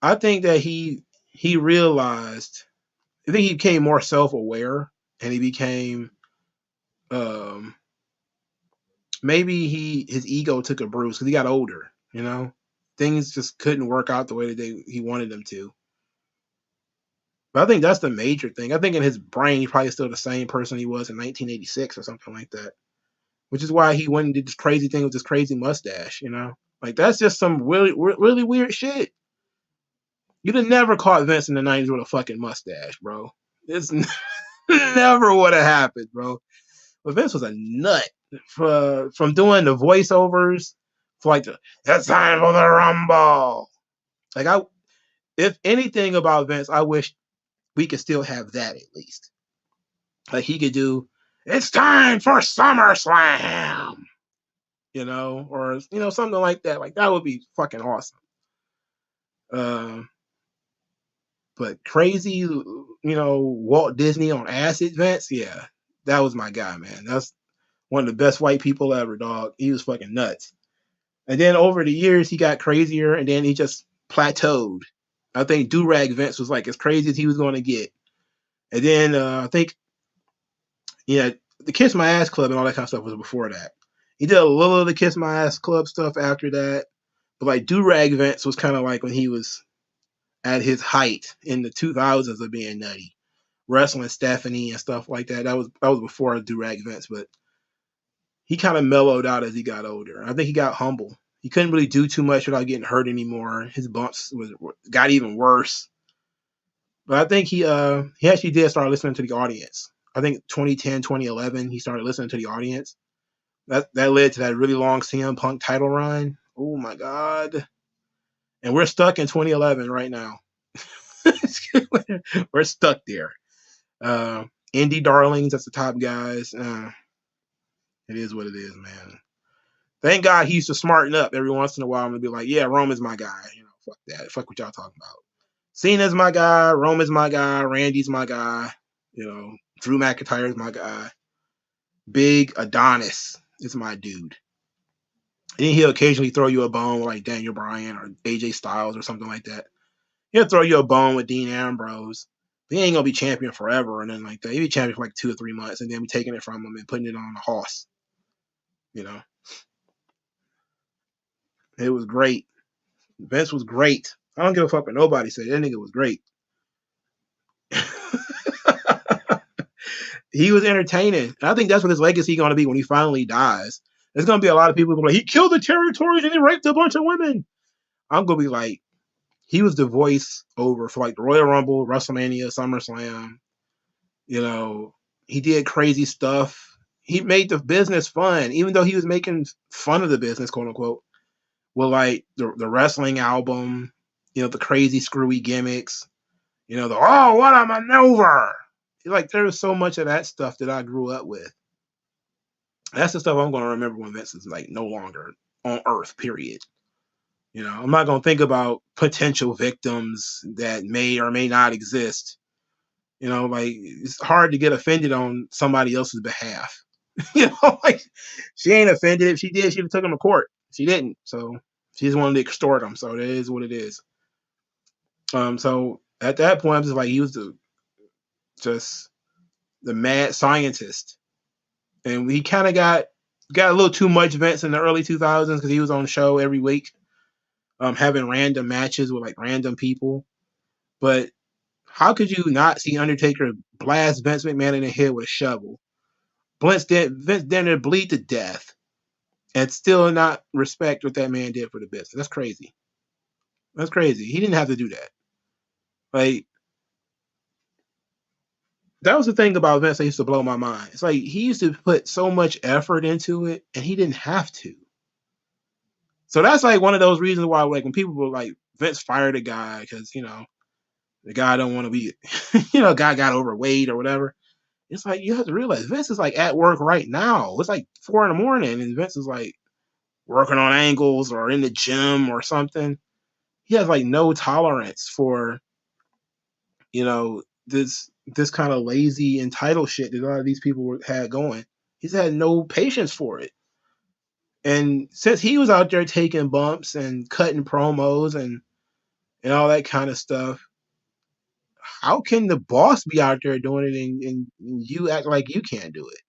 I think that he realized, I think he became more self-aware, and he became, maybe his ego took a bruise because he got older. Things just couldn't work out the way that he wanted them to. But I think that's the major thing. I think in his brain, he's probably still the same person he was in 1986 or something like that, which is why he went and did this crazy thing with this crazy mustache. Like that's just some really, really weird shit. You'd have never caught Vince in the 90s with a fucking mustache, bro. It's never would have happened, bro. But Vince was a nut from doing the voiceovers for like it's time for the Rumble. Like if anything about Vince, I wish we could still have that at least. Like he could do, it's time for SummerSlam, or something like that. Like that would be fucking awesome. But crazy, Walt Disney on acid, Vince, yeah, that was my guy, man. That's one of the best white people ever, dog. He was fucking nuts. And then over the years, he got crazier, and then he just plateaued. I think Do-Rag Vince was like as crazy as he was going to get. And then I think, the Kiss My Ass Club and all that kind of stuff was before that. He did a little of the Kiss My Ass Club stuff after that. But like Do-Rag Vince was kind of like when he was at his height in the 2000s of being nutty. Wrestling Stephanie and stuff like that. That was before Do-Rag Vince, but he kind of mellowed out as he got older. I think he got humble. He couldn't really do too much without getting hurt anymore. His bumps got even worse. But I think he actually did start listening to the audience. I think 2010, 2011, he started listening to the audience. That led to that really long CM Punk title run. Oh my God. And we're stuck in 2011 right now. We're stuck there. Indie darlings, that's the top guys. It is what it is, man. Thank God he used to smarten up every once in a while and be like, yeah, Roman's my guy. Fuck that. Fuck what y'all talking about. Cena's my guy. Roman's my guy. Randy's my guy. Drew McIntyre's my guy. Big Adonis is my dude. And then he'll occasionally throw you a bone like Daniel Bryan or AJ Styles or something like that. He'll throw you a bone with Dean Ambrose. He ain't gonna be champion forever and then like that. He'll be champion for like 2 or 3 months and then be taking it from him and putting it on a horse. It was great. Vince was great. I don't give a fuck what nobody said. That nigga was great. He was entertaining. And I think that's what his legacy is going to be when he finally dies. There's going to be a lot of people who are like, he killed the territories and he raped a bunch of women. I'm going to be like, he was the voice over for like the Royal Rumble, WrestleMania, SummerSlam. He did crazy stuff. He made the business fun, even though he was making fun of the business, quote unquote. With like the wrestling album, the crazy screwy gimmicks, what a maneuver. Like there was so much of that stuff that I grew up with. That's the stuff I'm going to remember when Vince is like no longer on Earth, period. I'm not going to think about potential victims that may or may not exist. Like it's hard to get offended on somebody else's behalf. Like she ain't offended. If she did, she'd have took him to court. She didn't. So she just wanted to extort him. So that is what it is. So at that point, I'm just like, he was just the mad scientist. And he kind of got a little too much Vince in the early 2000s because he was on the show every week, having random matches with like random people. But how could you not see Undertaker blast Vince McMahon in the head with a shovel? Vince didn't bleed to death, and still not respect what that man did for the business. That's crazy. That's crazy. He didn't have to do that. Like, that was the thing about Vince that used to blow my mind. It's like he used to put so much effort into it, and he didn't have to. So that's like one of those reasons why, like, when people were like, Vince fired a guy because the guy don't want to be, guy got overweight or whatever. It's like you have to realize Vince is like at work right now. It's like 4 a.m, and Vince is like working on angles or in the gym or something. He has like no tolerance for this kind of lazy entitled shit that a lot of these people had going. He's had no patience for it. And since he was out there taking bumps and cutting promos and all that kind of stuff, how can the boss be out there doing it and you act like you can't do it?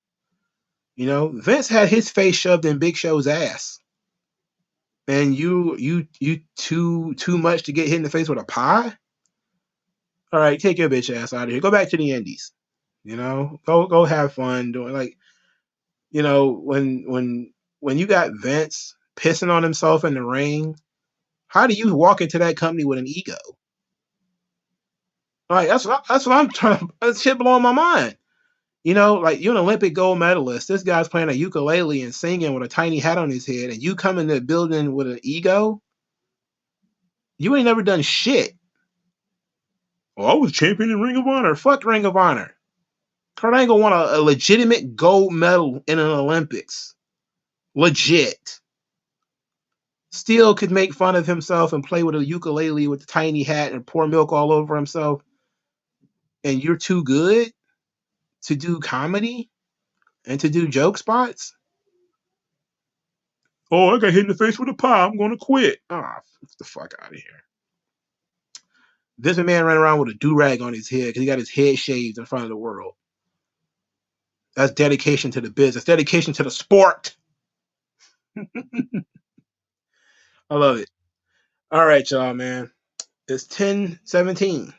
Vince had his face shoved in Big Show's ass, and you too much to get hit in the face with a pie. All right, take your bitch ass out of here. Go back to the Indies. Go have fun doing when you got Vince pissing on himself in the ring. How do you walk into that company with an ego? Like that's what I'm trying. That shit blowing my mind. Like you're an Olympic gold medalist. This guy's playing a ukulele and singing with a tiny hat on his head, and you come in the building with an ego. You ain't never done shit. Oh, I was champion in Ring of Honor. Fuck Ring of Honor. Kurt Angle won a legitimate gold medal in an Olympics. Legit. Still could make fun of himself and play with a ukulele with a tiny hat and pour milk all over himself. And you're too good to do comedy and to do joke spots? Oh, I got hit in the face with a pie. I'm going to quit. Get the fuck out of here. This man ran around with a do-rag on his head because he got his head shaved in front of the world. That's dedication to the biz. That's dedication to the sport. I love it. All right, y'all, man. It's 10:17.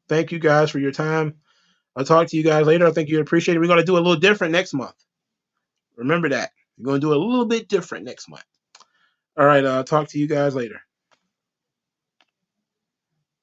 Thank you guys for your time. I'll talk to you guys later. I think you appreciate it. We're going to do a little different next month. Remember that. We're going to do a little bit different next month. All right. I'll talk to you guys later.